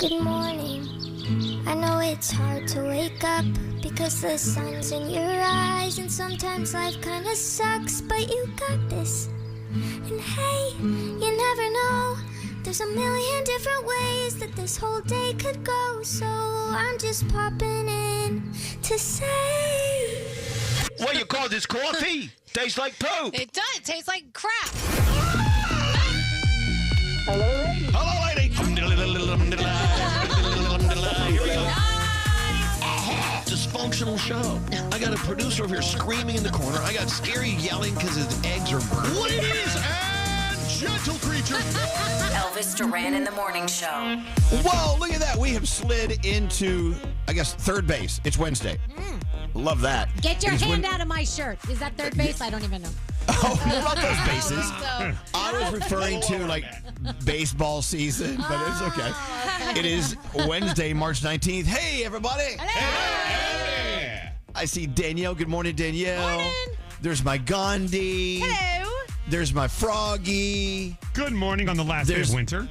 Good morning. I know it's hard to wake up because the sun's in your eyes, and sometimes life kinda sucks, but you got this. And hey, you never know, there's a million different ways that this whole day could go, so I'm just popping in to say, What you call this coffee? Tastes like poop. It does. It tastes like crap. Hello, lady. Here we go. Dysfunctional show. I got a producer over here screaming in the corner. I got Scary yelling because his eggs are burnt. Ladies and gentle creatures. Elvis Duran in the Morning Show. Whoa, look at that. We have slid into, I guess, third base. It's Wednesday. Love that. Get your hand out of my shirt. Is that third base? I don't even know. Oh, we love those bases. I was referring to, like, baseball season, but it's okay. It is Wednesday, March 19th. Hey, everybody. Hey. I see Danielle. Good morning, Danielle. Morning. There's my Gandhi. Hello. There's my Froggy. Good morning on the last day of winter.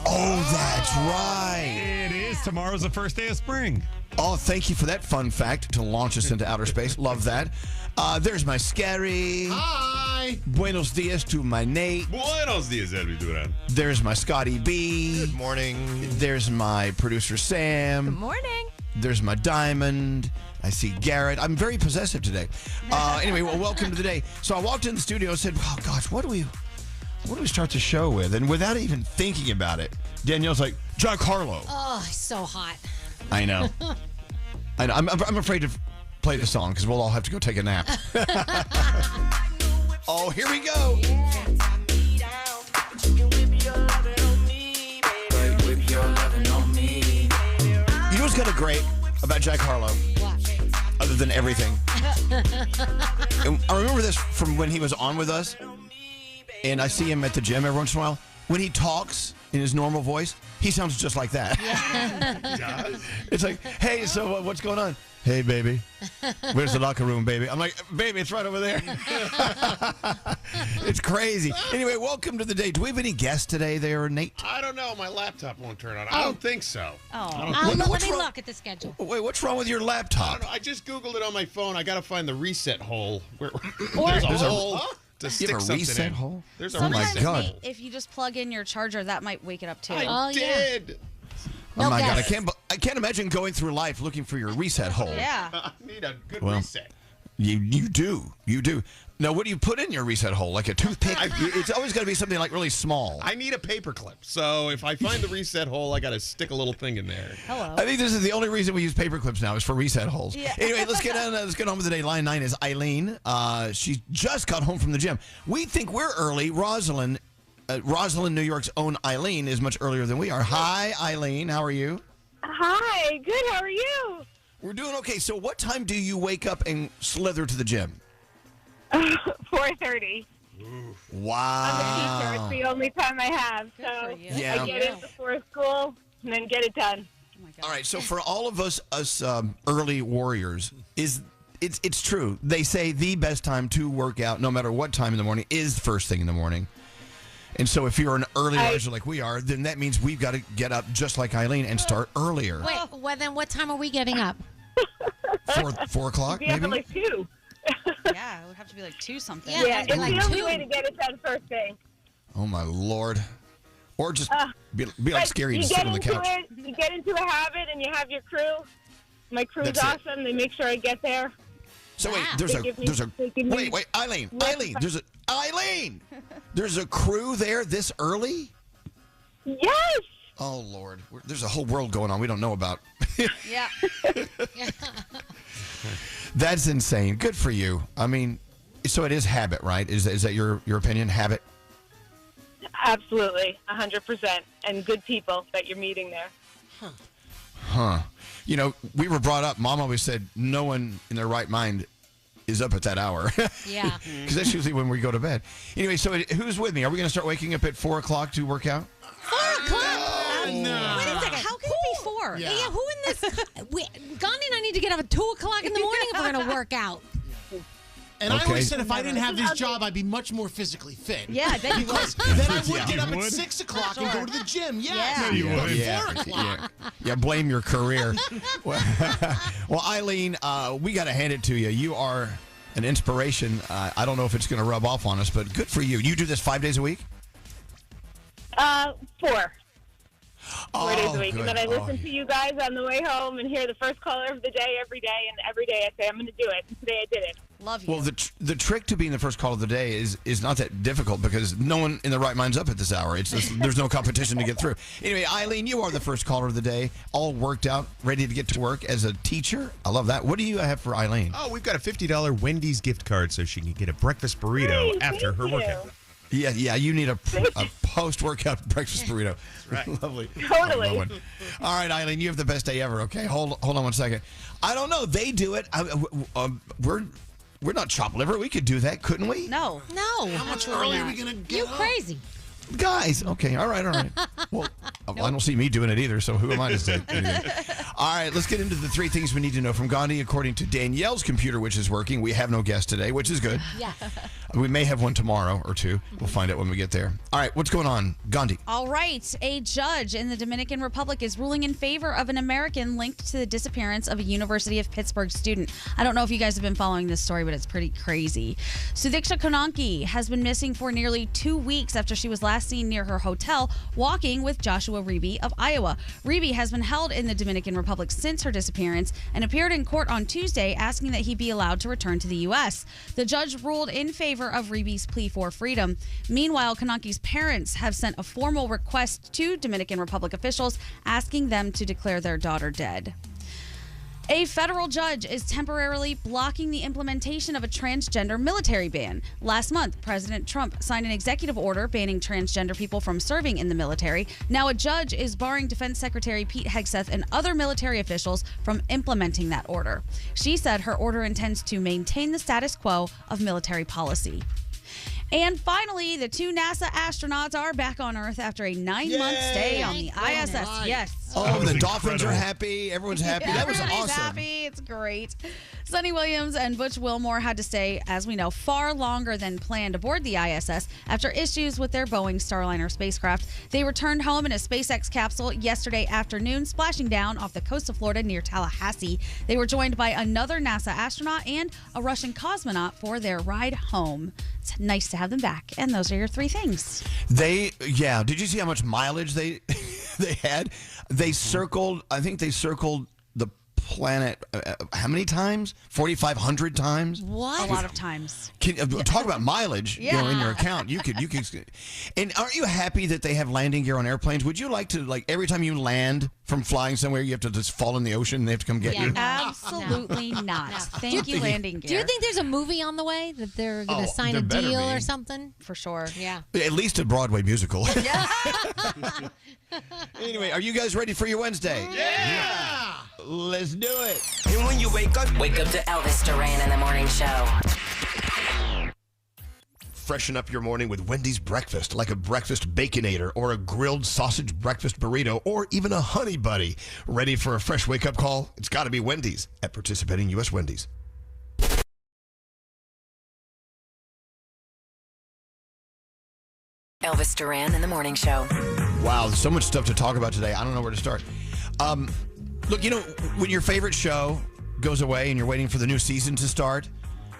Oh, that's right. It is. Tomorrow's the first day of spring. Oh, thank you for that fun fact to launch us into outer space. Love that. There's my Scary. Hi. Buenos dias to my Nate. Buenos dias, Elvis Duran. There's my Scotty B. Good morning. There's my producer Sam. Good morning. There's my Diamond. I see Garrett. I'm very possessive today. Anyway, well, welcome to the day. So I walked in the studio and said, oh, gosh, what do we start the show with? And without even thinking about it, Danielle's like, Jack Harlow. Oh, it's so hot. I know. I know. I'm afraid to play the song because we'll all have to go take a nap. Oh, here we go. You know what's kind of great about Jack Harlow? What? Other than everything. And I remember this from when he was on with us, and I see him at the gym every once in a while. When he talks in his normal voice, he sounds just like that. Yeah. It's like, hey, so what's going on? Hey, baby. Where's the locker room, baby? I'm like, baby, it's right over there. It's crazy. Anyway, welcome to the day. Do we have any guests today there, Nate? I don't know. My laptop won't turn on. I don't think so. Let me look at the schedule. Wait, what's wrong with your I laptop? don't know. I just Googled it on my phone. I got to find the reset hole. There's a There's a- hole to You stick have a something reset in. hole? There's a Oh, my reset God. hole. If you just plug in your charger, that might wake it up too. I did. Oh, my God. guess. I can't imagine going through life looking for your reset hole. Yeah. I need a good Well, reset. You do. Now, what do you put in your reset hole? Like a toothpick? It's always got to be something like really small. I need a paper clip. So if I find the reset hole, I got to stick a little thing in there. Hello. I think this is the only reason we use paper clips now is for reset holes. Yeah. Anyway, let's get on with the day. Line 9 is Eileen. She just got home from the gym. We think we're early. Rosalind, New York's own Eileen, is much earlier than we are. Hi, Eileen. How are you? Hi, good. How are you? We're doing okay. So what time do you wake up and slither to the gym? 4:30. Wow. It's the only time I have. Good So for you. Yeah. I get in before school and then get it done. Oh my God. All right, so for all of us early warriors, it's true. They say the best time to work out, no matter what time in the morning, is first thing in the morning. And so if you're an early riser like we are, then that means we've got to get up just like Eileen and start earlier. Wait, well, then what time are we getting up? 4 o'clock, Yeah, maybe? like 2. Yeah, it would have to be like 2 something. Yeah. Yeah, it's like the only 2. way to get it done first thing. Oh, my Lord. Or just be like But Scary and you sit get on the into couch. it, you get into a habit, and you have your crew. My crew's That's it. awesome. They make sure I get there. So wait, Wow. there's They give me- wait, Eileen, Yes. Eileen, there's a crew there this early? Yes. Oh, Lord. There's a whole world going on we don't know about. Yeah. That's insane. Good for you. I mean, so it is habit, right? Is that your opinion? Habit? Absolutely, 100%. And good people that you're meeting there. Huh. You know, we were brought up, Mom always said no one in their right mind is up at that hour. Yeah. Because that's usually when we go to bed. Anyway, so who's with me? Are we going to start waking up at 4 o'clock to work out? 4 o'clock? Wait a second. How can it be 4? Yeah, who in this? Gandhi and I need to get up at 2 o'clock in the morning if we're going to work out. And I Okay. always said if I didn't have this job, I'd be much more physically fit. Yeah, I bet you would. Because then I would Yeah. get up You at would? 6 o'clock and go to the gym. Yes. Yeah. No, you But would. 4 o'clock. Yeah, blame your career. Well, Eileen, we got to hand it to you. You are an inspiration. I don't know if it's going to rub off on us, but good for you. You do this 5 days a week? 4 days a week. good. And then I Oh, listen to you guys on the way home and hear the first caller of the day every day. And every day I say, I'm going to do it. And today I did it. Love you. Well, the trick to being the first call of the day is not that difficult because no one in the right mind's up at this hour. It's just, there's no competition to get through. Anyway, Eileen, you are the first caller of the day, all worked out, ready to get to work as a teacher. I love that. What do you have for Eileen? Oh, we've got a $50 Wendy's gift card so she can get a breakfast burrito Hey, after thank her you. workout. Yeah, you need a post-workout breakfast burrito. Right. Lovely. Totally. I love it. All right, Eileen, you have the best day ever. Okay, hold on 1 second. I don't know. They do it. We're not chopped liver. We could do that, couldn't we? No. No. How much earlier are we going to get You up? crazy. Guys, okay, all right. Well, I don't see me doing it either, so who am I to say anything? All right, let's get into the 3 things we need to know from Gandhi. According to Danielle's computer, which is working, we have no guest today, which is good. Yeah. We may have one tomorrow or 2. We'll find out when we get there. All right, what's going on, Gandhi? All right. A judge in the Dominican Republic is ruling in favor of an American linked to the disappearance of a University of Pittsburgh student. I don't know if you guys have been following this story, but it's pretty crazy. Sudiksha Konanki has been missing for nearly 2 weeks after she was last seen near her hotel walking with Joshua Reeby of Iowa. Reeby has been held in the Dominican Republic since her disappearance and appeared in court on Tuesday asking that he be allowed to return to the U.S. The judge ruled in favor of Reeby's plea for freedom. Meanwhile, Konanki's parents have sent a formal request to Dominican Republic officials asking them to declare their daughter dead. A federal judge is temporarily blocking the implementation of a transgender military ban. Last month, President Trump signed an executive order banning transgender people from serving in the military. Now a judge is barring Defense Secretary Pete Hegseth and other military officials from implementing that order. She said her order intends to maintain the status quo of military policy. And finally, the 2 NASA astronauts are back on Earth after a 9-month stay on the Thank ISS. goodness. Yes. Oh, was the Dolphins are incredible. happy. Everyone's happy. That was Everybody's awesome. happy. It's great. Sonny Williams and Butch Wilmore had to stay, as we know, far longer than planned aboard the ISS after issues with their Boeing Starliner spacecraft. They returned home in a SpaceX capsule yesterday afternoon, splashing down off the coast of Florida near Tallahassee. They were joined by another NASA astronaut and a Russian cosmonaut for their ride home. It's nice to have them back. And those are your 3 things. Did you see how much mileage they had? They circled, I think they circled the planet how many times? 4,500 times? What? A lot of times. Talk about mileage, in your account. You could. And aren't you happy that they have landing gear on airplanes? Would you like to, every time you land from flying somewhere, you have to just fall in the ocean and they have to come get you? No. Absolutely not. Thank you, landing gear. Do you think there's a movie on the way that they're going to sign there a better deal be. or something? For sure. Yeah. At least a Broadway musical. Anyway, are you guys ready for your Wednesday? Yeah. Let's do it. And when you wake up to Elvis Duran in the morning show. Freshen up your morning with Wendy's breakfast, like a breakfast baconator or a grilled sausage breakfast burrito or even a honey buddy. Ready for a fresh wake-up call? It's got to be Wendy's at participating U.S. Wendy's. Elvis Duran in the morning show. Wow, there's so much stuff to talk about today. I don't know where to start. Look, when your favorite show goes away and you're waiting for the new season to start,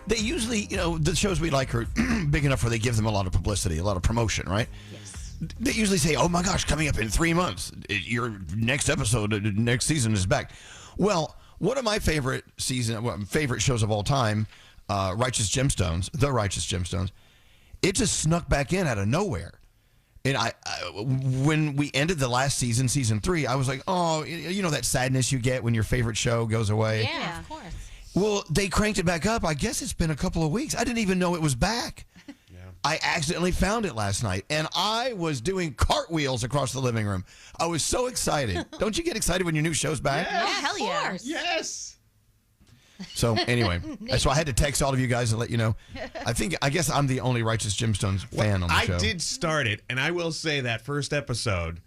they usually, the shows we like are big enough where they give them a lot of publicity, a lot of promotion, right? Yes. They usually say, oh my gosh, coming up in 3 months, your next episode, next season is back. Well, one of my favorite shows of all time, The Righteous Gemstones, it just snuck back in out of nowhere. And I when we ended the last season, season 3, I was like, oh, that sadness you get when your favorite show goes away. Yeah, of course. Well, they cranked it back up. I guess it's been a couple of weeks. I didn't even know it was back. Yeah. I accidentally found it last night, and I was doing cartwheels across the living room. I was so excited. Don't you get excited when your new show's back? Yeah, hell yeah. Yes. So anyway, so I had to text all of you guys and let you know. I guess I'm the only Righteous Gemstones fan on the show. I did start it, and I will say that first episode,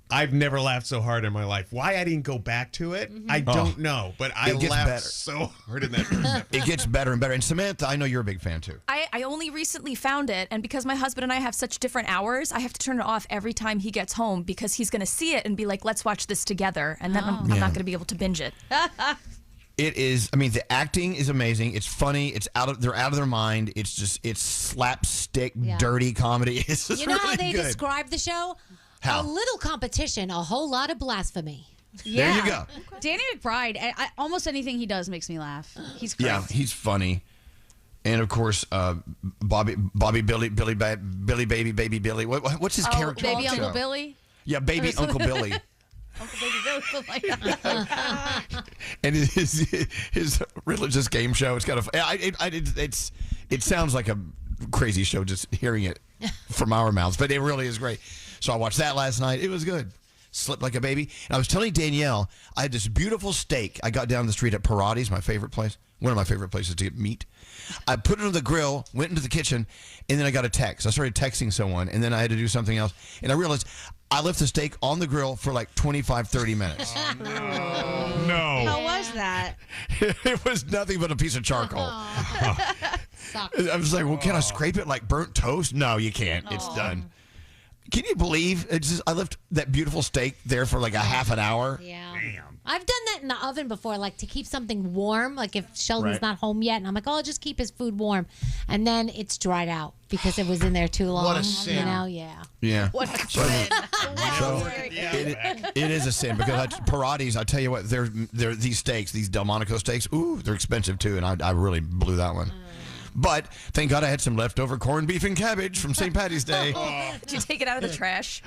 I've never laughed so hard in my life. Why I didn't go back to it, I don't know. But I It gets laughed better. so hard in that. It gets better and better. And Samantha, I know you're a big fan too. I only recently found it, and because my husband and I have such different hours, I have to turn it off every time he gets home because he's going to see it and be like, let's watch this together. And then I'm not going to be able to binge it. It is. I mean, the acting is amazing. It's funny. They're out of their mind. It's slapstick, dirty comedy. It's just You know really how they good. describe the show? How? A little competition, a whole lot of blasphemy. There you go. Danny McBride, almost anything he does makes me laugh. He's great. Yeah, he's funny. And of course, Bobby, Billy, Baby Billy. What's his character? Baby on the Uncle show? Billy. Yeah, Baby Uncle Billy. Uncle Baby Billy. Something like that. And his religious game show. It's kind of. It sounds like a crazy show just hearing it from our mouths, but it really is great. So I watched that last night. It was good. Slept like a baby. And I was telling Danielle, I had this beautiful steak. I got down the street at Parati's, my favorite place. One of my favorite places to get meat. I put it on the grill, went into the kitchen, and then I got a text. I started texting someone, and then I had to do something else. And I realized I left the steak on the grill for like 25, 30 minutes. No. How was that? It was nothing but a piece of charcoal. I was like, well, can I scrape it like burnt toast? No, you can't. It's done. Can you believe I left that beautiful steak there for like a half an hour? Yeah. I've done that in the oven before, like to keep something warm, like if Sheldon's not home yet, and I'm like, oh, I'll just keep his food warm. And then it's dried out because it was in there too long. What a sin. You know, yeah. Yeah. What a sin. It is a sin because Parati's, I tell you what, they're these steaks, these Delmonico steaks, ooh, they're expensive too, and I really blew that one. But thank God I had some leftover corned beef and cabbage from St. Patty's Day. Did you take it out of the trash?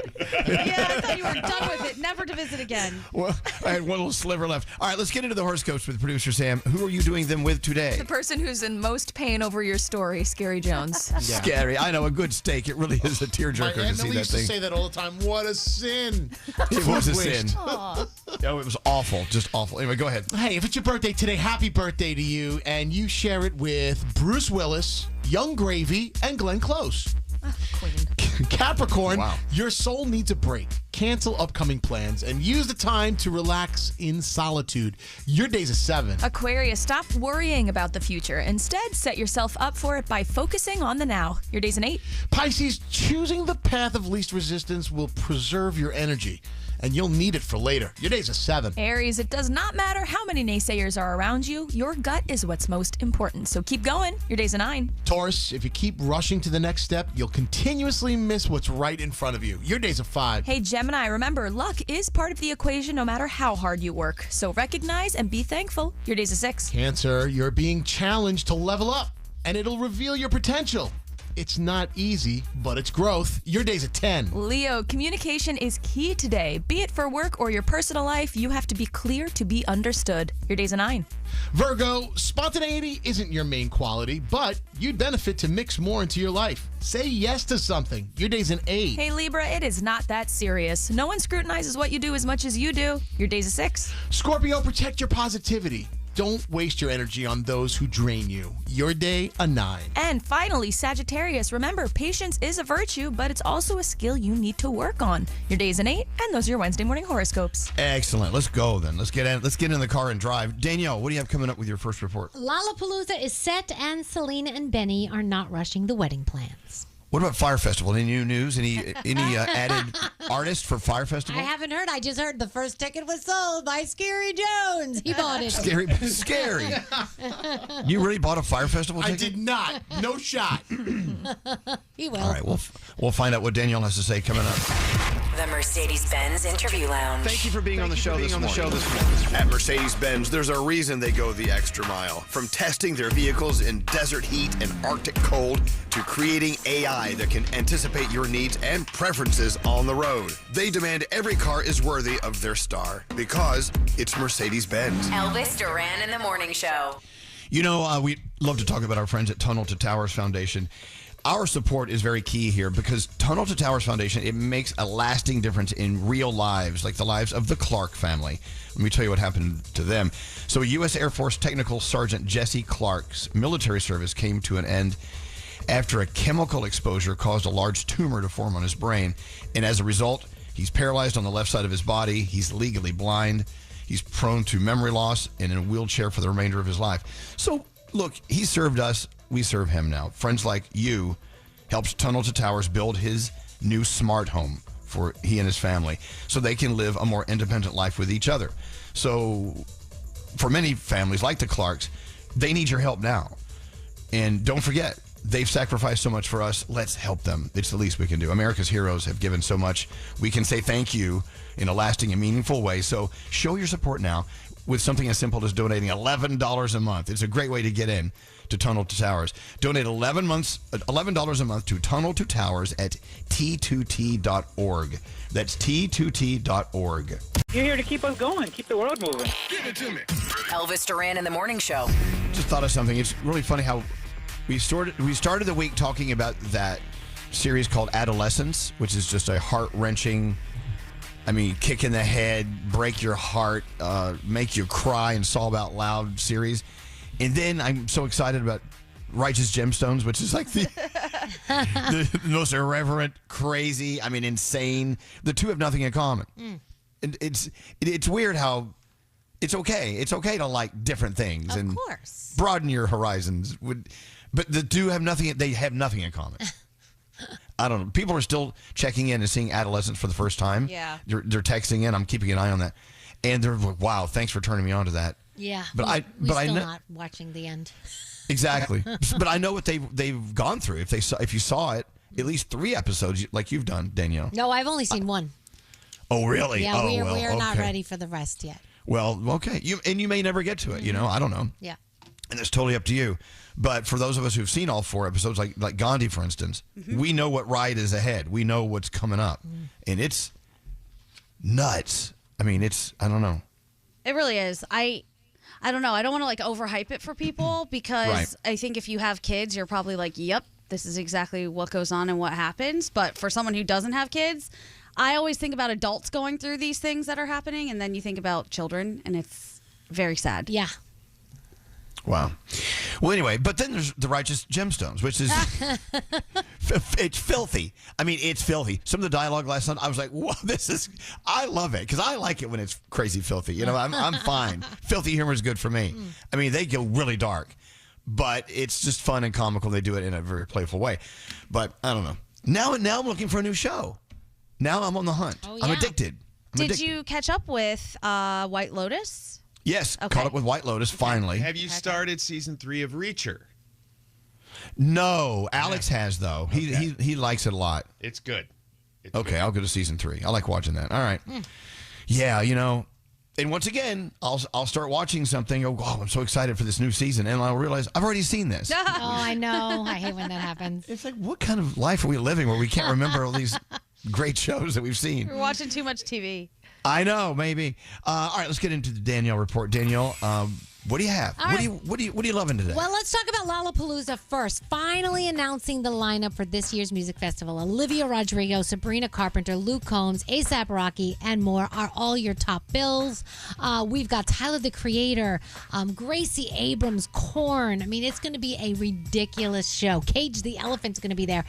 Yeah, I thought you were done with it, never to visit again. Well, I had one little sliver left. All right, let's get into the horoscopes with producer Sam. Who are you doing them with today? The person who's in most pain over your story, Scary Jones. Scary. I know, a good steak. It really is a tearjerker My to Aunt see Millie that used to thing. say that all the time. What a sin. It was a sin. Wished. Oh, it was awful. Just awful. Anyway, go ahead. Hey, if it's your birthday today, happy birthday to you. And you share it with Bruce Willis, Young Gravy, and Glenn Close. Queen. Capricorn, Wow. your soul needs a break. Cancel upcoming plans and use the time to relax in solitude. Your day's a 7. Aquarius, stop worrying about the future. Instead, set yourself up for it by focusing on the now. Your day's an 8. Pisces, choosing the path of least resistance will preserve your energy, and you'll need it for later. Your day's a 7. Aries, it does not matter how many naysayers are around you. Your gut is what's most important. So keep going. Your day's a 9. Taurus, if you keep rushing to the next step, you'll continuously miss what's right in front of you. Your day's a 5. Hey, Gemini, remember, luck is part of the equation no matter how hard you work. So recognize and be thankful. Your day's a 6. Cancer, you're being challenged to level up, and it'll reveal your potential. It's not easy, but it's growth. Your day's a 10. Leo, communication is key today. Be it for work or your personal life, you have to be clear to be understood. Your day's a 9. Virgo, spontaneity isn't your main quality, but you'd benefit to mix more into your life. Say yes to something. Your day's an 8. Hey, Libra, it is not that serious. No one scrutinizes what you do as much as you do. Your day's a 6. Scorpio, protect your positivity. Don't waste your energy on those who drain you. Your day, a 9. And finally, Sagittarius, remember, patience is a virtue, but it's also a skill you need to work on. Your day's an 8, and those are your Wednesday morning horoscopes. Excellent. Let's go then. Let's get in the car and drive. Danielle, what do you have coming up with your first report? Lollapalooza is set, and Selena and Benny are not rushing the wedding plans. What about Fire Festival? Any new news? Any added artist for Fire Festival? I haven't heard. I just heard the first ticket was sold by Scary Jones. He bought it. Scary. You really bought a Fire Festival I ticket? did not. No shot. He will. All right, we'll find out what Danielle has to say coming up. The Mercedes-Benz Interview Lounge. Thank you for being on the show this morning. At Mercedes-Benz, there's a reason they go the extra mile. From testing their vehicles in desert heat and Arctic cold to creating AI that can anticipate your needs and preferences on the road. They demand every car is worthy of their star because it's Mercedes-Benz. Elvis Duran in the Morning Show. You know, we love to talk about our friends at Tunnel to Towers Foundation. Our support is very key here because Tunnel to Towers Foundation, it makes a lasting difference in real lives, like the lives of the Clark family. Let me tell you what happened to them. So U.S. Air Force Technical Sergeant Jesse Clark's military service came to an end after a chemical exposure caused a large tumor to form on his brain. And as a result, He's paralyzed on the left side of his body. He's legally blind. He's prone to memory loss and in a wheelchair for the remainder of his life. So, look, he served us. We serve him now. Friends like you helps Tunnel to Towers build his new smart home for he and his family so they can live a more independent life with each other. So for many families like the Clarks, they need your help now. And don't forget, they've sacrificed so much for us. Let's help them. It's the least we can do. America's heroes have given so much. We can say thank you in a lasting and meaningful way. So show your support now with something as simple as donating $11 a month. It's a great way to get in to Tunnel to Towers. Donate $11 a month to Tunnel to Towers at T2T.org. That's T2T.org. You're here to keep us going, keep the world moving. Give it to me. Elvis Duran in the Morning Show. Just thought of something. It's really funny how we started the week talking about that series called Adolescence, which is just a heart-wrenching, kick in the head, break your heart, make you cry and sob out loud series. And then I'm so excited about Righteous Gemstones, which is like the most irreverent, crazy, insane. The two have nothing in common. And it's weird how it's okay. It's okay to like different things and course. Broaden your horizons. But the two have nothing. They have nothing in common. I don't know. People are still checking in and seeing Adolescence for the first time. Yeah. They're texting in. I'm keeping an eye on that. And they're like, wow, thanks for turning me on to that. Yeah. But we're I still know, not watching the end. Exactly. But I know what they've gone through. If you saw it, at least 3 episodes like you've done, Danielle. No, I've only seen one. Oh, really? Yeah, oh, we're not okay. ready for the rest yet. Well, okay. You may never get to it, I don't know. Yeah. And it's totally up to you. But for those of us who've seen all 4 episodes, like Gandhi, for instance, we know what ride is ahead. We know what's coming up. And it's nuts. I don't know. It really is. I don't know. I don't want to overhype it for people because Right. I think if you have kids, you're probably like, yep, this is exactly what goes on and what happens. But for someone who doesn't have kids, I always think about adults going through these things that are happening, and then you think about children, and it's very sad. Yeah. Wow. Well, anyway, but then there's the Righteous Gemstones, which is it's filthy. It's filthy. Some of the dialogue last night, I was like, "Whoa, I love it because I like it when it's crazy filthy." I'm fine. Filthy humor is good for me. They go really dark, but it's just fun and comical. They do it in a very playful way. But I don't know. Now I'm looking for a new show. Now I'm on the hunt. Oh, I'm yeah. addicted. Did you catch up with White Lotus? Yes, Okay. caught up with White Lotus finally. Have you started season 3 of Reacher? No, Alex has though. He likes it a lot. It's good. It's Okay, good. I'll go to season 3. I like watching that. All right. Yeah, and once again, I'll start watching something. Oh, I'm so excited for this new season, and I'll realize I've already seen this. Oh, I know. I hate when that happens. It's like, what kind of life are we living where we can't remember all these great shows that we've seen? We're watching too much TV. I know, maybe. All right, let's get into the Danielle report. Danielle, what do you have? All right. What are you loving today? Well, let's talk about Lollapalooza first. Finally announcing the lineup for this year's music festival. Olivia Rodrigo, Sabrina Carpenter, Luke Combs, A$AP Rocky, and more are all your top bills. We've got Tyler, the Creator, Gracie Abrams, Korn. It's going to be a ridiculous show. Cage the Elephant's going to be there.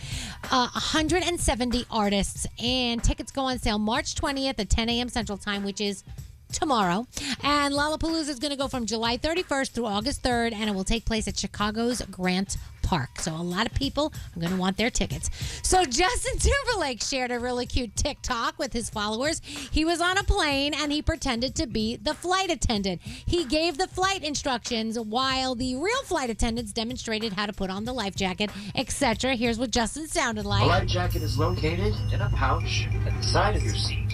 170 artists, and tickets go on sale March 20th at 10 a.m. Central Time, which is tomorrow. And Lollapalooza is going to go from July 31st through August 3rd, and it will take place at Chicago's Grant Park. So a lot of people are going to want their tickets. So Justin Timberlake shared a really cute TikTok with his followers. He was on a plane and he pretended to be the flight attendant. He gave the flight instructions while the real flight attendants demonstrated how to put on the life jacket, etc. Here's what Justin sounded The like. life jacket is located in a pouch at the side of your seat.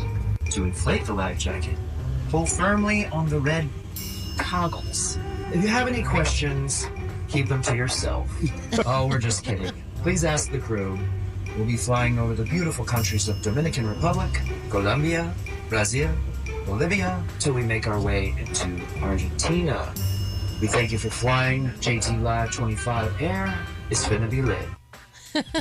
To inflate the life jacket, pull firmly on the red toggles. If you have any questions, keep them to yourself. Oh, we're just kidding. Please ask the crew. We'll be flying over the beautiful countries of Dominican Republic, Colombia, Brazil, Bolivia, till we make our way into Argentina. We thank you for flying. JT Live 25 Air is finna be lit.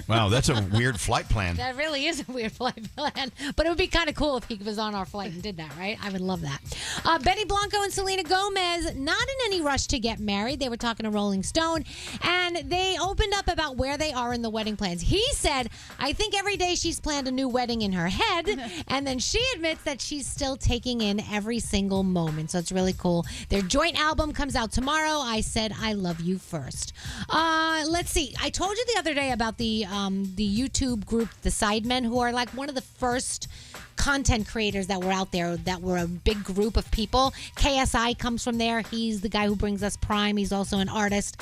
Wow, that's a weird flight plan. That really is a weird flight plan. But it would be kind of cool if he was on our flight and did that, right? I would love that. Benny Blanco and Selena Gomez, not in any rush to get married. They were talking to Rolling Stone, and they opened up about where they are in the wedding plans. He said, I think every day she's planned a new wedding in her head, and then she admits that she's still taking in every single moment. So it's really cool. Their joint album comes out tomorrow. I said, I love you first. Let's see. I told you the other day about the YouTube group, The Sidemen, who are like one of the first content creators that were out there that were a big group of people. KSI comes from there. He's the guy who brings us Prime. He's also an artist.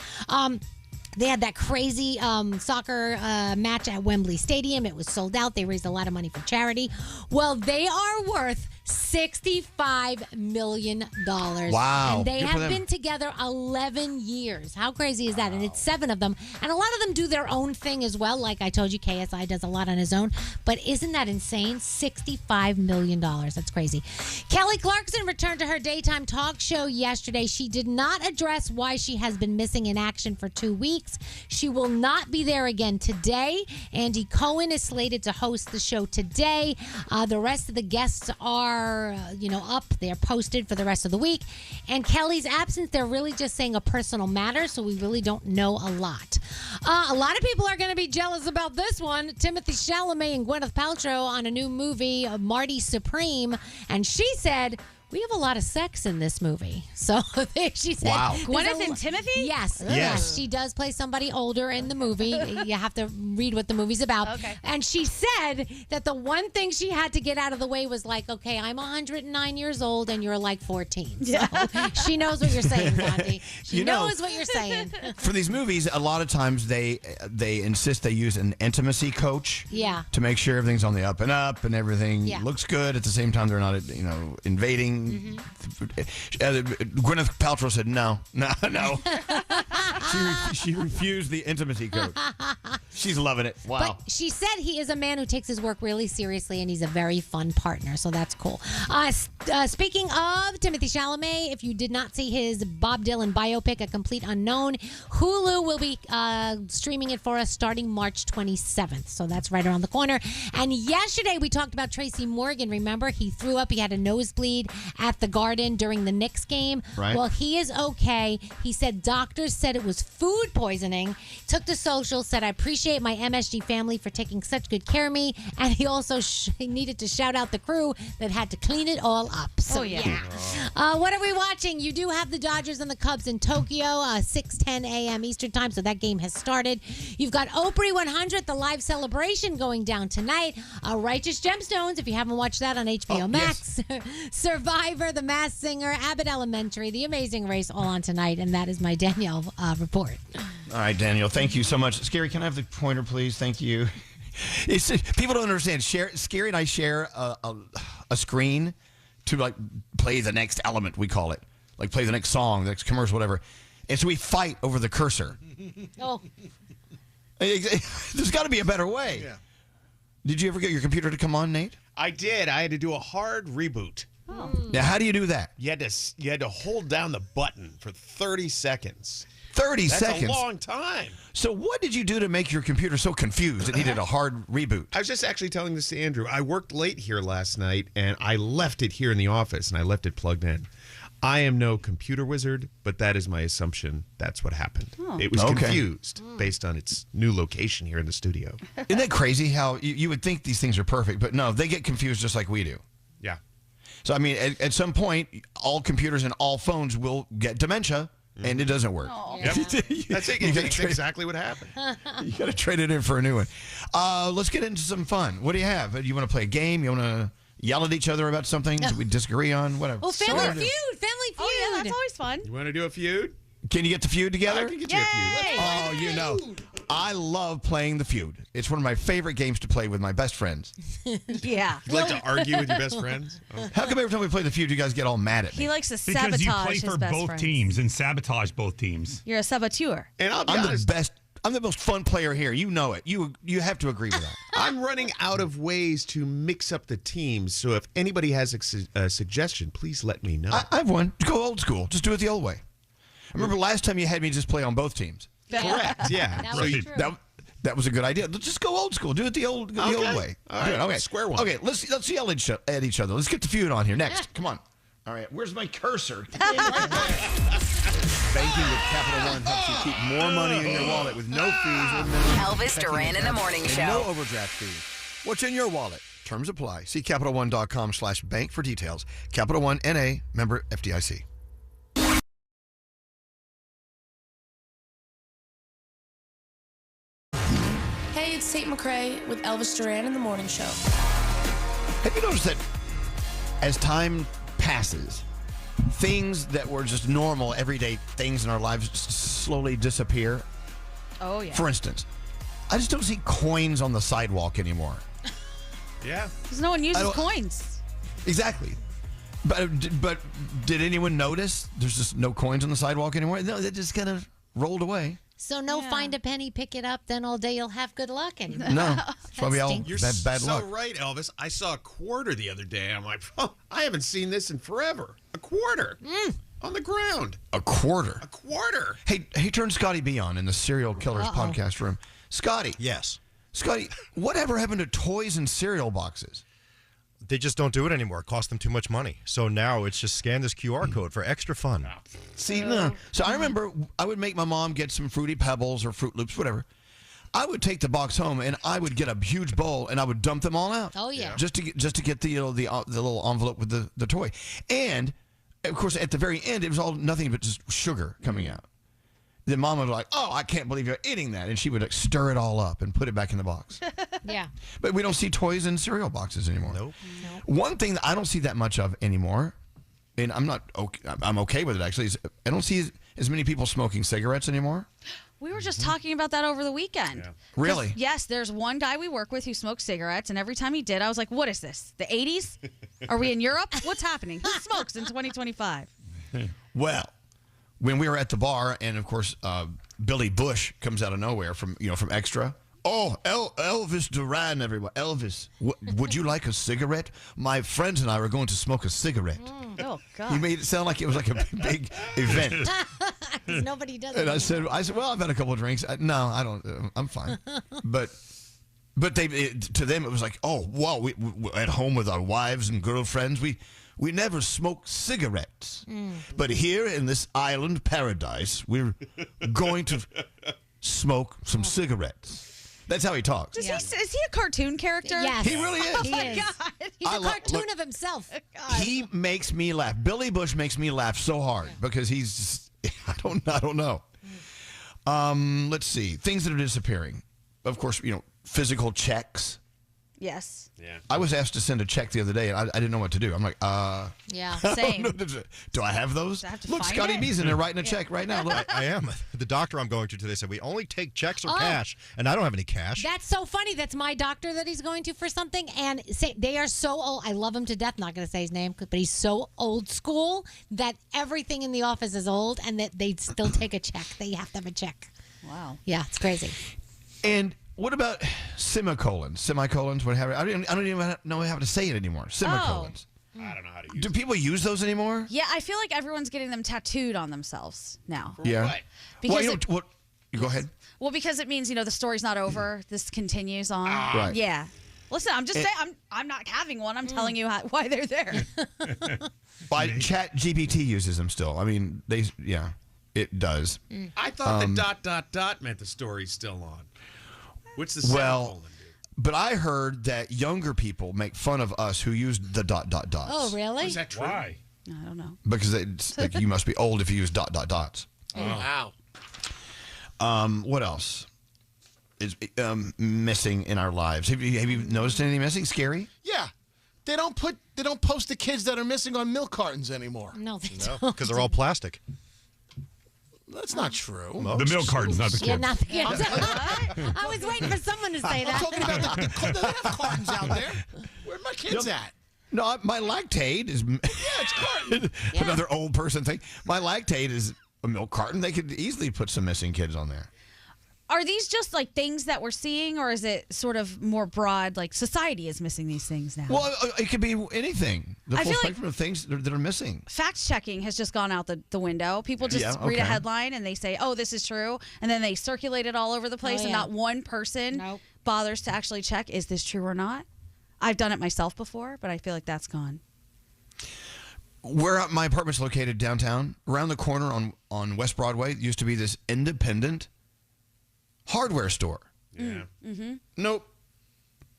They had that crazy soccer match at Wembley Stadium. It was sold out. They raised a lot of money for charity. Well, they are worth $65 million. Wow. And they Good for have them. been together 11 years. How crazy is that? And it's 7 of them. And a lot of them do their own thing as well. Like I told you, KSI does a lot on his own. But isn't that insane? $65 million. That's crazy. Kelly Clarkson returned to her daytime talk show yesterday. She did not address why she has been missing in action for 2 weeks. She will not be there again today. Andy Cohen is slated to host the show today. The rest of the guests are up. They're posted for the rest of the week. And Kelly's absence, they're really just saying a personal matter, so we really don't know a lot. A lot of people are going to be jealous about this one. Timothy Chalamet and Gwyneth Paltrow on a new movie, Marty Supreme. And she said, we have a lot of sex in this movie. So she said, Wow. Gwyneth and Timothy? Yes. She does play somebody older in the movie. You have to read what the movie's about. Okay. And she said that the one thing she had to get out of the way was like, okay, I'm 109 years old and you're like 14. So she knows what you're saying, Gandhi. She knows what you're saying. For these movies, a lot of times they insist they use an intimacy coach. Yeah. To make sure everything's on the up and everything looks good. At the same time, they're not, invading. Gwyneth Paltrow said no. She refused the intimacy coach. She's loving it. Wow. But she said he is a man who takes his work really seriously, and he's a very fun partner, so that's cool. Speaking of Timothy Chalamet, if you did not see his Bob Dylan biopic, A Complete Unknown, Hulu will be streaming it for us starting March 27th, so that's right around the corner. And yesterday we talked about Tracy Morgan. Remember, he threw up. He had a nosebleed at the Garden during the Knicks game. Right. Well, he is okay. He said doctors said it was food poisoning. Took to social, said, I appreciate my MSG family for taking such good care of me. And he also needed to shout out the crew that had to clean it all up. So, what are we watching? You do have the Dodgers and the Cubs in Tokyo, 6:10 a.m. Eastern time, so that game has started. You've got Opry 100, the live celebration going down tonight. Righteous Gemstones, if you haven't watched that on HBO Max. Survivor, The Masked Singer, Abbott Elementary, The Amazing Race, all on tonight. And that is my Danielle report. All right, Daniel, thank you so much. Scary, can I have the pointer, please? Thank you. People don't understand. Scary and I share a screen to like play the next element, we call it. Like play the next song, the next commercial, whatever. And so we fight over the cursor. Oh. There's got to be a better way. Yeah. Did you ever get your computer to come on, Nate? I did. I had to do a hard reboot. Oh. Now, how do you do that? You had to hold down the button for 30 seconds. 30 seconds? That's a long time. So what did you do to make your computer so confused it needed a hard reboot? I was just actually telling this to Andrew. I worked late here last night, and I left it here in the office, and I left it plugged in. I am no computer wizard, but that is my assumption. That's what happened. Oh. It was confused based on its new location here in the studio. Isn't that crazy how you would think these things are perfect, but no, they get confused just like we do. Yeah. So, I mean, at some point, all computers and all phones will get dementia, and it doesn't work. Yep. That's it. That's exactly what happened. You got to trade it in for a new one. Let's get into some fun. What do you have? Do you want to play a game? You want to yell at each other about something that we disagree on? Whatever. Well, Family Feud. Oh, yeah, that's always fun. You want to do a feud? Can you get the feud together? I can get you a feud. Oh, you know, I love playing the feud. It's one of my favorite games to play with my best friends. Yeah. You like to argue with your best friends? Oh. How come every time we play the feud, you guys get all mad at me? He likes to sabotage Because you play his for best both friends. teams and sabotage both teams. You're a saboteur. And I'll be I'm honest, the best. I'm the most fun player here. You know it. You have to agree with that. I'm running out of ways to mix up the teams. So if anybody has a suggestion, please let me know. I have one. Go old school. Just do it the old way. I remember last time you had me just play on both teams. Correct. Yeah. That So was you, true. That was a good idea. Let's just go old school. Do it the old way. All right. Do it. Okay. Square one. Okay, let's yell at each other. Let's get the feud on here next. Come on. All right, where's my cursor? Right there. Banking with Capital One helps you keep more money in your wallet with no fees or minimum Elvis checking Duran in the accounts Morning and Show. No overdraft fees. What's in your wallet? Terms apply. See CapitalOne.com/bank for details. Capital One N.A. member FDIC. Hey, it's Tate McRae with Elvis Duran in the Morning Show. Have you noticed that as time passes, things that were just normal, everyday things in our lives slowly disappear? Oh, yeah. For instance, I just don't see coins on the sidewalk anymore. Yeah. Because no one uses coins. Exactly. But did anyone notice there's just no coins on the sidewalk anymore? No, they just kind of rolled away. So no find a penny, pick it up, then all day you'll have good luck anymore. No. It's probably all You're bad so luck. right, Elvis. I saw a quarter the other day. I'm like, oh, I haven't seen this in forever. A quarter on the ground. A quarter. A quarter. Hey, turn Scotty B on in the Serial Killers podcast room. Scotty. Yes. Scotty, whatever happened to toys and cereal boxes? They just don't do it anymore. It costs them too much money. So now it's just scan this QR code for extra fun. See, no. So I remember I would make my mom get some Fruity Pebbles or Fruit Loops, whatever. I would take the box home and I would get a huge bowl and I would dump them all out. Oh yeah. Just to get the little envelope with the toy. And of course at the very end it was all nothing but just sugar coming out. Then Mom would be like, "Oh, I can't believe you're eating that," and she would stir it all up and put it back in the box. Yeah. But we don't see toys in cereal boxes anymore. Nope. One thing that I don't see that much of anymore, and I'm okay with it actually, is I don't see as many people smoking cigarettes anymore. We were just talking about that over the weekend. Yeah. Really? Yes, there's one guy we work with who smokes cigarettes, and every time he did, I was like, what is this? The 80s? Are we in Europe? What's happening? Who smokes in 2025? Well, when we were at the bar, and of course, Billy Bush comes out of nowhere from Extra. Oh, Elvis Duran, everyone. Elvis, would you like a cigarette? My friends and I were going to smoke a cigarette. Oh, God. He made it sound like it was like a big event. Nobody does it. And I said, well, I've had a couple of drinks. No, I don't. I'm fine. But to them, it was like, oh, wow, we at home with our wives and girlfriends, we never smoke cigarettes. But here in this island paradise, we're going to smoke some cigarettes. That's how he talks. Is he a cartoon character? Yes. He really is. He is. God. He's a cartoon of himself. He makes me laugh. Billy Bush makes me laugh so hard because he's just, I don't know. Let's see. Things that are disappearing. Of course, physical checks. Yes. Yeah. I was asked to send a check the other day, and I didn't know what to do. I'm like, Yeah, same. Do I have those? I have to Look, find Scotty it? B's in there writing a check right now. Look. I am. The doctor I'm going to today said we only take checks or cash, and I don't have any cash. That's so funny. That's my doctor that he's going to for something, and they are so old. I love him to death. Not going to say his name, but he's so old school that everything in the office is old, and that they still take a check. They have to have a check. Wow. Yeah, it's crazy. And what about semicolons, whatever? I don't even know how to say it anymore. Semicolons. I don't know how to use Do people use those anymore? Yeah, I feel like everyone's getting them tattooed on themselves now. Yeah. What? Because you go ahead. Well, because it means, the story's not over. This continues on. Right. Yeah. Listen, I'm just saying, I'm not having one. I'm telling you why they're there. Chat GPT uses them still. I mean, it does. I thought the ... meant the story's still on. What's the semicolon? But I heard that younger people make fun of us who use the ... Oh, really? Is that true? Why? I don't know. Because it's like you must be old if you use ... Oh, wow. What else is missing in our lives? Have you noticed anything missing? Scary? Yeah. They don't post the kids that are missing on milk cartons anymore. No, they No, don't. because they're all plastic. That's not true. The milk carton's not the kid. Yeah, not the kids. I was waiting for someone to say I'm that. talking about they have cartons out there. Where are my kids at? No, my lactate is. Yeah, it's carton. Another old person thing. My lactate is a milk carton. They could easily put some missing kids on there. Are these just like things that we're seeing, or is it sort of more broad, like society is missing these things now? Well, it could be anything. The I full feel like spectrum of things that are missing. fact checking has just gone out the window. People just read a headline and they say, oh, this is true. And then they circulate it all over the place, and not one person bothers to actually check, is this true or not? I've done it myself before, but I feel like that's gone. Where my apartment's located downtown, around the corner on West Broadway, used to be this independent hardware store. Yeah. Mm-hmm. Nope.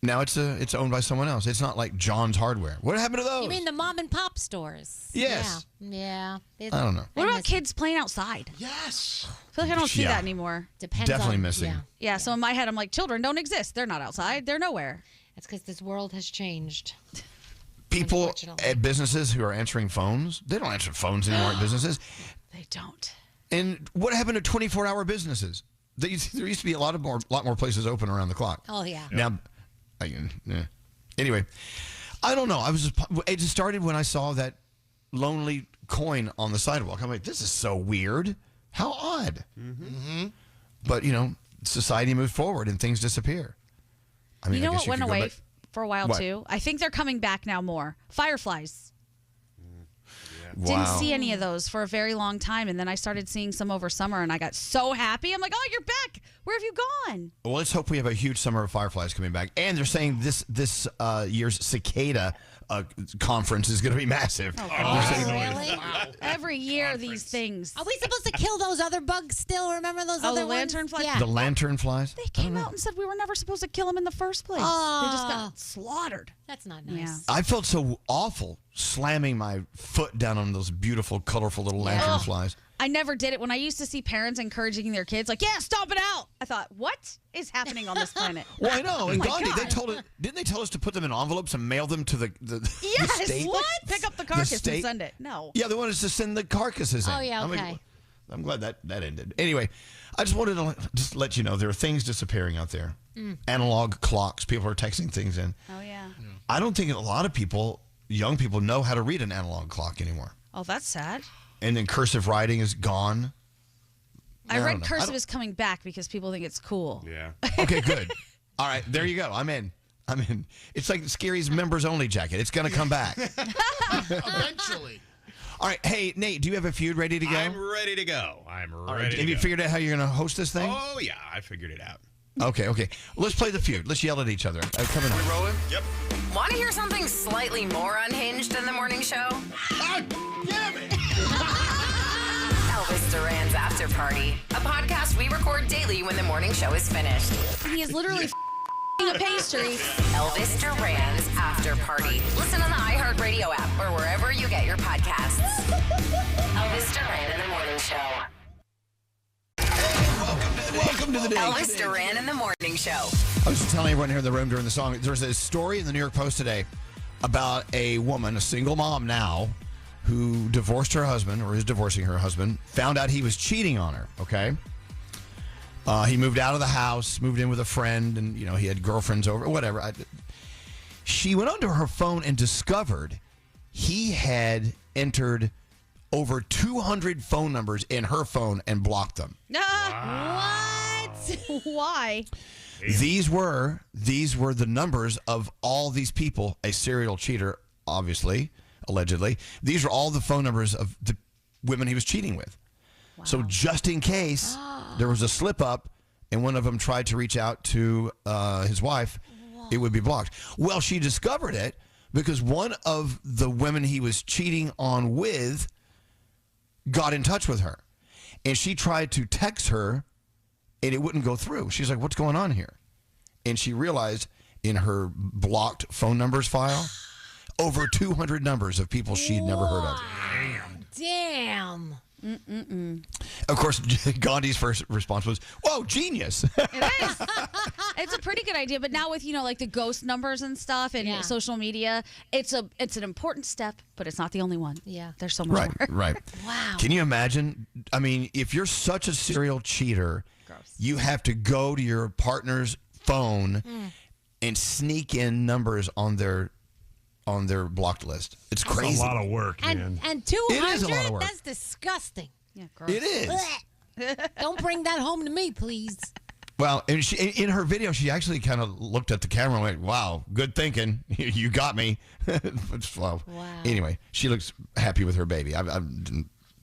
Now it's owned by someone else. It's not like John's Hardware. What happened to those? You mean the mom and pop stores? Yes. Yeah. I don't know. What about kids playing outside? Yes. I feel like I don't see that anymore. Depends Definitely on, missing. Yeah, so in my head, I'm like, children don't exist. They're not outside. They're nowhere. That's because this world has changed. People at businesses who are answering phones, they don't answer phones anymore at businesses. They don't. And what happened to 24-hour businesses? There used to be a lot more places open around the clock. Oh, yeah. Now, anyway, I don't know. It just started when I saw that lonely coin on the sidewalk. I'm like, this is so weird. How odd. Mm-hmm. But, society moves forward and things disappear. I mean, You know I guess what went could go away back- for a while, What? too? I think they're coming back now more. Fireflies. Didn't Wow. see any of those for a very long time, and then I started seeing some over summer, and I got so happy. I'm like, oh, you're back. Where have you gone? Well, let's hope we have a huge summer of fireflies coming back. And they're saying this year's cicada conference is going to be massive. Really? Every year, these things. Are we supposed to kill those other bugs still? Remember those other the lantern ones? flies? Yeah. The lantern flies? They came out and said we were never supposed to kill them in the first place. They just got slaughtered. That's not nice. Yeah. I felt so awful slamming my foot down on those beautiful, colorful little lantern flies. I never did it. When I used to see parents encouraging their kids, like, yeah, stomp it out. I thought, what is happening on this planet? Well, I know. And my Gandhi, God. didn't they tell us to put them in envelopes and mail them to the Yes. state? What? Pick up the carcass and state? send it. No. Yeah, they wanted us to send the carcasses in. Oh, yeah, I'm like, okay. I'm glad that ended. Anyway, I just wanted to just let you know there are things disappearing out there. Analog clocks. People are texting things in. Oh, yeah. I don't think a lot of people, young people, know how to read an analog clock anymore. Oh, that's sad. And then cursive writing is gone. I don't read know. cursive is coming back because people think it's cool. Yeah. Okay, good. All right, there you go. I'm in. It's like Scary's members only jacket. It's going to come back. Eventually. All right. Hey, Nate, do you have a feud ready to go? I'm ready to go. I'm ready All right. to Have you go. figured out how you're going to host this thing? Oh, yeah. I figured it out. Okay. Let's play the feud. Let's yell at each other. Coming on. Rolling? Yep. Want to hear something slightly more unhinged than the morning show? Damn it. Elvis Duran's After Party, a podcast we record daily when the morning show is finished. He is literally a pastry. Elvis Duran's After Party. Listen on the iHeartRadio app or wherever you get your podcasts. Elvis Duran in the Morning Show. Welcome to the day. Elvis Duran in the Morning Show. I was just telling everyone here in the room during the song, there's a story in the New York Post today about a woman, a single mom now, who divorced her husband, or is divorcing her husband, found out he was cheating on her, okay? He moved out of the house, moved in with a friend, and, he had girlfriends over, whatever. She went onto her phone and discovered he had entered over 200 phone numbers in her phone and blocked them. What? Why? These were the numbers of all these people, a serial cheater, obviously, allegedly. These are all the phone numbers of the women he was cheating with. Wow. So just in case there was a slip up and one of them tried to reach out to his wife, it would be blocked. Well, she discovered it because one of the women he was cheating on with got in touch with her. And she tried to text her and it wouldn't go through. She's like, what's going on here? And she realized in her blocked phone numbers file, over 200 numbers of people she'd never heard of. Damn. Of course, Gandhi's first response was, whoa, genius. It is. It's a pretty good idea, but now with like the ghost numbers and stuff and social media, it's an important step, but it's not the only one. Yeah, there's so much more. Right. Wow. Can you imagine? I mean, if you're such a serial cheater, you have to go to your partner's phone and sneak in numbers on their blocked list. It's crazy. It's a lot of work, man. And 200? It is a lot of work. That's disgusting. Yeah, gross. It is. Don't bring that home to me, please. Well, and in her video, she actually kind of looked at the camera and went, wow, good thinking. You got me. Wow. Anyway, she looks happy with her baby. I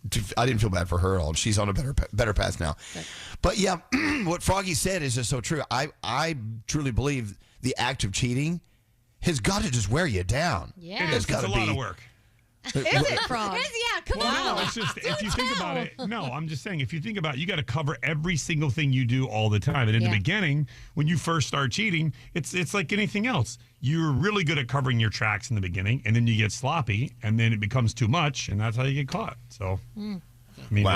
didn't feel bad for her at all. She's on a better path now. Good. But yeah, what Froggy said is just so true. I truly believe the act of cheating has got to just wear you down. Yeah. It's a lot of work. Is it, Frog? Come on. No, it's just, if you think about it, no, I'm just saying, if you think about it, you got to cover every single thing you do all the time. And in the beginning, when you first start cheating, it's like anything else. You're really good at covering your tracks in the beginning, and then you get sloppy, and then it becomes too much, and that's how you get caught. So, I mean,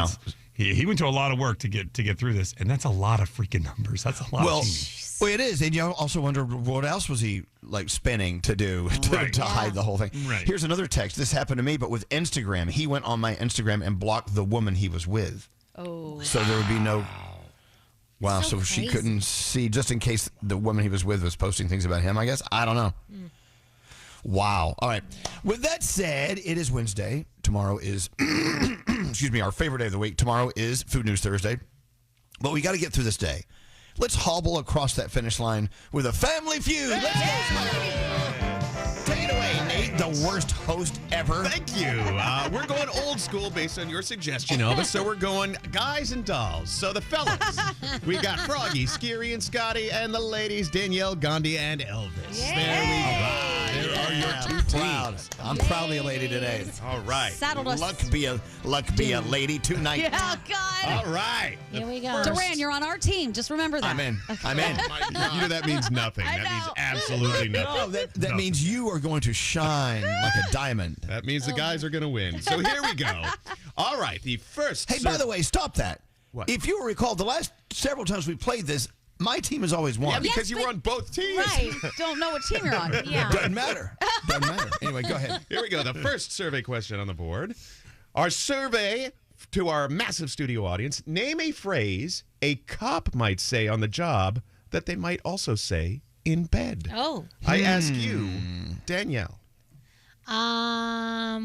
he went to a lot of work to get through this, and that's a lot of freaking numbers. That's a lot of cheating. Well, it is, and you also wonder what else was he like spinning to do to hide the whole thing. Right. Here's another text. This happened to me, but with Instagram. He went on my Instagram and blocked the woman he was with. Oh, so there would be no. Wow, so she couldn't see, just in case the woman he was with was posting things about him. I guess I don't know. Wow. All right. With that said, it is Wednesday. Tomorrow is, excuse me, our favorite day of the week. Tomorrow is Food News Thursday, but we got to get through this day. Let's hobble across that finish line with a family feud. Let's go. Take it away, Nate, the worst host ever. Thank you. We're going old school based on your suggestion, Elvis. So we're going guys and dolls. So the fellas, we got Froggy, Scary, and Scotty, and the ladies, Danielle, Gandhi, and Elvis. Yay. There we go. There are your two teams. I'm proudly a lady today. All right. Saddled us. Luck be a lady tonight. Yeah, God. All right. Here we go. Duran, you're on our team. Just remember that. I'm in. I'm in. You know that means nothing. That means absolutely nothing. No, that means you are going to shine like a diamond. That means the guys are going to win. So here we go. All right, the first. Hey, by the way, stop that. What? If you recall, the last several times we played this, my team has always won. Yeah, because you were on both teams. Right. Don't know what team you're on. Yeah. Doesn't matter. Doesn't matter. Anyway, go ahead. Here we go. The first survey question on the board. Our survey to our massive studio audience. Name a phrase a cop might say on the job that they might also say in bed. Oh. I ask you, Danielle. A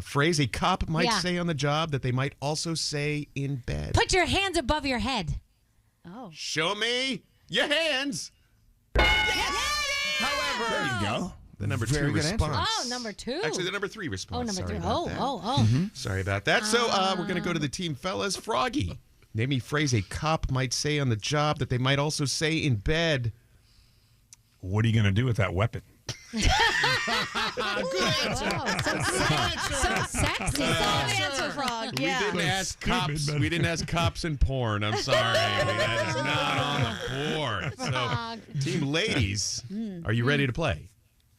phrase a cop might say on the job that they might also say in bed. Put your hands above your head. Oh. Show me your hands. However, there you go. The number Very two good response. answer. Oh, number two. Actually, the number three response. Oh, number Sorry three. about that. Oh. Sorry about that. So we're going to go to the team fellas. Froggy. Name a phrase a cop might say on the job that they might also say in bed. What are you going to do with that weapon? Good answer. So sexy. Good answer, Frog. We Yeah. didn't ask cops. We didn't ask cops and porn. I'm sorry. That is not on the board. So, team ladies, are you ready to play?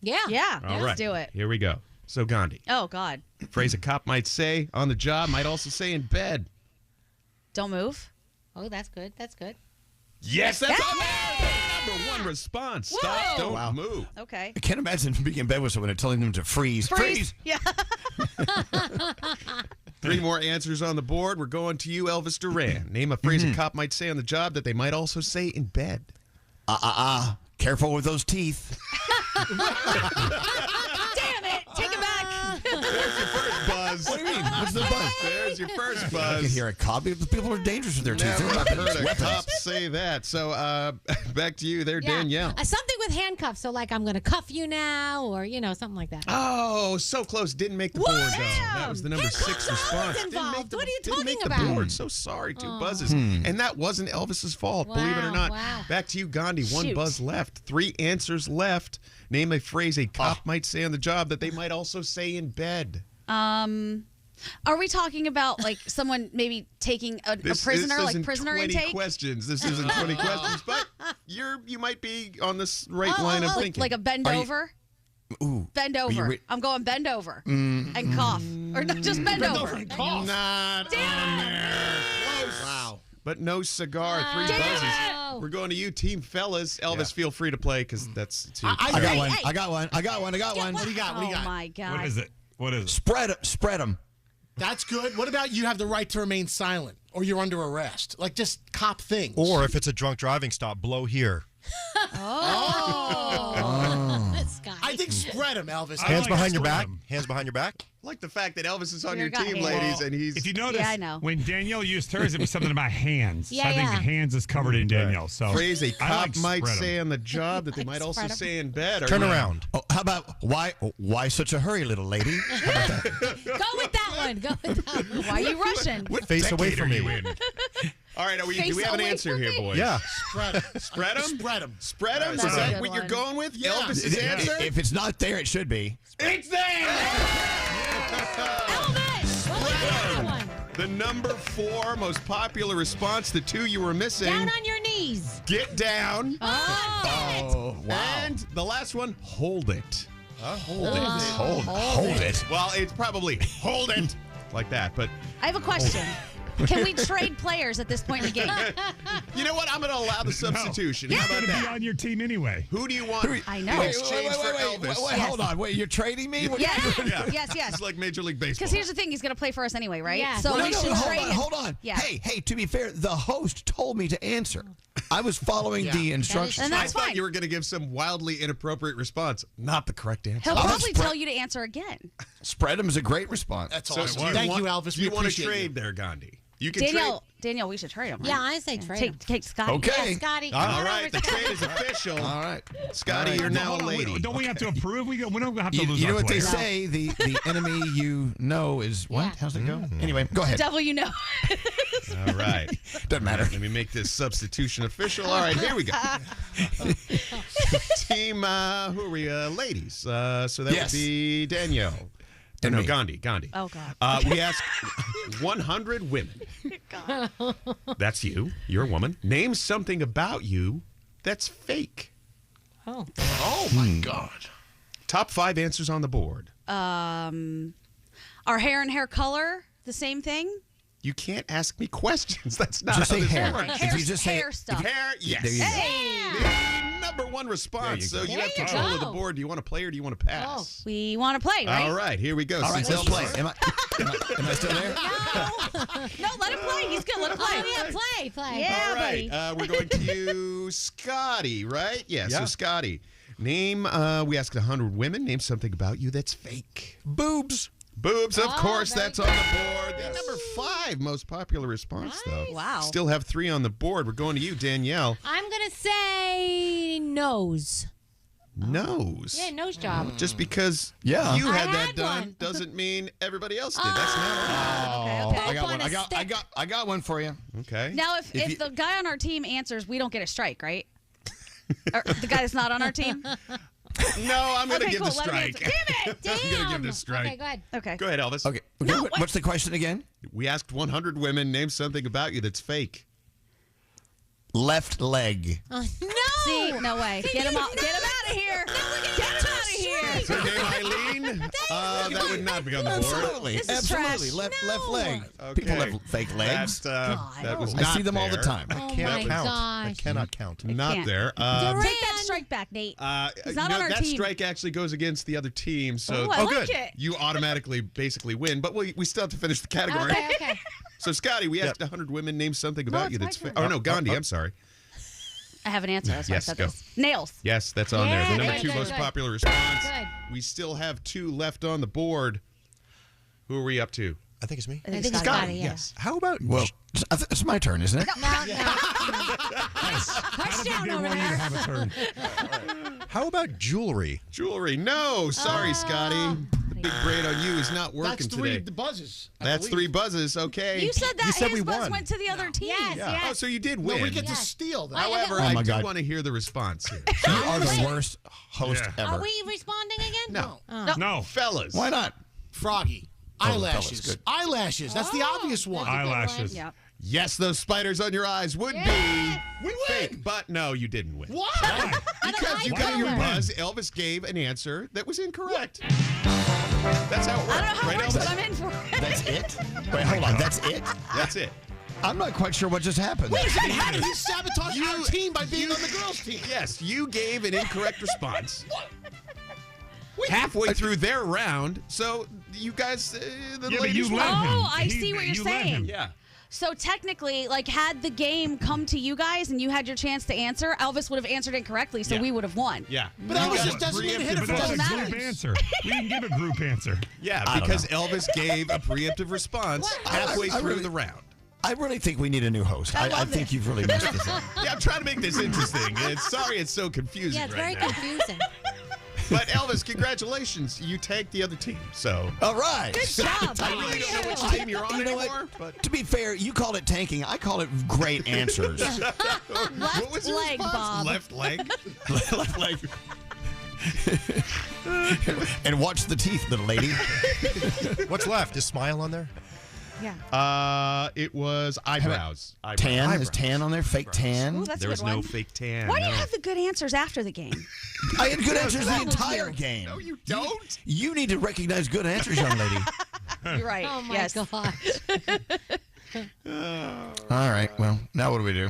Yeah. Yeah. All right. Let's do it. Here we go. So, Gandhi. Oh, God. Phrase a cop might say on the job might also say in bed. Don't move. Oh, that's good. That's good. Yes, that's on there. Number one response. Stop, don't move. Okay. I can't imagine being in bed with someone and telling them to freeze. Freeze! Yeah. Three more answers on the board. We're going to you, Elvis Duran. Name a phrase a cop might say on the job that they might also say in bed. Careful with those teeth. Damn it. Take it back. There's your first buzz. What do you mean? What's the buzz? There's your first I buzz. can hear a cop. People are dangerous with their teeth. Never They're heard a weapons. cop say that. So back to you there, Danielle. Something with handcuffs. So like I'm going to cuff you now or, something like that. Oh, so close. Didn't make the board, though. That was the number Handcuffs 6 response. are involved. What are you Didn't make talking the about? board. So sorry. 2 buzzes. And that wasn't Elvis's fault, believe it or not. Wow. Back to you, Gandhi. 1 Shoot. buzz left. 3 answers left. Name a phrase a cop might say on the job that they might also say in bed. Are we talking about like someone maybe taking a prisoner, this like isn't prisoner 20 intake? questions. This isn't 20 questions, but you might be on this right line of thinking. Like a bend over? Ooh. Bend over. I'm going bend over and cough. Or no, just bend over. and cough. Not on there. Close. Wow. But no cigar. 3 buzzes. We're going to you, team fellas. Elvis, feel free to play because that's it's your I got one. I got one. I got one. What do you got? What do you got? Oh, my God. What is it? Spread them. That's good. What about you have the right to remain silent or you're under arrest? Like just cop things. Or if it's a drunk driving stop, blow here. Oh. I think think spread them, Elvis. Hands behind your back. Hands behind your back. I like the fact that Elvis is on Dear your God, team, hands. ladies, Well, and he's. If you notice, Yeah, I know. when Danielle used hers, it was something about hands. Yeah, So I think yeah. hands is covered in Danielle. So phrase a I cop like might spread 'em. say on the job that they might also spread 'em. say in bed. Turn around. Oh, how about why such a hurry, little lady? Go with that one. Go with that one. Why are you rushing? What Face away decade from are you me. in? All right, do we Face have an away answer from here, me. boys? Yeah. Spread them. Spread 'em? Spread them. Spread 'em? Is That's a that good what you're one. going with? Yeah. Elvis's answer? If it's not there, it should be. It's there! Elvis. Well, look at that one. The number 4 most popular response, the 2 you were missing. Down on your knees. Get down. Oh, wow. And the last one, hold it. Hold it. Hold it. Well, it's probably hold it like that, but I have a question. Can we trade players at this point in the game? you know what? I'm going to allow the substitution. He's How going about to be that? on your team anyway. Who do you want I know. in exchange for Elvis? Wait, hold on. Wait, you're trading me? What- Yes, yes. It's like Major League Baseball. Because here's the thing, he's going to play for us anyway, right? Yeah. So No, we should hold trade on, him. hold on. Yeah. Hey, to be fair, the host told me to answer. I was following the instructions. And I that's thought fine. you were going to give some wildly inappropriate response. Not the correct answer. He'll Oh, probably spread- tell you to answer again. Spread 'em is a great response. That's So awesome. do Thank want- you, Elvis. Do you We want to appreciate trade there, Gandhi? You can Danielle, we should trade him. Right? Yeah, I say trade him. Take Scotty. Okay. Yeah, Scotty. trade. come All on right, over, the Scotty. trade is official. All right. Scotty, All right. you're now a Hold on, lady. Don't we have to approve? We don't have to You, lose you know our what they player. say? The enemy you know is what? Yeah. How's it go? Anyway, go ahead. Devil, you know. All right. Doesn't matter. Let me make this substitution official. All right, here we go. Team, who are we? Ladies. So that Yes. would be Danielle. And No, me. Gandhi. Oh, God. We asked 100 women. That's you. You're a woman. Name something about you that's fake. Oh. Oh, my God. Top 5 answers on the board. Our hair and hair color, the same thing? You can't ask me questions. That's not Just how say this hair. works. If you just say hair stuff. Hair, yes. There you go. Hey! The number 1 response. There you So go. you have There you control of go. the board. Do you want to play or do you want to pass? We want to play, right? All right, here we go. All right, Since let's play. Elvis- Am I still there? No, let him play. He's good. Let him play. Oh, yeah, play. Yeah, All right, buddy. we're going to Scotty, right? Yeah, so Yeah. Scotty. Name, we asked 100 women. Name something about you that's fake. Boobs. Boobs, of Oh, course, very that's on the board. The number 5 most popular response, though. Wow. Still have 3 on the board. We're going to you, Danielle. I'm going to say nose. Nose. Yeah, nose job. Just because Yeah. you I had that had done one. doesn't mean everybody else did. That's not Okay. I got on one. a I got one for you. okay. Now, if you- the guy on our team answers, we don't get a strike, right? Or the guy that's not on our team? No, I'm going to Okay, give cool. the Let him strike. answer. Damn it! Damn. I'm going to give the strike. Okay, go ahead. Okay. Go ahead, Elvis. Okay. What's the question again? We asked 100 women, name something about you that's fake. Left leg. No. See, no way. Get him out. Get him out of here. Get him out of here. So name Eileen. That would not be on the board. Absolutely. This is Absolutely. trash. left leg. Okay. People have fake legs. That was I not see them all the there. time. Oh, Can't my count. gosh. I cannot count. Not can't. there. Duran. Take that strike back, Nate. He's not on our that team. strike actually goes against the other team, so Oh, I like it. you automatically basically win. But we still have to finish the category. Okay. So Scotty, we asked 100 women, name something about it's you my that's fake. turn. Oh no, Gandhi. I'm sorry. I have an answer. That's why Yes, I said go. this. Nails. Yes, that's on there. The Yeah, number good, 2 good, most good. popular response. Good. We still have 2 left on the board. Who are we up to? I think it's me. I think it's Scotty. Scotty, yeah. Yes. How about Well, it's my turn, isn't it? No. I don't think they over want you to there. have a turn. how about jewelry? Jewelry. No, sorry, Scotty. The big braid on you is not working That's 3 today. buzzes. I That's believe. 3 buzzes. Okay. You said that You said his we buzz won. went to the other team. Yes, yes. Oh, so you did No, win. we get to Yes. steal that. However, Oh, I my do God. want to hear the response here. You are the worst host Yeah. ever. Are we responding again? No. No. Fellas. Why not? Froggy. fellas, Eyelashes. good. Eyelashes. That's the obvious one. Eyelashes. Yep. Yes, those spiders on your eyes would be fake, but no, you didn't win. What? Because you Why got don't your I buzz. Elvis gave an answer that was incorrect. That's how it works. I don't know how right, it works, Elvis? but I'm in for it. That's it? Wait, hold on. That's it? That's it. I'm not quite sure what just happened. Wait a second. How did he sabotage our team by being on the girls' team? Yes, you gave an incorrect response. Halfway through their round, so you guys, the Yeah, but ladies you won. let him. Oh, I He- see what you're you let saying. him. Yeah. So technically, like, had the game come to you guys and you had your chance to answer, Elvis would have answered it correctly, so we would have won. Yeah. But Elvis just doesn't need to hit it But for that's those a group answer. We didn't give a group answer. Yeah, because Elvis gave a preemptive response halfway through the round. I really think we need a new host. I think you've really messed this up. Yeah, I'm trying to make this interesting. Sorry it's so confusing Yeah, it's right very now. confusing. But Elvis, congratulations. You tagged the other team. So All right. Good job. I really don't know which team you're on You know anymore. what? But To be fair, you called it tanking. I call it great answers. what was your leg, response? Bob. Left leg? Left leg. And watch the teeth, little lady. What's left? Is smile on there? Yeah. It was eyebrows. Tan? Eyebrows. Is tan on there? Fake tan? Ooh, that's There a was good one. no fake tan. Why do you no. have the good answers after the game? I had good answers the entire game. No, you don't. You need to recognize good answers, young lady. You're right. Oh my yes. gosh. All right. Well, now what do we do?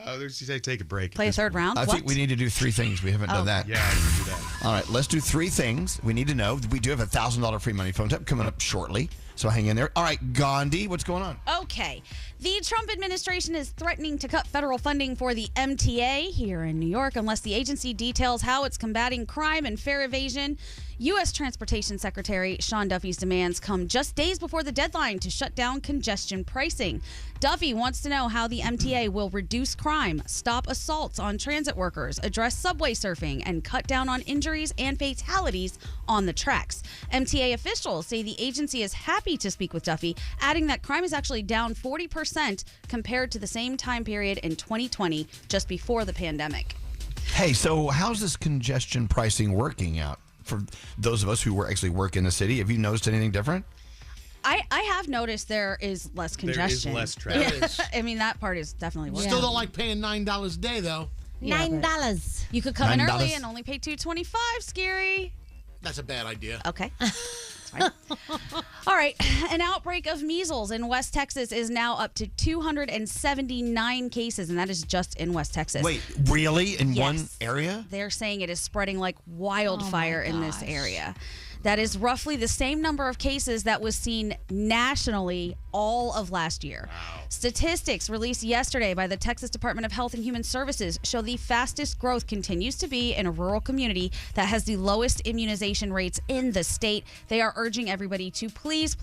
Let's just take a break. Play a third round? I think we need to do three things. We haven't done that. Yeah, I can do that. All right, let's do three things we need to know. We do have a $1,000 free money phone tap coming up shortly, so hang in there. All right, Gandhi, what's going on? Okay. The Trump administration is threatening to cut federal funding for the MTA here in New York unless the agency details how it's combating crime and fare evasion. U.S. Transportation Secretary Sean Duffy's demands come just days before the deadline to shut down congestion pricing. Duffy wants to know how the MTA will reduce crime, stop assaults on transit workers, address subway surfing, and cut down on injuries and fatalities on the tracks. MTA officials say the agency is happy to speak with Duffy, adding that crime is actually down 40% compared to the same time period in 2020, just before the pandemic. Hey, so how's this congestion pricing working out for those of us who actually work in the city? Have you noticed anything different? I have noticed there is less congestion. less traffic. Yeah. I mean, that part is definitely worse. Still don't like paying $9 a day, though. $9. You could come in early $9. and only pay $2.25. Scary. That's a bad idea. Okay. That's fine. All right. An outbreak of measles in West Texas is now up to 279 cases, and that is just in West Texas. Wait, really? In one Yes. area? They're saying it is spreading like wildfire in this gosh. area. That is roughly the same number of cases that was seen nationally all of last year. Statistics released yesterday by the Texas Department of Health and Human Services show the fastest growth continues to be in a rural community that has the lowest immunization rates in the state. They are urging everybody to please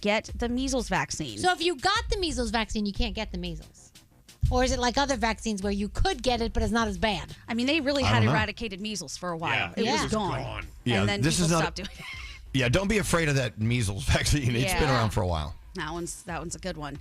get the measles vaccine. So if you got the measles vaccine, you can't get the measles. Or is it like other vaccines where you could get it, but it's not as bad? I mean, they really I had don't know. eradicated measles for a while. Yeah. It Yeah. was gone. Yeah, And then this people is not- stopped doing it. Yeah, don't be afraid of that measles vaccine. It's been Yeah. around for a while. That one's a good one.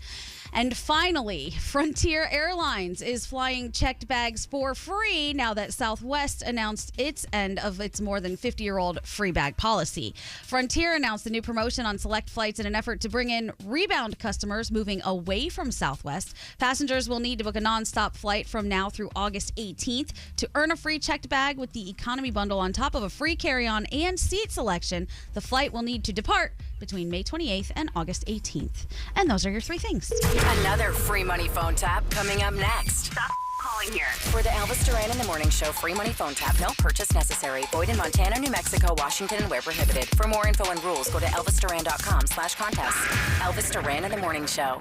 And finally, Frontier Airlines is flying checked bags for free now that Southwest announced its end of its more than 50-year-old free bag policy. Frontier announced a new promotion on select flights in an effort to bring in rebound customers moving away from Southwest. Passengers will need to book a nonstop flight from now through August 18th to earn a free checked bag with the economy bundle on top of a free carry-on and seat selection. The flight will need to depart between May 28th and August 18th. And those are your three things. Another free money phone tap coming up next. Stop calling here. For the Elvis Duran in the Morning Show free money phone tap, no purchase necessary. Void in Montana, New Mexico, Washington, and where prohibited. For more info and rules, go to elvisduran.com/contest. Elvis Duran in the Morning Show.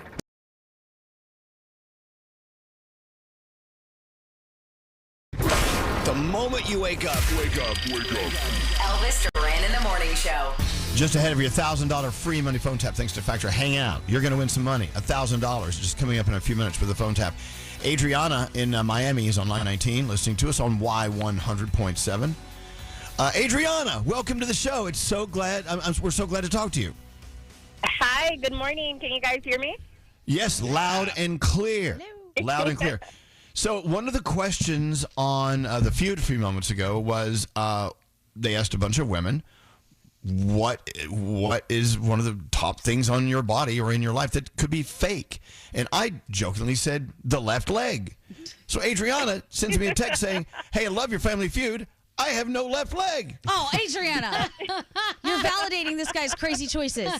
The moment you wake up. Elvis Duran in the Morning Show. Just ahead of your $1,000 free money phone tap, thanks to Factor Hang Out. You're going to win some money, $1,000, just coming up in a few minutes with the phone tap. Adriana in Miami is on line 19, listening to us on Y100.7. Adriana, welcome to the show. It's so glad we're so glad to talk to you. Hi, good morning. Can you guys hear me? Yes, loud and clear. Loud and clear. So one of the questions on the Feud a few moments ago was they asked a bunch of women, what is one of the top things on your body or in your life that could be fake? And I jokingly said the left leg. So Adriana sends me a text saying, hey, I love your Family Feud. I have no left leg. Oh, Adriana, you're validating this guy's crazy choices.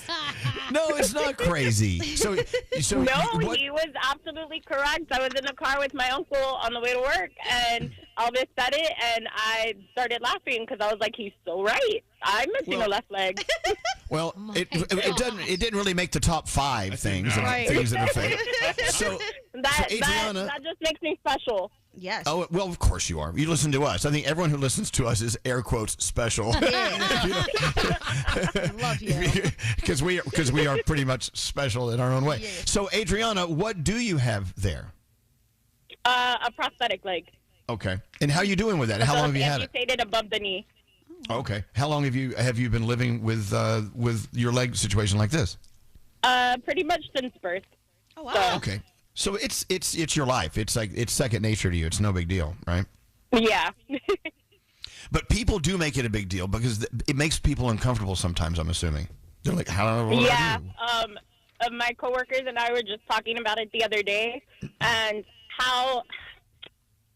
No, it's not crazy. So No, he was absolutely correct. I was in the car with my uncle on the way to work, and Elvis said it, and I started laughing because I was like, he's so right. I'm missing a left leg. Well, it didn't really make the top 5 things things that affect. So Adriana, that just makes me special. Yes. Oh, well, of course you are. You listen to us. I think everyone who listens to us is air quotes special. Love you. Because we are pretty much special in our own way. So, Adriana, what do you have there? A prosthetic leg. Okay. And how are you doing with that? How long have you had it? Amputated above the knee. Okay. How long have you been living with your leg situation like this? Pretty much since birth. Oh wow. So, Okay. So it's your life. It's like it's second nature to you. It's no big deal, right? yeah. But people do make it a big deal because it makes people uncomfortable sometimes, I'm assuming. They're like, how do I do? My coworkers and I were just talking about it the other day, and how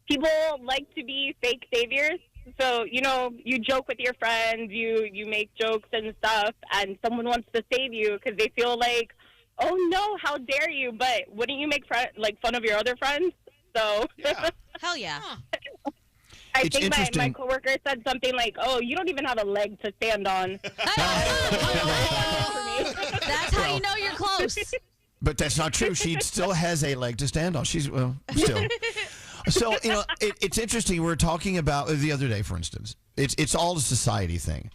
people like to be fake saviors. So, you joke with your friends, you make jokes and stuff, and someone wants to save you because they feel like, oh no, how dare you? But wouldn't you make fun of your other friends? So, hell yeah. I think my coworker said something like, "Oh, you don't even have a leg to stand on." That's how you know you're close. But that's not true. She still has a leg to stand on. She's still. So it's interesting. We were talking about the other day, for instance. It's all a society thing.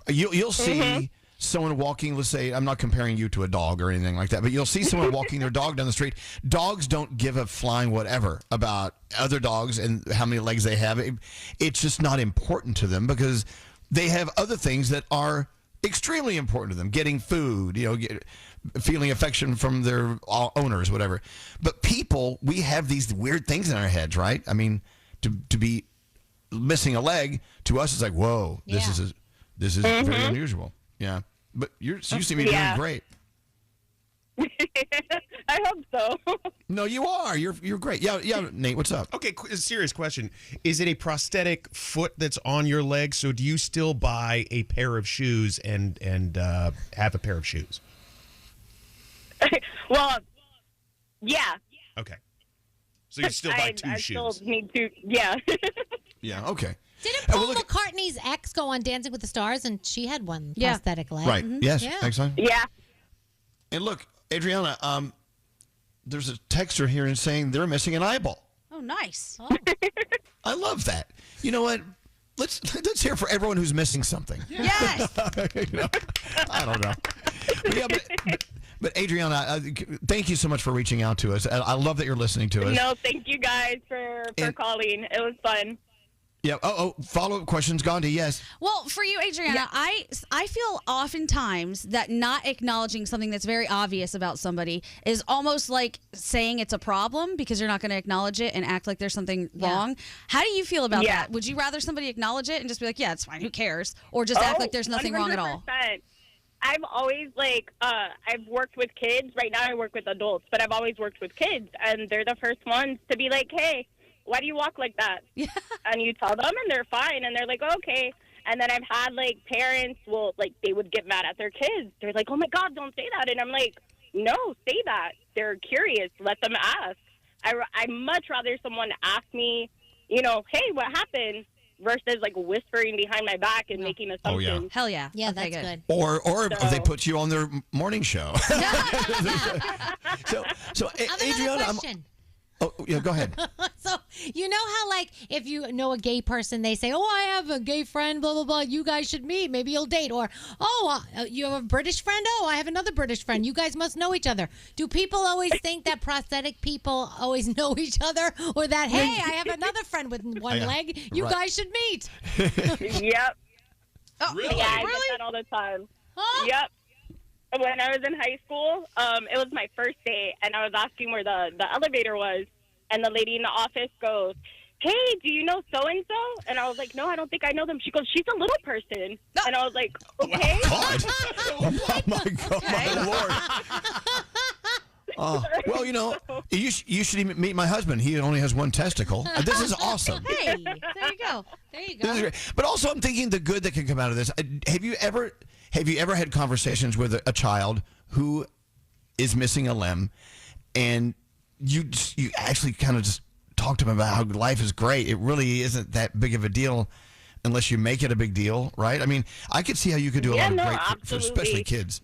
You'll see someone walking. Let's say, I'm not comparing you to a dog or anything like that, but you'll see someone walking their dog down the street. Dogs don't give a flying whatever about other dogs and how many legs they have. It's just not important to them because they have other things that are extremely important to them. Getting food, feeling affection from their owners, whatever. But people, we have these weird things in our heads, right? I mean, to be missing a leg to us is like, whoa, this is very unusual. Yeah, but you seem to be doing great. I hope so. No, you are. You're great. Yeah, Nate, what's up? Okay, a serious question. Is it a prosthetic foot that's on your leg? So do you still buy a pair of shoes and have a pair of shoes? Well, yeah. Okay. So you still buy two shoes? I still need to, yeah. Yeah, okay. Didn't Paul McCartney's ex go on Dancing with the Stars, and she had one prosthetic leg? Right. Mm-hmm. Yes. Yeah. Excellent. Yeah. And look, Adriana, there's a texter here and saying they're missing an eyeball. Oh, nice. Oh. I love that. You know what? Let's hear for everyone who's missing something. Yes. I don't know. But Adriana, thank you so much for reaching out to us. I love that you're listening to us. No, thank you guys for calling. It was fun. Yeah. Follow-up questions, Gandhi. Yes. Well, for you, Adriana, I feel oftentimes that not acknowledging something that's very obvious about somebody is almost like saying it's a problem because you're not going to acknowledge it and act like there's something wrong. How do you feel about that? Would you rather somebody acknowledge it and just be like, yeah, it's fine, who cares? Or just act like there's nothing wrong at all? 100%. I've always, I've worked with kids. Right now I work with adults, but I've always worked with kids, and they're the first ones to be like, hey, why do you walk like that? Yeah. And you tell them, and they're fine, and they're like, okay. And then I've had, parents, they would get mad at their kids. They're like, oh, my God, don't say that. And I'm like, no, say that. They're curious. Let them ask. I'd much rather someone ask me, hey, what happened? Versus whispering behind my back and making assumptions. Oh, yeah. Hell yeah. Yeah, that's good. Or if they put you on their morning show. So Adriana, oh, yeah, go ahead. So, you know how, if you know a gay person, they say, oh, I have a gay friend, blah, blah, blah, you guys should meet, maybe you'll date. Or, you have a British friend? Oh, I have another British friend. You guys must know each other. Do people always think that prosthetic people always know each other? Or that, hey, I have another friend with one leg. You guys should meet. Yep. Oh, really? Yeah, I get that all the time. Huh? Yep. When I was in high school, it was my first day, and I was asking where the elevator was, and the lady in the office goes, hey, do you know so-and-so? And I was like, no, I don't think I know them. She goes, she's a little person. And I was like, okay. Oh, my God, my Lord. Well, you should even meet my husband. He only has one testicle. This is awesome. Hey, there you go. There you go. This is great. But also, I'm thinking the good that can come out of this. Have you ever had conversations with a child who is missing a limb, and you actually kind of just talk to them about how life is great. It really isn't that big of a deal unless you make it a big deal, right? I mean, I could see how you could do a lot of great for especially kids.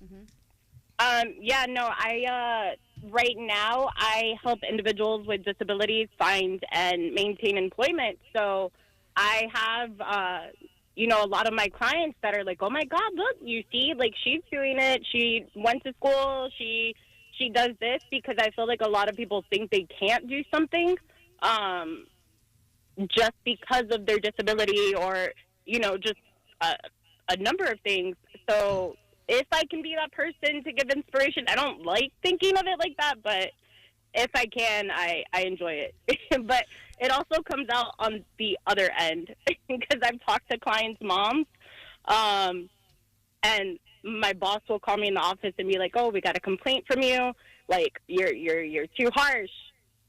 Right now, I help individuals with disabilities find and maintain employment. So I have, a lot of my clients that are like, oh, my God, look, you see, like, she's doing it. She went to school. She does this, because I feel like a lot of people think they can't do something just because of their disability or, just a number of things. So if I can be that person to give inspiration, I don't like thinking of it like that, but if I can, I enjoy it. But it also comes out on the other end, because I've talked to clients' moms, and my boss will call me in the office and be like, oh, we got a complaint from you. Like, you're too harsh.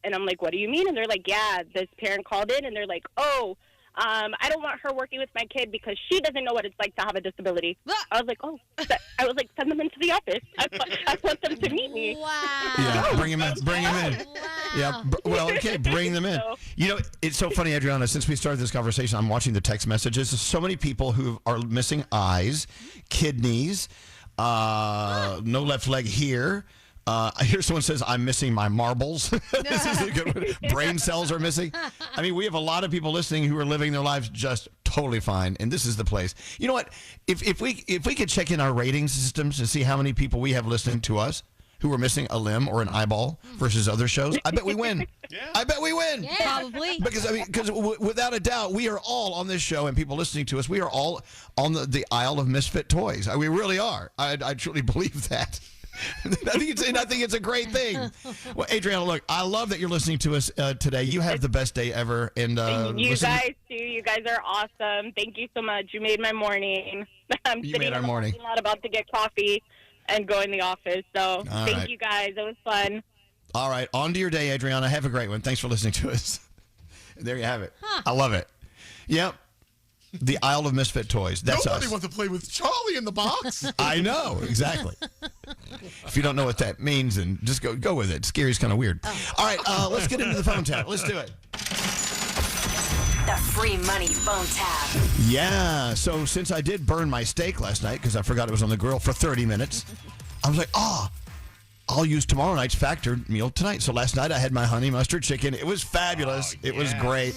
And I'm like, what do you mean? And they're like, yeah, this parent called in, and they're like, oh, I don't want her working with my kid because she doesn't know what it's like to have a disability. I was like, send them into the office. I want them to meet me. Wow. Yeah, bring him in. Wow. Yeah, okay, bring them in. It's so funny, Adriana, since we started this conversation, I'm watching the text messages. There's so many people who are missing eyes, kidneys, no left leg here. Here someone says, I'm missing my marbles. This is a good one. Brain cells are missing. I mean, we have a lot of people listening who are living their lives just totally fine, and this is the place. You know what? If we could check in our rating systems to see how many people we have listening to us who are missing a limb or an eyeball versus other shows, I bet we win. Yeah. I bet we win. Yeah, probably. Because without a doubt, we are all on this show, and people listening to us, we are all on the aisle of misfit toys. We really are. I truly believe that. I think it's a great thing. Well, Adriana, look, I love that you're listening to us today. You have the best day ever. And you guys too. You guys are awesome. Thank you so much. You made my morning. You made our morning. I'm not about to get coffee and go in the office. So thank you guys. It was fun. All right. On to your day, Adriana. Have a great one. Thanks for listening to us. There you have it. I love it. Yep. The Isle of Misfit Toys. That's Nobody us. wants to play with Charlie in the box. I know, exactly. If you don't know what that means, then just go with it. Scary's kind of weird. All right, let's get into the phone tap. Let's do it. The free money phone tap. Yeah, so since I did burn my steak last night because I forgot it was on the grill for 30 minutes, I was like, I'll use tomorrow night's Factor meal tonight. So last night I had my honey mustard chicken. It was fabulous. It was great.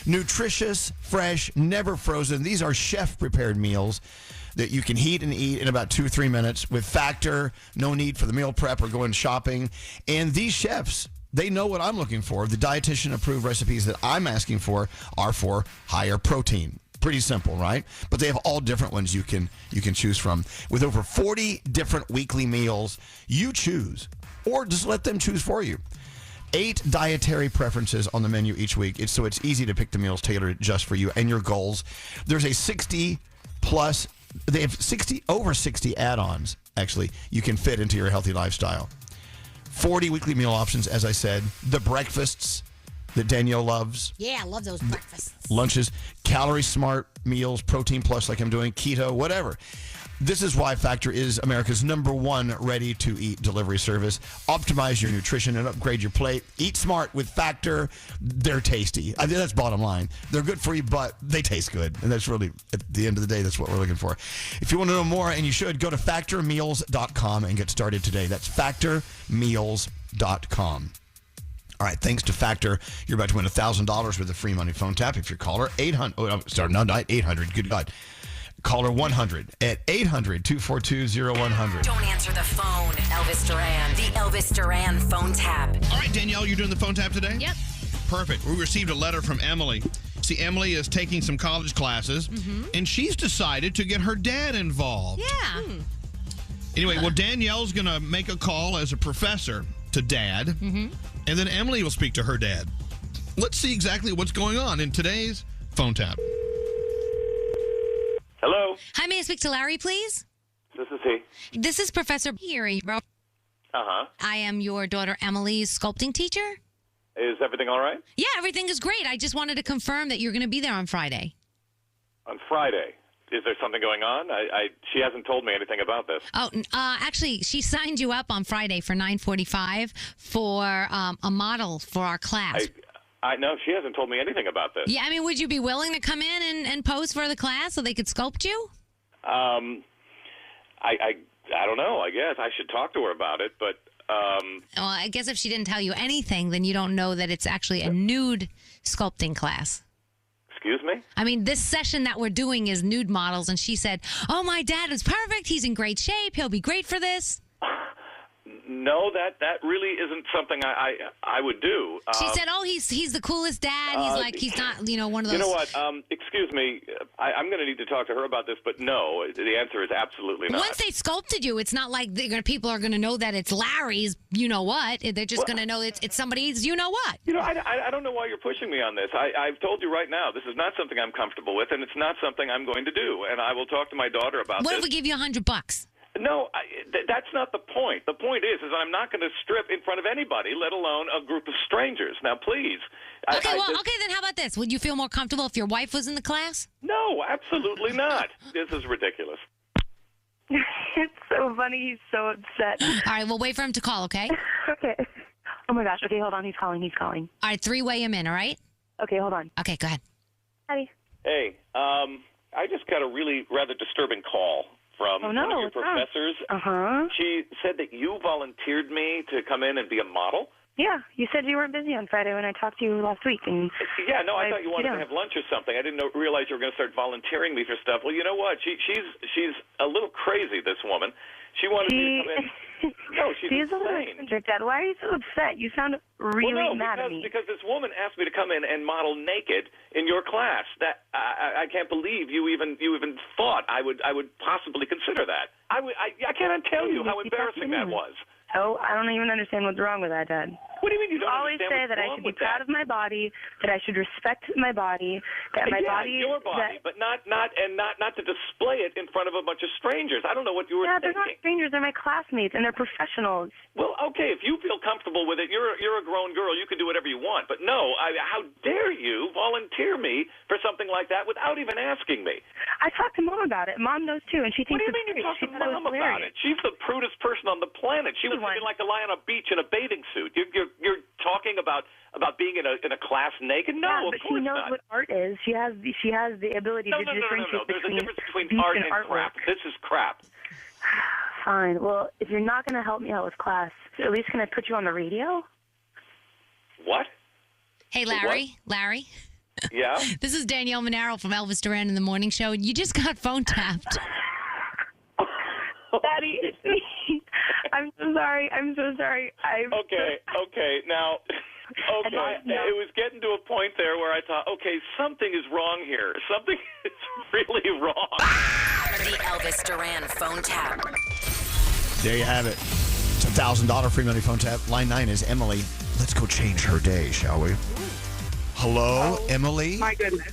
Nutritious, fresh, never frozen. These are chef-prepared meals that you can heat and eat in about 2-3 minutes with Factor. No need for the meal prep or going shopping. And these chefs, they know what I'm looking for. The dietitian-approved recipes that I'm asking for are for higher protein. Pretty simple, right? But they have all different ones you can choose from. With over 40 different weekly meals, you choose, or just let them choose for you. 8 dietary preferences on the menu each week. It's easy to pick the meals tailored just for you and your goals. There's a 60+, they have over 60 add-ons, actually, you can fit into your healthy lifestyle. 40 weekly meal options, as I said. The breakfasts that Danielle loves. Yeah, I love those breakfasts. Lunches, calorie smart meals, protein plus like I'm doing, keto, whatever. This is why Factor is America's #1 ready-to-eat delivery service. Optimize your nutrition and upgrade your plate. Eat smart with Factor. They're tasty. I think that's bottom line. They're good for you, but they taste good. And that's really, at the end of the day, that's what we're looking for. If you want to know more, and you should, go to factormeals.com and get started today. That's factormeals.com. All right, thanks to Factor, you're about to win $1,000 with a free money phone tap. If you're caller 800, not 800, good God. Caller 100 at 800-242-0100. Don't answer the phone. Elvis Duran. The Elvis Duran phone tap. All right, Danielle, you're doing the phone tap today? Yep. Perfect. We received a letter from Emily. See, Emily is taking some college classes, and she's decided to get her dad involved. Yeah. Anyway, well, Danielle's going to make a call as a professor to Dad, and then Emily will speak to her dad. Let's see exactly what's going on in today's phone tap. Hello. Hi, may I speak to Larry, please? This is he. This is Professor Peary. Uh-huh. I am your daughter Emily's sculpting teacher. Is everything all right? Yeah, everything is great. I just wanted to confirm that you're going to be there on Friday. On Friday? Is there something going on? She hasn't told me anything about this. Oh, actually, she signed you up on Friday for 9:45 for a model for our class. No, she hasn't told me anything about this. Yeah, I mean, would you be willing to come in and pose for the class so they could sculpt you? I don't know. I guess I should talk to her about it, but. Well, I guess if she didn't tell you anything, then you don't know that it's actually a nude sculpting class. Excuse me? I mean, this session that we're doing is nude models, and she said, "Oh, my dad is perfect. He's in great shape. He'll be great for this." No, that really isn't something I would do. She said, "Oh, he's the coolest dad. He's not, one of those." You know what? Excuse me. I'm going to need to talk to her about this, but no, the answer is absolutely not. Once they sculpted you, it's not like people are going to know that it's Larry's. You know what? They're just going to know it's somebody's. You know what? I don't know why you're pushing me on this. I've told you right now, this is not something I'm comfortable with, and it's not something I'm going to do. And I will talk to my daughter about What this. if we give you $100? No, that's not the point. The point is I'm not going to strip in front of anybody, let alone a group of strangers. Now, please. Okay, then how about this? Would you feel more comfortable if your wife was in the class? No, absolutely not. This is ridiculous. It's so funny. He's so upset. All right, we'll wait for him to call, okay? Okay. Oh, my gosh. Okay, hold on. He's calling. All right, three-way him in, all right? Okay, hold on. Okay, go ahead. Hi. Hey, I just got a really rather disturbing call from one of your professors. Uh-huh. She said that you volunteered me to come in and be a model. Yeah, you said you weren't busy on Friday when I talked to you last week. And yeah, no, I thought you wanted to have lunch or something. I didn't realize you were going to start volunteering me for stuff. Well, you know what? She's a little crazy, this woman. She wanted me to come in. No, she's a little eccentric, Dad. Why are you so upset? You sound really mad at me. Because this woman asked me to come in and model naked in your class. That I can't believe you even thought I would possibly consider that. I cannot tell you how embarrassing that was. Oh, I don't even understand what's wrong with that, Dad. What do you mean you don't always say that I should be proud of my body, that I should respect my body, that my body, your body, but not to display it in front of a bunch of strangers. I don't know what you were thinking. They're not strangers. They're my classmates, and they're professionals. Well, okay, if you feel comfortable with it, you're a grown girl. You can do whatever you want. But no, how dare you volunteer me for something like that without even asking me? I talked to Mom about it. Mom knows too, and she thinks it's great. What do you mean you talked to Mom about it? She's the prudest person on the planet. She was looking like a lie on a beach in a bathing suit. You're talking about being in a class naked? No, but she knows what art is. She has the ability to differentiate no. There's a difference between beach art and and artwork. crap. This is crap. Fine. Well, if you're not going to help me out with class, at least can I put you on the radio? What? Hey, Larry. Larry. Yeah? This is Danielle Monaro from Elvis Duran in the Morning Show. You just got phone tapped. Daddy, it's me. I'm so sorry. Okay. Now, it was getting to a point there where I thought, okay, something is wrong here. Something is really wrong. The Elvis Duran phone tap. There you have it. It's a $1,000 free money phone tap. Line 9 is Emily. Let's go change her day, shall we? Hello, Emily? My goodness.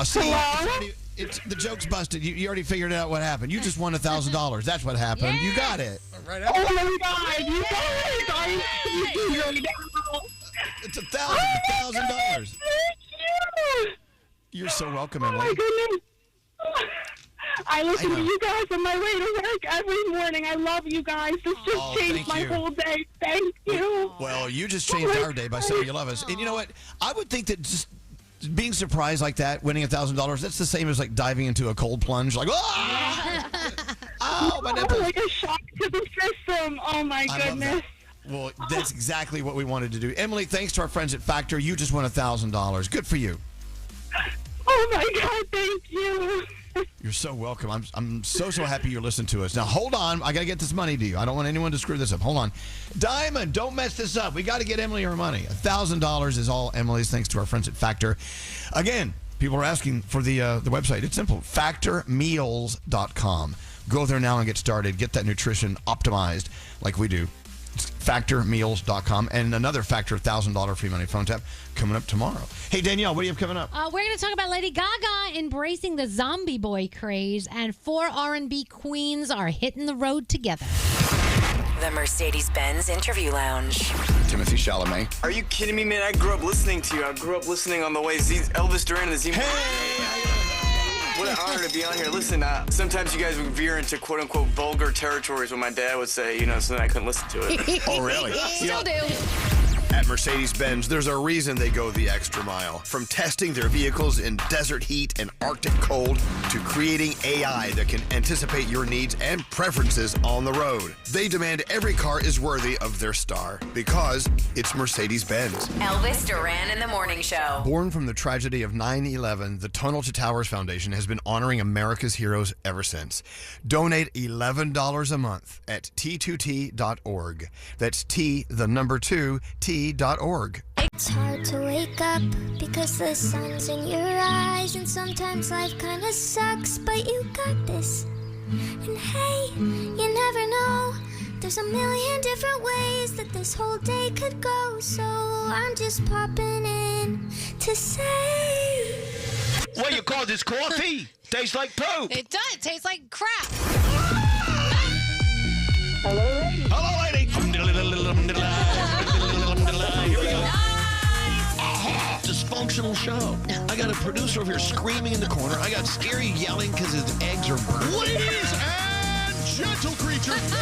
See, Hello? it's the joke's busted. You already figured out what happened. You just won $1,000. That's what happened. You got it. Right oh my God! You guys! It's $1,000. You're so welcome, Emily. Oh my goodness! I listen to you guys on my way to work every morning. I love you guys. This just changed my whole day. Thank you. Well, you just changed our day by saying you love us. And you know what? I would think that just being surprised like that, winning $1,000, that's the same as like diving into a cold plunge. Like, oh, my nipples. Like a shock to the system. Oh, my goodness. Well, that's exactly what we wanted to do. Emily, thanks to our friends at Factor, you just won $1,000. Good for you. Oh, my God. Thank you. You're so welcome. I'm so happy you're listening to us. Now, hold on. I got to get this money to you. I don't want anyone to screw this up. Hold on. Diamond, don't mess this up. We got to get Emily her money. $1,000 is all Emily's, thanks to our friends at Factor. Again, people are asking for the website. It's simple. factormeals.com. Go there now and get started. Get that nutrition optimized like we do. It's factormeals.com. And another Factor $1,000 free money phone tap coming up tomorrow. Hey, Danielle, what do you have coming up? We're going to talk about Lady Gaga embracing the zombie boy craze, and 4 R&B queens are hitting the road together. The Mercedes-Benz Interview Lounge. Timothy Chalamet. Are you kidding me, man? I grew up listening to you. I grew up listening on the way Elvis Duran and the Z. What an honor to be on here. Listen, sometimes you guys would veer into quote-unquote vulgar territories when my dad would say, so then I couldn't listen to it. Oh, really? Still do. At Mercedes-Benz, there's a reason they go the extra mile. From testing their vehicles in desert heat and Arctic cold to creating AI that can anticipate your needs and preferences on the road. They demand every car is worthy of their star because it's Mercedes-Benz. Elvis Duran in the Morning Show. Born from the tragedy of 9/11, the Tunnel to Towers Foundation has been honoring America's heroes ever since. Donate $11 a month at t2t.org. That's T, the number 2, T.org. It's hard to wake up because the sun's in your eyes, and sometimes life kinda sucks, but you got this. And hey, you never know, there's a million different ways that this whole day could go, so I'm just popping in to say, what do you call this, coffee? Tastes like poop. It does. It tastes like crap. Hello, lady. Hello, lady. Here we go. Dysfunctional show. I got a producer over here screaming in the corner. I got Scary yelling because his eggs are burnt. Ladies and gentle creatures.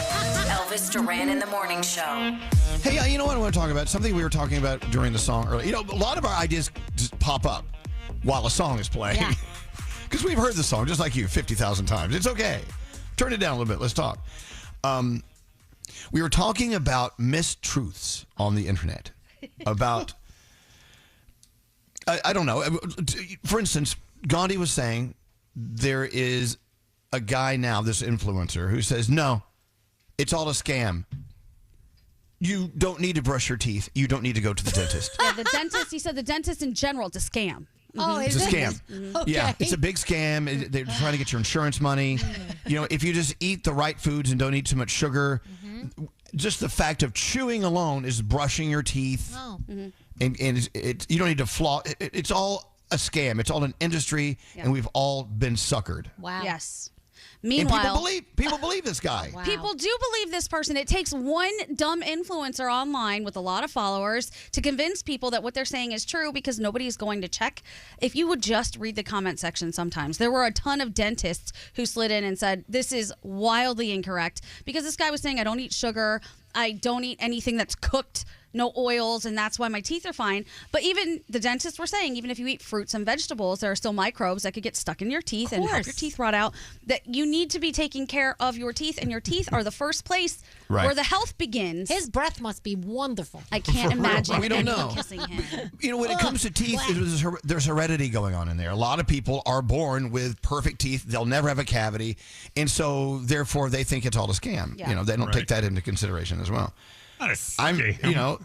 Elvis Duran in the Morning Show. Hey, you know what I want to talk about? Something we were talking about during the song earlier. You know, a lot of our ideas just pop up while a song is playing. Yeah. Because we've heard the song, just like you, 50,000 times. It's okay. Turn it down a little bit. Let's talk. We were talking about mistruths on the internet. About, I don't know. For instance, Gandhi was saying there is a guy now, this influencer, who says, no, it's all a scam. You don't need to brush your teeth. You don't need to go to the dentist. Yeah, the dentist, he said the dentist in general, it's a scam. Oh, It's is a it? scam. Okay. Yeah, it's a big scam. They're trying to get your insurance money. You know, if you just eat the right foods and don't eat too much sugar, just the fact of chewing alone is brushing your teeth. Oh. And you don't need to floss. It's all a scam. It's all an industry, and we've all been suckered. Wow. Yes. And Meanwhile, people believe this guy. Wow. people do believe this person. It takes one dumb influencer online with a lot of followers to convince people that what they're saying is true because nobody is going to check. If you would just read the comment section sometimes, there were a ton of dentists who slid in and said, this is wildly incorrect because this guy was saying, I don't eat sugar. I don't eat anything that's cooked, no oils, and that's why my teeth are fine. But even the dentists were saying, even if you eat fruits and vegetables, there are still microbes that could get stuck in your teeth and help your teeth rot out. That you need to be taking care of your teeth, and your teeth are the first place where the health begins. His breath must be wonderful. I can't imagine We don't anyone know. kissing him. You know, when it comes to teeth, there's heredity going on in there. A lot of people are born with perfect teeth. They'll never have a cavity. And so, therefore, they think it's all a scam. Yeah. You know, they don't take that into consideration as well. Not a scam. You know,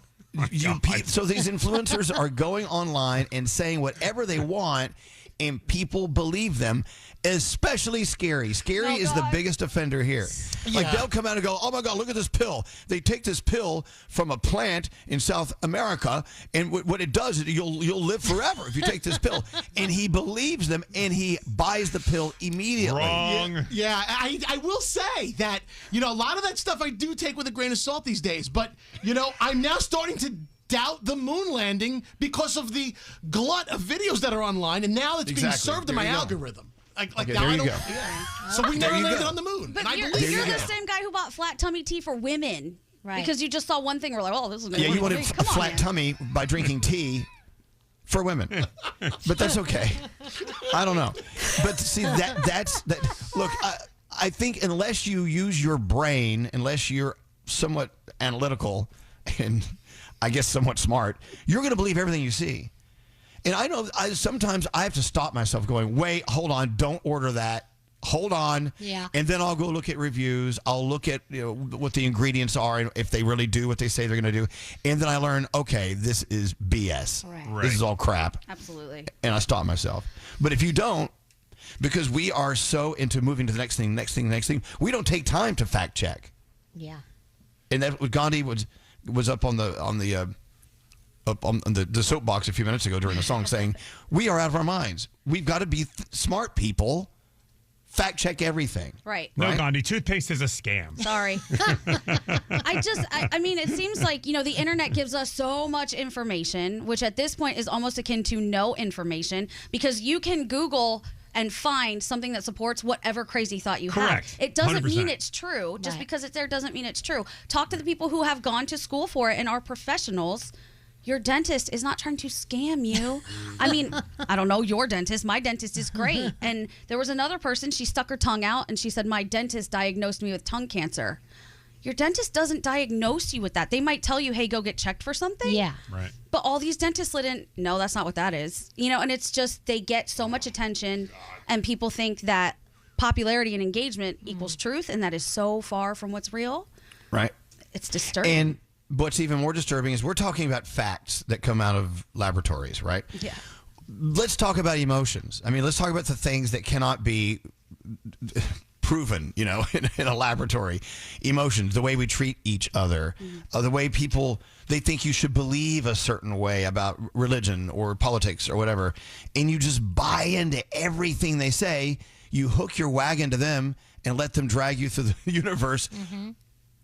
so these influencers are going online and saying whatever they want, and people believe them, especially Scary. Scary is the biggest offender here. Like, they'll come out and go, oh, my God, look at this pill. They take this pill from a plant in South America, and what it does is you'll live forever if you take this pill. And he believes them, and he buys the pill immediately. Wrong. Yeah, I will say that, you know, a lot of that stuff I do take with a grain of salt these days. But, you know, I'm now starting to doubt the moon landing because of the glut of videos that are online, and now it's being served in my algorithm. Like now there I you don't. go. Yeah. So we never landed on the moon. But and I you're believe the it. same guy who bought flat tummy tea for women. Right. Because you just saw one thing and we're like, oh, this is going to Yeah, you wanted a flat tummy by drinking tea for women. But that's okay. I don't know. But see, that's look, I think unless you use your brain, unless you're somewhat analytical and I guess somewhat smart, you're going to believe everything you see. And I know sometimes I have to stop myself going, wait, hold on, don't order that. Hold on. Yeah. And then I'll go look at reviews. I'll look at what the ingredients are and if they really do what they say they're going to do. And then I learn, okay, this is BS. Right. This is all crap. Absolutely. And I stop myself. But if you don't, because we are so into moving to the next thing, we don't take time to fact check. Yeah. And that Gandhi was up on the soapbox a few minutes ago during the song saying, we are out of our minds. We've got to be smart people. Fact check everything. Right. No, Gandhi, toothpaste is a scam. Sorry. I mean, it seems like, the internet gives us so much information, which at this point is almost akin to no information, because you can Google and find something that supports whatever crazy thought you Correct. have. It doesn't 100%. mean it's true. Just Right. because it's there doesn't mean it's true. Talk to the people who have gone to school for it and are professionals your dentist is not trying to scam you. I mean, I don't know your dentist. My dentist is great. And there was another person, she stuck her tongue out and she said, my dentist diagnosed me with tongue cancer. Your dentist doesn't diagnose you with that. They might tell you, hey, go get checked for something. Yeah. Right. But all these dentists didn't, no, that's not what that is. You know, and it's just they get so much attention and people think that popularity and engagement equals truth, and that is so far from what's real. Right. It's disturbing. And what's even more disturbing is we're talking about facts that come out of laboratories, right? Yeah. Let's talk about emotions. I mean, let's talk about the things that cannot be proven, you know, in a laboratory. Emotions, the way we treat each other, the way people, they think you should believe a certain way about religion or politics or whatever, and you just buy into everything they say. You hook your wagon to them and let them drag you through the universe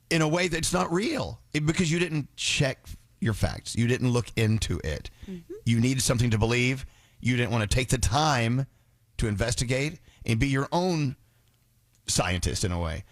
in a way that's not real because you didn't check your facts. You didn't look into it. You needed something to believe. You didn't want to take the time to investigate and be your own scientist in a way.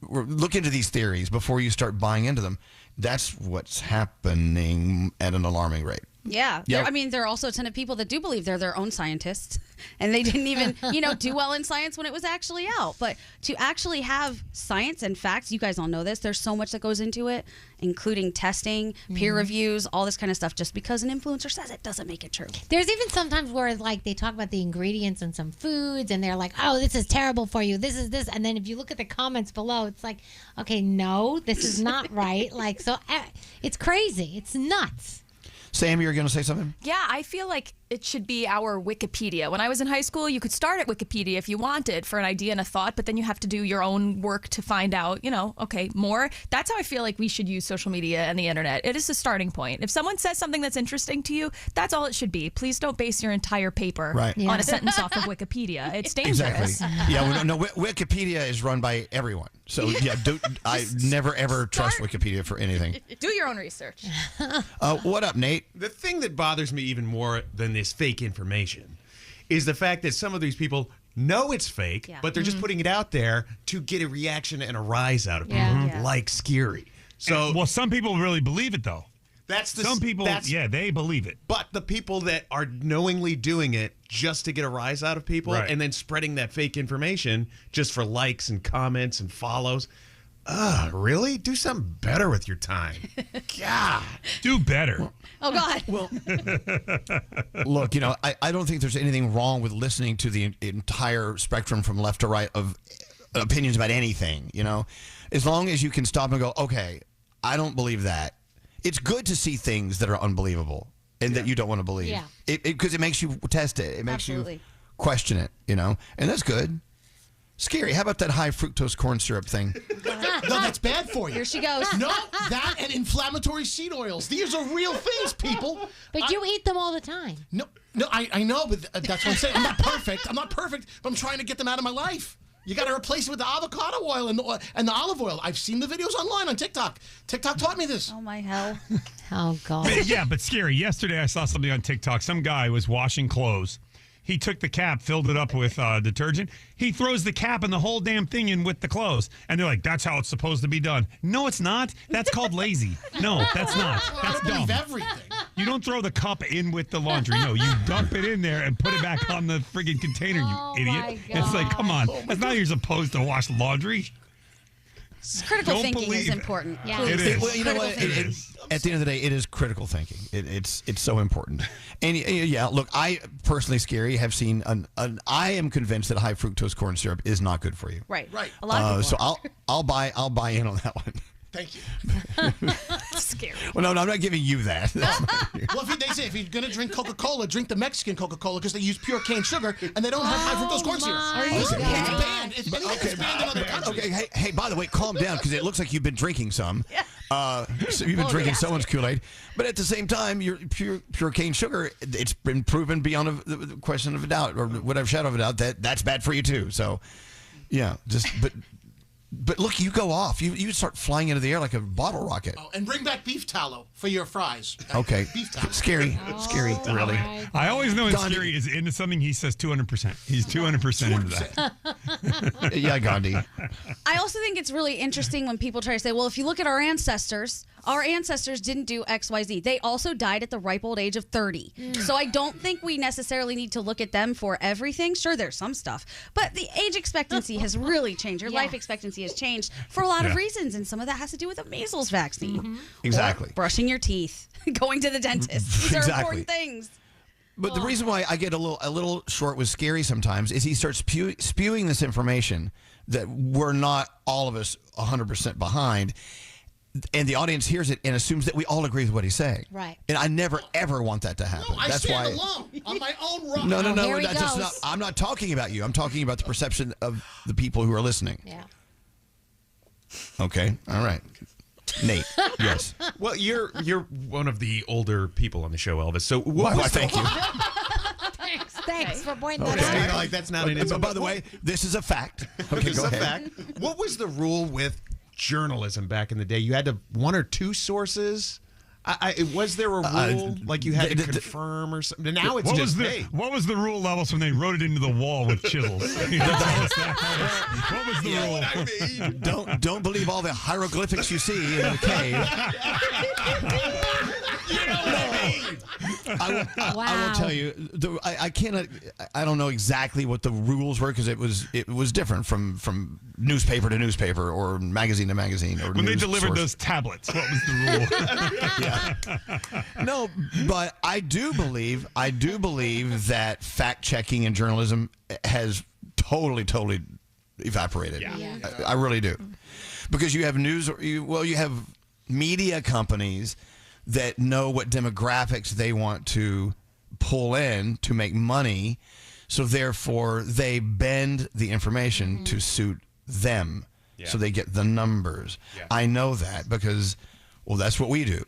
Look into these theories before you start buying into them. That's what's happening at an alarming rate. Yeah. Yep. I mean, there are also a ton of people that do believe they're their own scientists and they didn't even, do well in science when it was actually out. But to actually have science and facts, you guys all know this, there's so much that goes into it, including testing, peer reviews, all this kind of stuff. Just because an influencer says it doesn't make it true. There's even sometimes where like they talk about the ingredients in some foods and they're like, oh, this is terrible for you. This is this. And then if you look at the comments below, it's like, okay, no, this is not right. Like, so it's crazy. It's nuts. Sam, you're going to say something? Yeah, I feel like it should be our Wikipedia. When I was in high school, you could start at Wikipedia if you wanted for an idea and a thought, but then you have to do your own work to find out, okay, more. That's how I feel like we should use social media and the internet. It is a starting point. If someone says something that's interesting to you, that's all it should be. Please don't base your entire paper on a sentence off of Wikipedia. It's dangerous. Exactly. Yeah, no, Wikipedia is run by everyone. So, yeah, I never, ever trust Wikipedia for anything. Do your own research. What up, Nate? The thing that bothers me even more than this fake information is the fact that some of these people know it's fake, but they're just putting it out there to get a reaction and a rise out of people, like Scary. So, well, some people really believe it, though. Some people, they believe it. But the people that are knowingly doing it just to get a rise out of people and then spreading that fake information just for likes and comments and follows. Really? Do something better with your time. God. Do better. Oh, God. Well, look, I don't think there's anything wrong with listening to the entire spectrum from left to right of opinions about anything, As long as you can stop and go, okay, I don't believe that. It's good to see things that are unbelievable and that you don't want to believe. Yeah. Because it makes you test it. It makes you question it, and that's good. Scary. How about that high fructose corn syrup thing? No, that's bad for you. Here she goes. No, that and inflammatory seed oils. These are real things, people. But you eat them all the time. No, I know, but that's what I'm saying. I'm not perfect, but I'm trying to get them out of my life. You got to replace it with the avocado oil and the olive oil. I've seen the videos online on TikTok. TikTok taught me this. Oh, my hell. Oh, God. Yeah, but Scary. Yesterday I saw something on TikTok. Some guy was washing clothes. He took the cap, filled it up with detergent. He throws the cap and the whole damn thing in with the clothes. And they're like, that's how it's supposed to be done. No, it's not. That's called lazy. No, that's not. That's dumb. Everything. You don't throw the cup in with the laundry. No, you dump it in there and put it back on the friggin' container, you idiot. It's like, come on. That's not how you're supposed to wash laundry. Critical thinking is important. Yeah. It is. Well, you know what? At the end of the day, it is critical thinking. It's so important. And yeah, look, I personally, Scary, have seen I am convinced that high fructose corn syrup is not good for you. Right. A lot of people so I'll buy in on that one. Thank you. Scary. Well, no, I'm not giving you that. Well, they say if you're going to drink Coca-Cola, drink the Mexican Coca-Cola because they use pure cane sugar and they don't have high fructose corn syrup. It's banned. It's banned in other countries. Okay, hey, by the way, calm down because it looks like you've been drinking some. So you've been drinking someone's Kool-Aid. But at the same time, your pure cane sugar, it's been proven beyond the question of a doubt or whatever shadow of a doubt that that's bad for you too. So, yeah, But look, you go off. You start flying into the air like a bottle rocket. Oh, and bring back beef tallow for your fries. Okay. Beef tallow. Scary, really. I always know when Scary is into something, he says 200%. He's 200% into that. Yeah, Gandhi. I also think it's really interesting when people try to say, well, if you look at our ancestors, our ancestors didn't do XYZ. They also died at the ripe old age of 30. So I don't think we necessarily need to look at them for everything. Sure, there's some stuff, but the age expectancy has really changed. Your life expectancy has changed for a lot of reasons, and some of that has to do with the measles vaccine. Exactly. Or brushing your teeth, going to the dentist. These are important things. But the reason why I get a little short with Scary sometimes is he starts spewing this information that we're not, all of us, 100% behind. And the audience hears it and assumes that we all agree with what he's saying. Right. And I never, ever want that to happen. No, I That's stand why. alone on my own rock. No, Here he that's just not. goes. I'm not talking about you. I'm talking about the perception of the people who are listening. Yeah. Okay. All right. Nate. Yes. Well, you're one of the older people on the show, Elvis. So Why, thank you. Thanks for pointing that Okay, out. like that's not an But by the way, this is a fact. Okay, This is go a ahead. fact. What was the rule with journalism back in the day? You had to one or two sources. Was there a rule like you had to confirm or something? Now it's what just what was the rule levels when they wrote it into the wall with chisels? What was the rule? Don't believe all the hieroglyphics you see in the cave. I will tell you. I cannot. I don't know exactly what the rules were because it was different from newspaper to newspaper or magazine to magazine or When they news delivered source. those tablets, what was the rule? No, but I do believe that fact checking in journalism has totally evaporated. Yeah. I really do, because you have you have media companies that know what demographics they want to pull in to make money, so therefore they bend the information to suit them, so they get the numbers. I know that because, well, that's what we do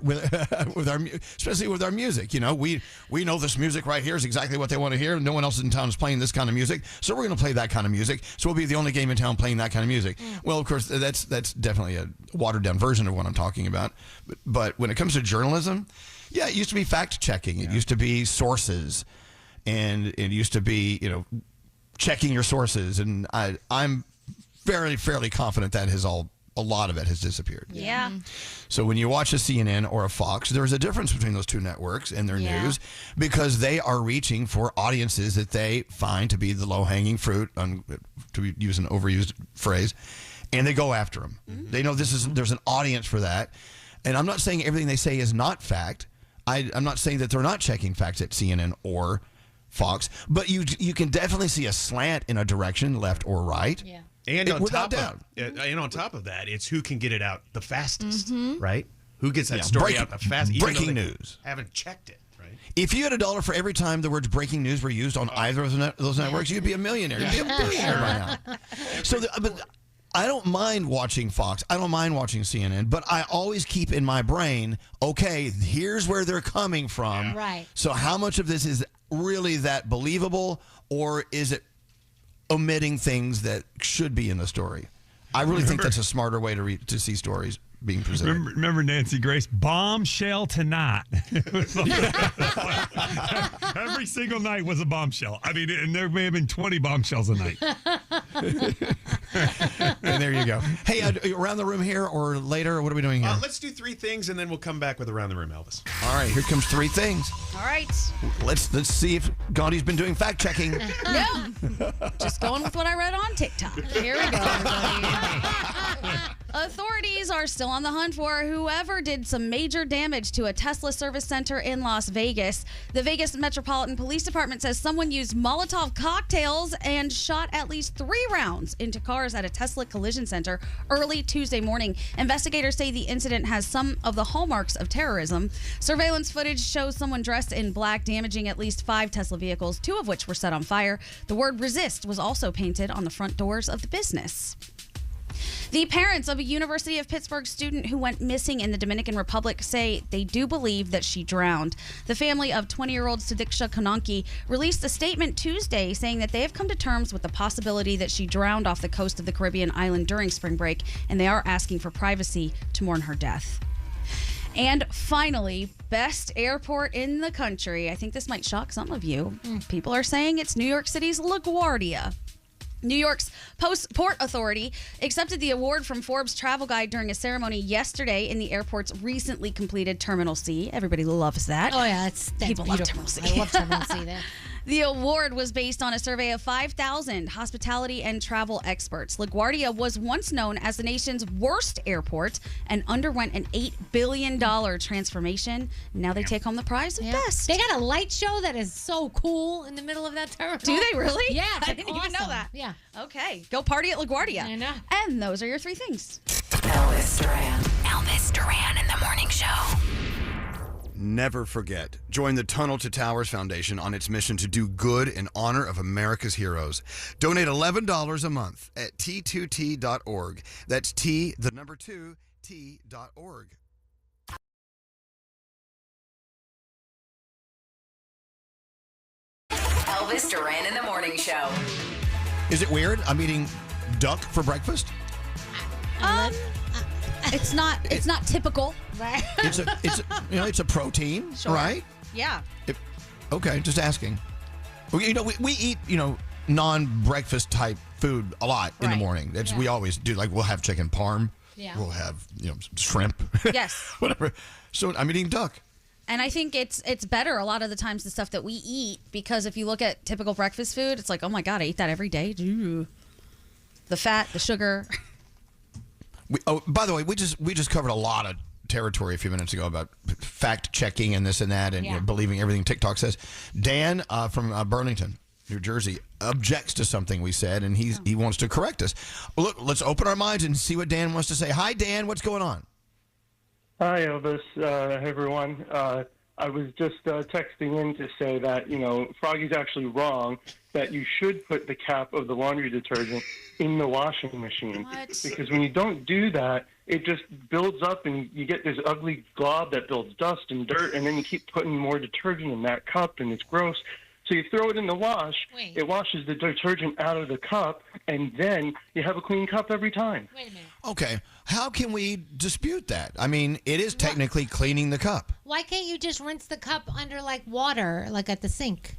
with our, especially with our music. You know, we know this music right here is exactly what they want to hear. No one else in town is playing this kind of music, so we're going to play that kind of music. So we'll be the only game in town playing that kind of music. Well, of course, that's definitely a watered down version of what I'm talking about. But when it comes to journalism, it used to be fact checking. It used to be sources, and it used to be checking your sources. And I'm fairly confident that a lot of it has disappeared. Yeah. So when you watch a CNN or a Fox, there's a difference between those two networks and their news, because they are reaching for audiences that they find to be the low-hanging fruit, to use an overused phrase, and they go after them. They know there's an audience for that. And I'm not saying everything they say is not fact. I'm not saying that they're not checking facts at CNN or Fox, but you can definitely see a slant in a direction, left or right. Yeah. And without doubt. On top of that, it's who can get it out the fastest, right? Who gets that story out the fastest? Breaking news. Haven't checked it, right? If you had $1 for every time the words breaking news were used on either of those networks, you'd be a millionaire. You'd be a billionaire by now. So, but I don't mind watching Fox. I don't mind watching CNN, but I always keep in my brain, okay, here's where they're coming from. Right. So how much of this is really that believable, or is it omitting things that should be in the story? I really think that's a smarter way to see stories being presented. Remember Nancy Grace? Bombshell tonight. Every single night was a bombshell. I mean, and there may have been 20 bombshells a night. And there you go. Hey, around the room here or later? What are we doing here? Let's do three things, and then we'll come back with Around the Room, Elvis. All right, here comes three things. All right. Let's see if Gandhi's been doing fact checking. No. Just going with what I read on TikTok. Here we go, everybody. Authorities are still on the hunt for whoever did some major damage to a Tesla service center in Las Vegas. The Vegas Metropolitan Police Department says someone used Molotov cocktails and shot at least 3 rounds into cars at a Tesla collision center early Tuesday morning. Investigators say the incident has some of the hallmarks of terrorism. Surveillance footage shows someone dressed in black damaging at least 5 Tesla vehicles, 2 of which were set on fire. The word resist was also painted on the front doors of the business. The parents of a University of Pittsburgh student who went missing in the Dominican Republic say they do believe that she drowned. The family of 20-year-old Sudiksha Kananki released a statement Tuesday saying that they have come to terms with the possibility that she drowned off the coast of the Caribbean island during spring break, and they are asking for privacy to mourn her death. And finally, best airport in the country. I think this might shock some of you. People are saying it's New York City's LaGuardia. New York's Port Authority accepted the award from Forbes Travel Guide during a ceremony yesterday in the airport's recently completed Terminal C. Everybody loves that. Oh, yeah. That's People love beautiful. Terminal C. I love Terminal C there. The award was based on a survey of 5,000 hospitality and travel experts. LaGuardia was once known as the nation's worst airport and underwent an $8 billion transformation. Now they take home the prize of best. They got a light show that is so cool in the middle of that terminal. Do they really? Yeah, I didn't even know that. Yeah. Okay, go party at LaGuardia. I know. And those are your 3 things. Elvis Duran. Elvis Duran in the morning show. Never forget. Join the Tunnel to Towers Foundation on its mission to do good in honor of America's heroes. Donate $11 a month at t2t.org. That's T, the number 2, t.org. Elvis Duran in the morning show. Is it weird? I'm eating duck for breakfast. It's not typical. Right. It's a protein, Sure. right? Yeah. Okay, just asking. We eat non-breakfast type food a lot in the Right. morning. We always do. Like we'll have chicken parm. Yeah. We'll have shrimp. Yes. Whatever. So I'm eating duck. And I think it's better a lot of the times the stuff that we eat, because if you look at typical breakfast food, it's like, oh my God, I eat that every day. Ooh. The fat, the sugar. By the way, we just covered a lot of territory a few minutes ago about fact checking and this and that and believing everything TikTok says. Dan from Burlington, New Jersey, objects to something we said, and he wants to correct us. Look, let's open our minds and see what Dan wants to say. Hi, Dan. What's going on? Hi, Elvis. Hey, everyone. I was just texting in to say that, Froggy's actually wrong, that you should put the cap of the laundry detergent in the washing machine. What? Because when you don't do that, it just builds up and you get this ugly glob that builds dust and dirt, and then you keep putting more detergent in that cup, and it's gross. So you throw it in the wash, it washes the detergent out of the cup, and then you have a clean cup every time. Wait a minute. Okay. How can we dispute that? I mean, it is technically cleaning the cup. Why can't you just rinse the cup under water, like at the sink?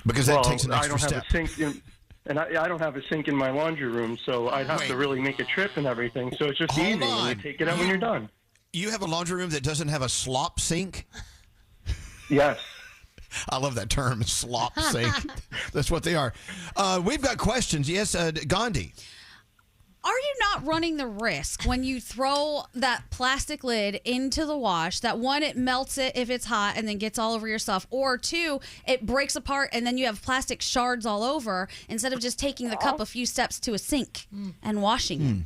Because that takes an extra step. I don't have a sink and I don't have a sink in my laundry room, so I'd have to really make a trip and everything. So it's just easy. You take it out when you're done. You have a laundry room that doesn't have a slop sink? Yes. I love that term, slop sink. That's what they are. We've got questions. Yes, Gandhi. Are you not running the risk when you throw that plastic lid into the wash that, one, it melts it if it's hot and then gets all over your stuff, or two, it breaks apart and then you have plastic shards all over, instead of just taking the cup a few steps to a sink and washing it?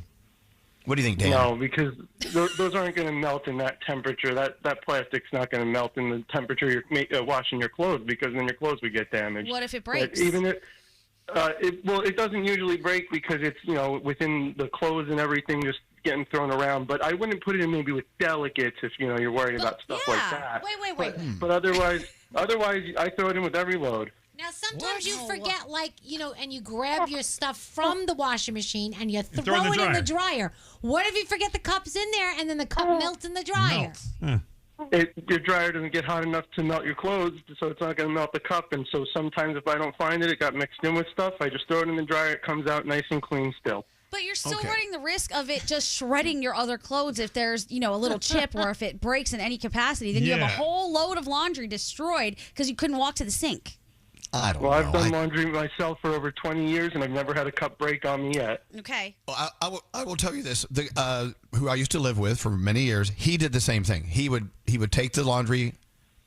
What do you think, Dan? No, because those aren't going to melt in that temperature. That plastic's not going to melt in the temperature you're washing your clothes, because then your clothes would get damaged. What if it breaks? It doesn't usually break because it's within the clothes and everything just getting thrown around. But I wouldn't put it in maybe with delicates if you're worried about stuff like that. Wait. But otherwise, I throw it in with every load. Now, sometimes you forget, and you grab your stuff from the washing machine and you throw it in the dryer. What if you forget the cup's in there and then the cup melts in the dryer? Your dryer doesn't get hot enough to melt your clothes, so it's not going to melt the cup. And so sometimes if I don't find it got mixed in with stuff, I just throw it in the dryer. It comes out nice and clean still. But you're still running the risk of it just shredding your other clothes if there's, a little chip, or if it breaks in any capacity. Then you have a whole load of laundry destroyed because you couldn't walk to the sink. I don't know. I've done laundry myself for over 20 years, and I've never had a cup break on me yet. Okay. Well, I will tell you this. Who I used to live with for many years, he did the same thing. He would take the laundry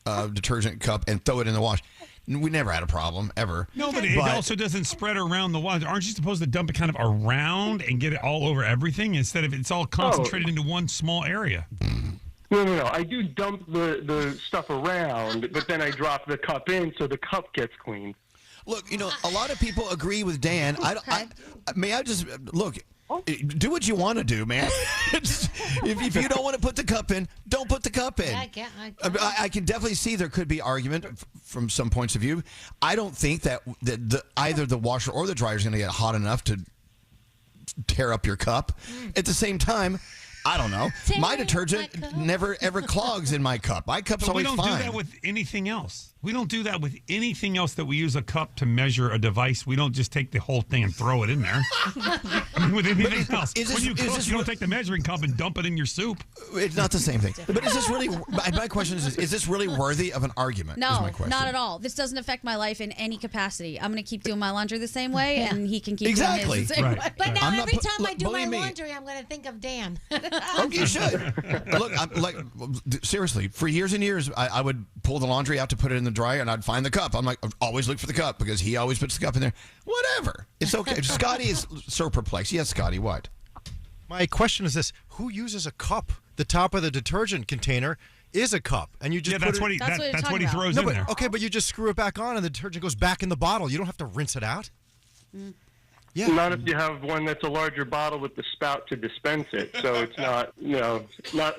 detergent cup and throw it in the wash. We never had a problem, ever. No, but it also doesn't spread around the wash. Aren't you supposed to dump it kind of around and get it all over everything instead of it's all concentrated into one small area? No. I do dump the stuff around, but then I drop the cup in so the cup gets cleaned. Look, a lot of people agree with Dan. May I just look? Do what you want to do, man. If you don't want to put the cup in, don't put the cup in. I can definitely see there could be argument from some points of view. I don't think that either the washer or the dryer is going to get hot enough to tear up your cup. At the same time, I don't know. My detergent never ever clogs in my cup. My cup's But we always don't fine. do that with anything else. We don't do that with anything else that we use a cup to measure a device. We don't just take the whole thing and throw it in there. I mean, with anything else. When you cook, you don't take the measuring cup and dump it in your soup. It's not the same thing. But is this really, my question is this really worthy of an argument? is No, my question. not at all. This doesn't affect my life in any capacity. I'm going to keep doing my laundry the same way, and he can keep doing his the same way. But now I'm not every put- time I look, do my believe me. laundry, I'm going to think of Dan. Oh, you should. Look, seriously, for years and years, I would pull the laundry out to put it in the dryer, and I'd find the cup. I'm like, always look for the cup because he always puts the cup in there. Whatever. It's okay. Scotty is so perplexed. Yes, Scotty, what? My question is this: who uses a cup? The top of the detergent container is a cup, and you just put that's it, what he that's what he throws no, in but, there. Okay, but you just screw it back on, and the detergent goes back in the bottle. You don't have to rinse it out. Yeah. Not if you have one that's a larger bottle with the spout to dispense it. So it's not,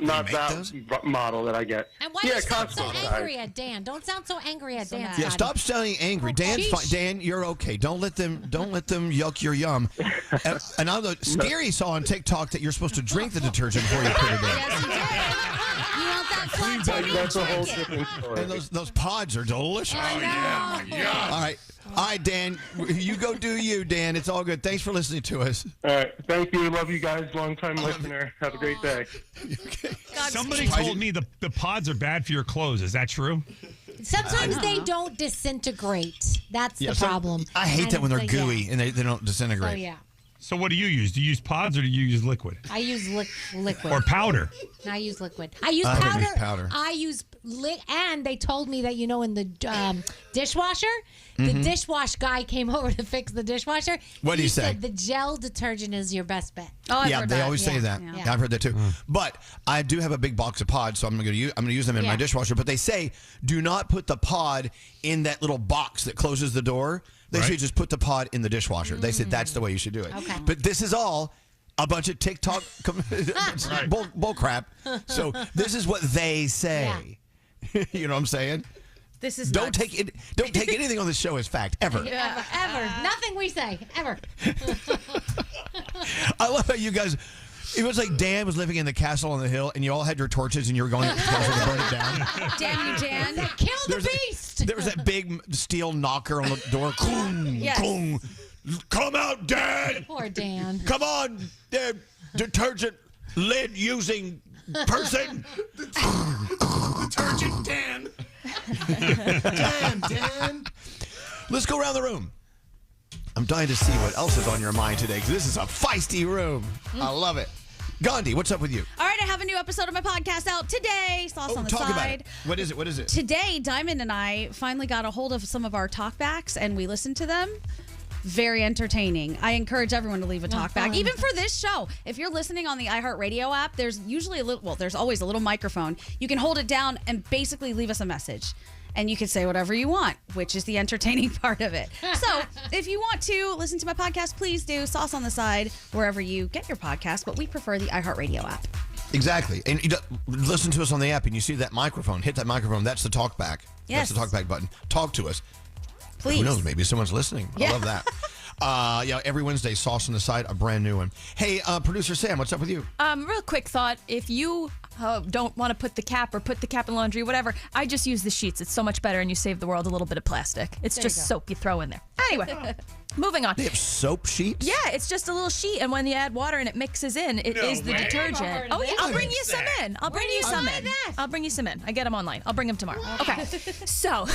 not that model that I get. And why yeah, do you sound so Costco angry size. at Dan? Don't sound so angry at Dan. Yeah, stop sounding angry. Dan's fine. Dan, you're okay. Don't let them yuck your yum. And I know Scary saw on TikTok that you're supposed to drink the detergent before you put it in. Yes, you did. You want that flat tummy? That's a whole Drink it. different story. And those pods are delicious. All right, Dan, you go do you, Dan. It's all good. Thanks for listening to us. All right. Thank you. Love you guys. Long-time listener. Have a great day. Somebody told me the pods are bad for your clothes. Is that true? Sometimes they don't disintegrate. That's the problem. I hate that when they're And gooey and they don't disintegrate. Oh, yeah. So what do you use? Do you use pods or do you use liquid? I use liquid. Or powder? I use liquid. I use I don't powder. use powder. I use and they told me that in the dishwasher, the dishwash guy came over to fix the dishwasher. What did he say? Said the gel detergent is your best bet. Oh, I've Yeah, heard they that. always say that. Yeah. Yeah, I've heard that too. But I do have a big box of pods, so I'm going to use them in my dishwasher. But they say do not put the pod in that little box that closes the door. They say just put the pod in the dishwasher. They said that's the way you should do it. Okay. But this is all a bunch of TikTok bull crap. So this is what they say. You know what I'm saying? This is Don't take anything on this show as fact ever. Ever. Nothing we say ever. I love how you guys. It was like Dan was living in the castle on the hill, and you all had your torches, and you were going to burn it down. Damn you, Dan. Kill the beast. There was that big steel knocker on the door. Yes. Come out, Dan. Poor Dan. Come on, detergent lid using person. Detergent Dan. Dan. Let's go around the room. I'm dying to see what else is on your mind today, because this is a feisty room. I love it. Gandhi, what's up with you? All right, I have a new episode of my podcast out today. Sauce on the Talk side. about it. What is it? Today, Diamond and I finally got a hold of some of our talkbacks, and we listened to them. Very entertaining. I encourage everyone to leave a talkback, even for this show. If you're listening on the iHeartRadio app, there's usually there's always a little microphone. You can hold it down and basically leave us a message. And you can say whatever you want, which is the entertaining part of it. So if you want to listen to my podcast, please do. Sauce on the Side, wherever you get your podcast. But we prefer the iHeartRadio app. Exactly. And listen to us on the app, and you see that microphone. Hit that microphone. That's the talkback. Yes. That's the talkback button. Talk to us. Please. Who knows? Maybe someone's listening. Yeah. I love that. Every Wednesday, Sauce on the Side, a brand new one. Hey, producer Sam, what's up with you? Real quick thought. If you don't want to put the cap in laundry, whatever, I just use the sheets. It's so much better, and you save the world a little bit of plastic. It's There you just go. soap you throw in there. Anyway, moving on. They have soap sheets? Yeah, it's just a little sheet, and when you add water and it mixes in, it is the detergent. Oh yeah, I'll bring you some in. I'll bring you some in. I get them online. I'll bring them tomorrow. Okay. So,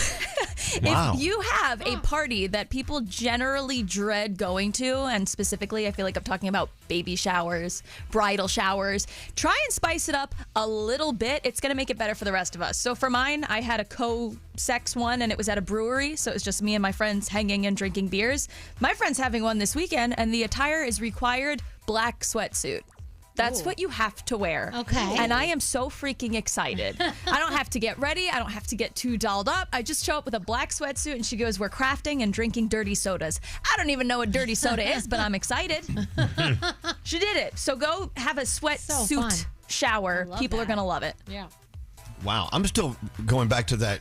Wow. if you have a party that people generally dread going to, and specifically, I feel like I'm talking about baby showers, bridal showers, try and spice it up a little bit. It's going to make it better for the rest of us. So for mine, I had a co-sex one, and it was at a brewery, so it was just me and my friends hanging and drinking beers. My friend's having one this weekend, and the attire is required black sweatsuit. That's what you have to wear. Okay. And I am so freaking excited. I don't have to get ready. I don't have to get too dolled up. I just show up with a black sweatsuit, and she goes, we're crafting and drinking dirty sodas. I don't even know what dirty soda is, but I'm excited. She did it. So go have a sweatsuit shower. People are going to love it. Yeah. Wow. I'm still going back to that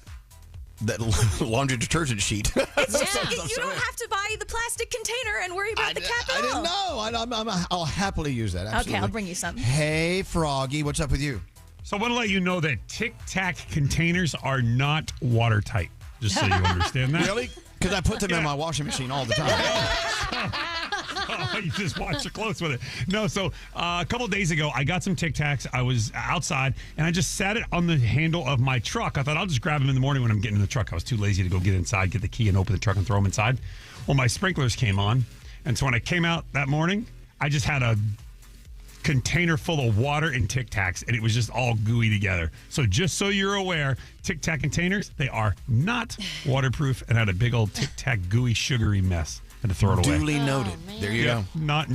that laundry detergent sheet. It's just, you don't have to buy the plastic container and worry about the cap at I didn't all. know. I'll happily use that. Absolutely. Okay, I'll bring you some. Hey, Froggy, what's up with you? So I want to let you know that Tic Tac containers are not watertight. Just so you understand that. Really? Because I put them in my washing machine all the time. You just wash your clothes with it. No, so a couple days ago, I got some Tic Tacs. I was outside, and I just sat it on the handle of my truck. I thought I'll just grab them in the morning when I'm getting in the truck. I was too lazy to go get inside, get the key, and open the truck and throw them inside. Well, my sprinklers came on, and so when I came out that morning, I just had a container full of water and Tic Tacs, and it was just all gooey together. So just so you're aware, Tic Tac containers, they are not waterproof and had a big old Tic Tac gooey sugary mess. Had to throw it away. Duly noted. There you go. Not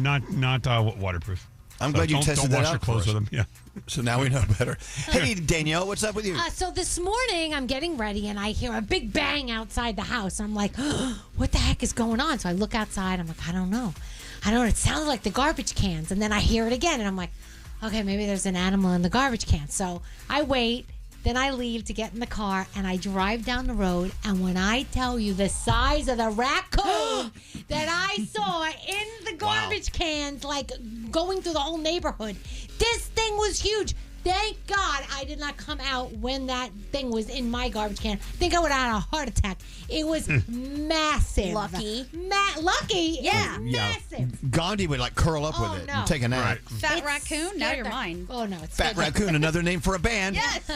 waterproof. I'm glad you tested don't that wash out your clothes for us. with them. Yeah. So now we know better. Hey, Danielle, what's up with you? So this morning I'm getting ready and I hear a big bang outside the house. I'm like, oh, what the heck is going on? So I look outside. I'm like, I don't know. It sounds like the garbage cans. And then I hear it again and I'm like, okay, maybe there's an animal in the garbage can. So I wait. Then I leave to get in the car and I drive down the road. And when I tell you the size of the raccoon that I saw in the garbage cans, like going through the whole neighborhood, this thing was huge. Thank God I did not come out when that thing was in my garbage can. I think I would have had a heart attack. It was massive. Lucky. Lucky? Yeah, massive. Gandhi would like curl up with it and take a nap. Right. Fat raccoon? Now you're mine. Oh, no. It's Fat raccoon, another name for a band. Yes.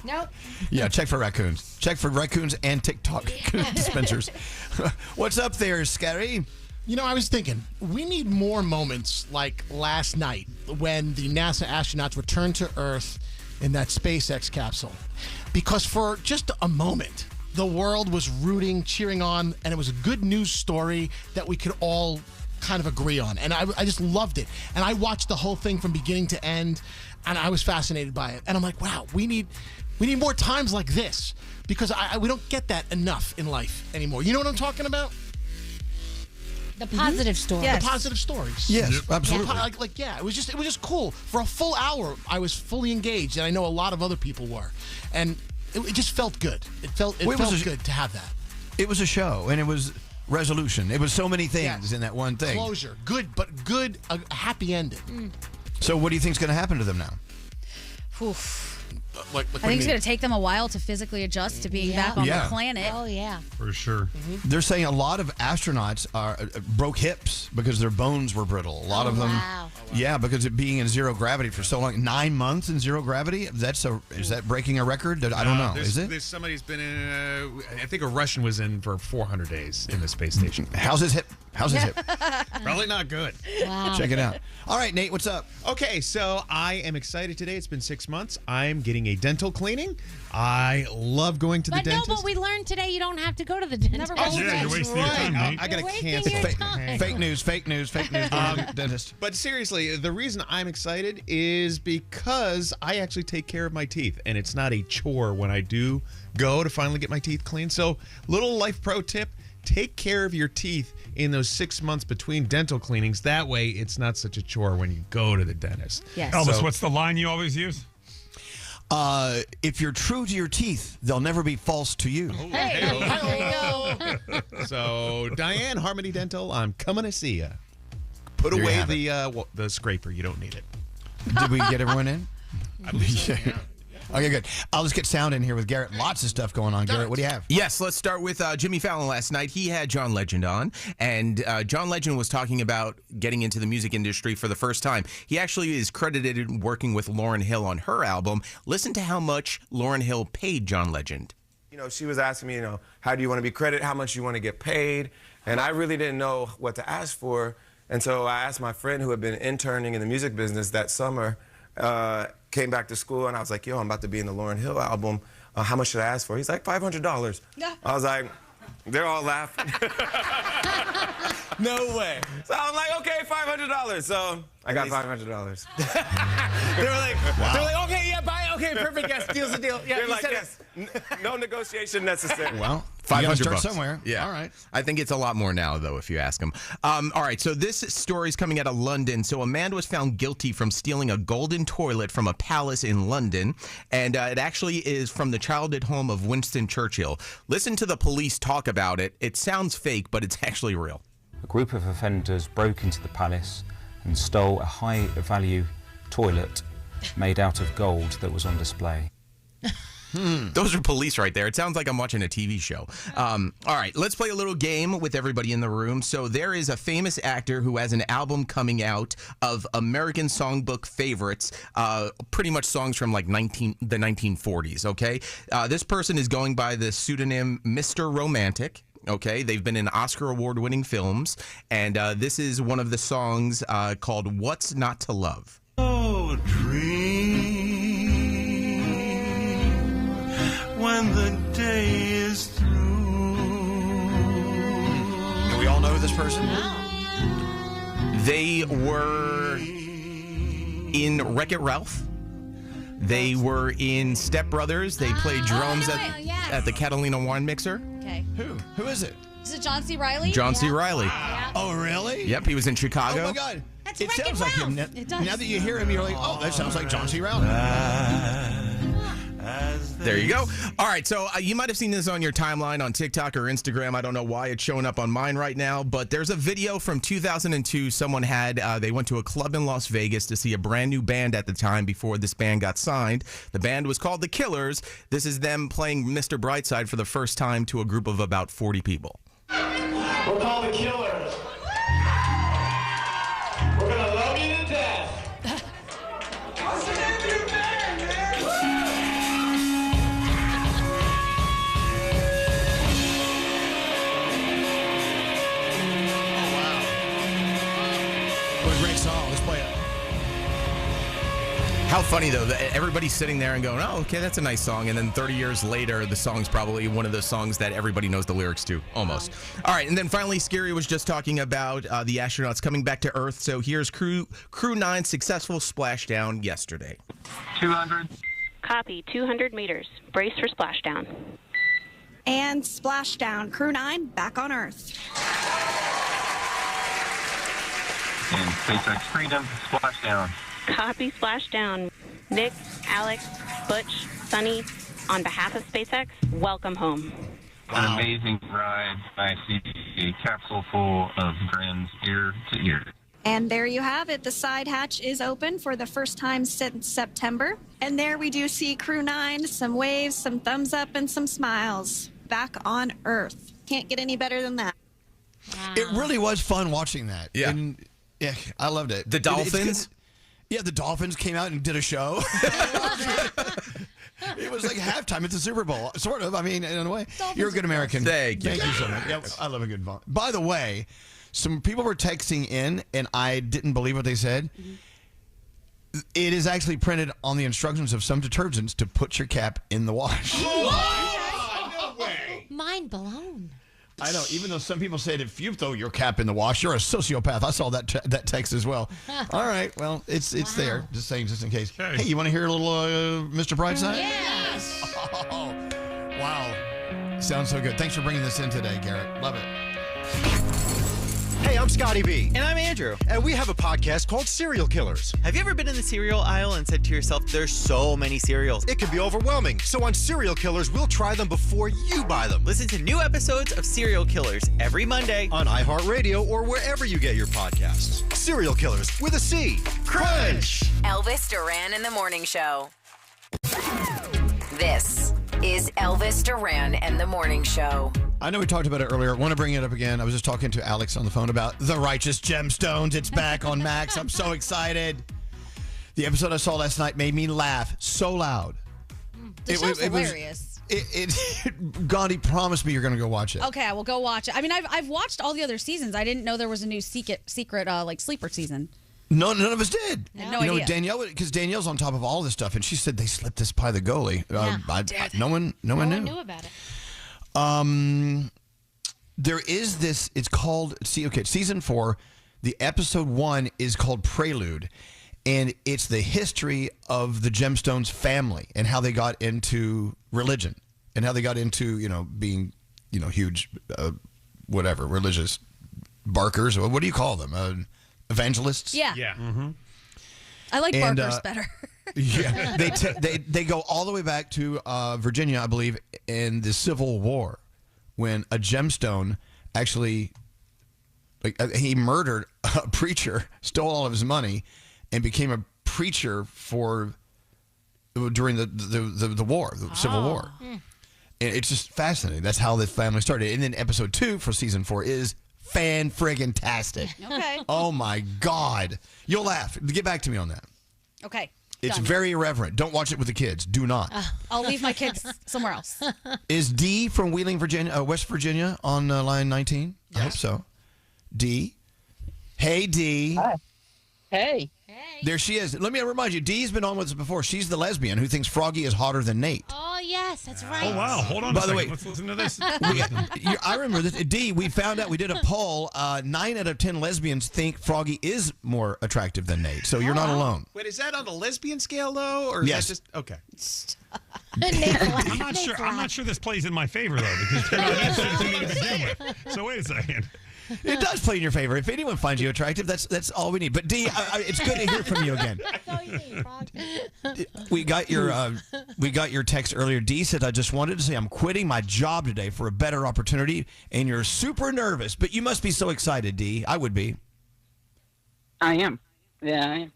Nope. Yeah, check for raccoons. Check for raccoons and TikTok dispensers. What's up there, Scary? You know, I was thinking, we need more moments like last night when the NASA astronauts returned to Earth in that SpaceX capsule. Because for just a moment, the world was rooting, cheering on, and it was a good news story that we could all kind of agree on. And I just loved it. And I watched the whole thing from beginning to end, and I was fascinated by it. And I'm like, wow, we need more times like this because we don't get that enough in life anymore. You know what I'm talking about? The positive stories. Yes. The positive stories. Yes, absolutely. Yeah, it was just cool. For a full hour, I was fully engaged, and I know a lot of other people were, and it just felt good. It felt good to have that. It was a show, and it was resolution. It was so many things in that one thing. Closure, good, a happy ending. So, what do you think is going to happen to them now? Oof. I think it's going to take them a while to physically adjust to being back on the planet. Oh, yeah. For sure. Mm-hmm. They're saying a lot of astronauts broke hips because their bones were brittle. A lot of them. Wow. Yeah, because of being in zero gravity for so long. 9 months in zero gravity? Is that breaking a record? I don't know. Is it? Somebody's been in, I think a Russian was in for 400 days in the space station. How's his hip? Probably not good. Wow. Check it out. All right, Nate, what's up? Okay, so I am excited today. It's been 6 months. I'm getting a dental cleaning. I love going to the dentist. No, but we learned today you don't have to go to the dentist. You're wasting your time, Nate. I got to cancel. Fake news. Dentist. But seriously, the reason I'm excited is because I actually take care of my teeth, and it's not a chore when I do go to finally get my teeth cleaned. So, little life pro tip. Take care of your teeth in those 6 months between dental cleanings. That way, it's not such a chore when you go to the dentist. Yes. Elvis, what's the line you always use? If you're true to your teeth, they'll never be false to you. Hey, there you go. So, Diane, Harmony Dental, I'm coming to see you. Put There you away have the scraper. You don't need it. Did we get everyone in? I believe so, yeah. Okay, good. I'll just get sound in here with Garrett. Lots of stuff going on. Garrett, what do you have? Yes, let's start with Jimmy Fallon last night. He had John Legend on, and John Legend was talking about getting into the music industry for the first time. He actually is credited in working with Lauryn Hill on her album. Listen to how much Lauryn Hill paid John Legend. You know, she was asking me, how do you want to be credited? How much you want to get paid? And I really didn't know what to ask for. And so I asked my friend who had been interning in the music business that summer, came back to school, and I was like, yo, I'm about to be in the Lauryn Hill album. How much should I ask for? He's like, $500. Yeah. I was like, they're all laughing. No way. So I'm like, okay, $500. So I got $500. They were like, okay, yeah, buy it. Okay, perfect. Yes, deal's a deal. Yeah, They're like, yes. No negotiation necessary. Well, gotta $500 start somewhere. Yeah. All right. I think it's a lot more now, though, if you ask him. All right. So this story is coming out of London. So a man was found guilty from stealing a golden toilet from a palace in London. And it actually is from the childhood home of Winston Churchill. Listen to the police talk about it. It sounds fake, but it's actually real. A group of offenders broke into the palace and stole a high-value toilet made out of gold that was on display. Those are police right there. It sounds like I'm watching a TV show. All right, let's play a little game with everybody in the room. So there is a famous actor who has an album coming out of American songbook favorites, pretty much songs from like the 1940s, okay? This person is going by the pseudonym Mr. Romantic. Okay, they've been in Oscar award-winning films, and this is one of the songs called What's Not to Love. Oh, dream when the day is through. Do we all know this person? They were in Wreck-It Ralph. They were in Step Brothers. They played drums at the Catalina Wine Mixer. Okay. Who is it? Is it John C. Reilly? John C. Reilly. Oh, really? Yep, he was in Chicago. Oh, my God. That's It sounds like him. It does. Now that you hear him, you're like, oh, that sounds like John C. Reilly. There you go. All right, so you might have seen this on your timeline on TikTok or Instagram. I don't know why it's showing up on mine right now, but there's a video from 2002. Someone they went to a club in Las Vegas to see a brand new band at the time before this band got signed. The band was called The Killers. This is them playing Mr. Brightside for the first time to a group of about 40 people. We're called the Killers. We're gonna love you to death. What's the name of your band, man? What a great song. Let's play it. How funny, though, that everybody's sitting there and going, oh, okay, that's a nice song. And then 30 years later, the song's probably one of those songs that everybody knows the lyrics to, almost. All right, and then finally, Scary was just talking about the astronauts coming back to Earth. So here's Crew 9's successful splashdown yesterday. 200. Copy, 200 meters. Brace for splashdown. And splashdown. Crew 9 back on Earth. And SpaceX Freedom, splashdown. Copy, splashdown. Nick, Alex, Butch, Sunny, on behalf of SpaceX, welcome home. An amazing ride. I see a capsule full of grins ear to ear. And there you have it. The side hatch is open for the first time since September. And there we do see Crew 9, some waves, some thumbs up, and some smiles. Back on Earth. Can't get any better than that. It really was fun watching that. Yeah. And, yeah, I loved it. The Dolphins? Yeah, the Dolphins came out and did a show. It was like halftime at the Super Bowl, sort of. I mean, in a way. You're a good American. Thank you. Thank you so much. Yep, I love a good fun. By the way, some people were texting in, and I didn't believe what they said. It is actually printed on the instructions of some detergents to put your cap in the wash. No way. Mind blown. I know, even though some people said if you throw your cap in the wash, you're a sociopath. I saw that that text as well. All right, well, it's there. Just saying, just in case. Hey, you want to hear a little Mr. Brightside? Yes. Oh, wow. Sounds so good. Thanks for bringing this in today, Garrett. Love it. Hey, I'm Scotty B. And I'm Andrew. And we have a podcast called Serial Killers. Have you ever been in the cereal aisle and said to yourself, there's so many cereals? It can be overwhelming. So on Serial Killers, we'll try them before you buy them. Listen to new episodes of Serial Killers every Monday on iHeartRadio or wherever you get your podcasts. Serial Killers with a C. Crunch! Elvis Duran in the Morning Show. This is Elvis Duran and the Morning Show. I know we talked about it earlier. I want to bring it up again. I was just talking to Alex on the phone about The Righteous Gemstones. It's back on Max. I'm so excited. The episode I saw last night made me laugh so loud. The show's hilarious. Gandhi promised me you're going to go watch it. Okay, I will go watch it. I mean, I've watched all the other seasons. I didn't know there was a new secret like sleeper season. No, none of us did. I had no idea. Danielle, because Danielle's on top of all this stuff, and she said they slipped this by the goalie. No one knew about it. There is this. It's called. Season 4. The episode 1 is called Prelude, and it's the history of the Gemstones family and how they got into religion and how they got into being huge, whatever, religious barkers. What do you call them? Evangelists? Yeah. Yeah. I like And, barkers better. Yeah, they go all the way back to Virginia, I believe, in the Civil War, when a gemstone actually, he murdered a preacher, stole all of his money, and became a preacher during the war, the Civil War. And it's just fascinating. That's how the family started. And then episode 2 for season 4 is fan-friggin-tastic. Okay. Oh my God, you'll laugh. Get back to me on that. Okay. It's done. very irreverent. Don't watch it with the kids. Do not. I'll leave my kids somewhere else. Is Dee from Wheeling, Virginia, West Virginia, on line 19? I hope so. Dee. Hey, Dee. Hi. Hey. There she is. Let me remind you, Dee's been on with us before. She's the lesbian who thinks Froggy is hotter than Nate. Oh, yes, that's right. Oh, wow. Hold on By a the second. way, Let's listen to this. I remember this. Dee, we found out, we did a poll. 9 out of 10 lesbians think Froggy is more attractive than Nate. So you're not alone. Wait, is that on the lesbian scale though, or Yes. is that just I'm not sure. I'm not sure this plays in my favor though, because you're not interested to me to begin with. So wait a second. It does play in your favor. If anyone finds you attractive, that's all we need. But Dee, it's good to hear from you again. We got your text earlier. Dee said, "I just wanted to say I'm quitting my job today for a better opportunity, and you're super nervous, but you must be so excited, Dee. I would be." I am. Yeah, I am.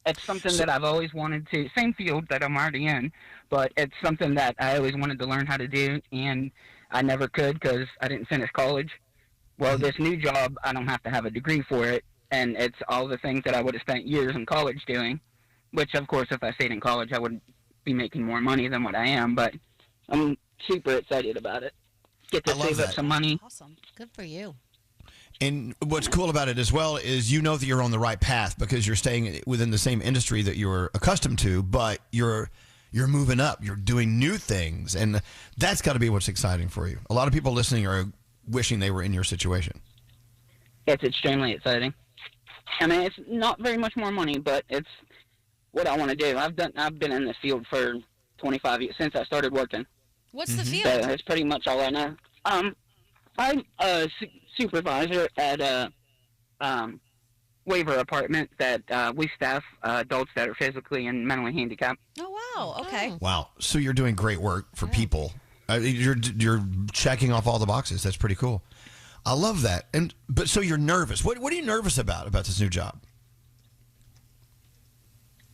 It's something that I've always wanted to, same field that I'm already in, but it's something that I always wanted to learn how to do, and I never could because I didn't finish college. Well, this new job, I don't have to have a degree for it, and it's all the things that I would have spent years in college doing, which, of course, if I stayed in college, I would be making more money than what I am, but I'm super excited about it. Get to save up some money. Awesome. Good for you. And what's cool about it as well is you know that you're on the right path because you're staying within the same industry that you're accustomed to, but you're moving up. You're doing new things, and that's got to be what's exciting for you. A lot of people listening are wishing they were in your situation. It's extremely exciting. I mean, it's not very much more money, but it's what I want to do. I've been in this field for 25 years since I started working. What's the field? So that's pretty much all I know. I'm a supervisor at a waiver apartment that we staff adults that are physically and mentally handicapped. Oh, wow. Okay. Wow. So you're doing great work for people. You're checking off all the boxes. That's pretty cool. I love that. But so you're nervous. What are you nervous about this new job?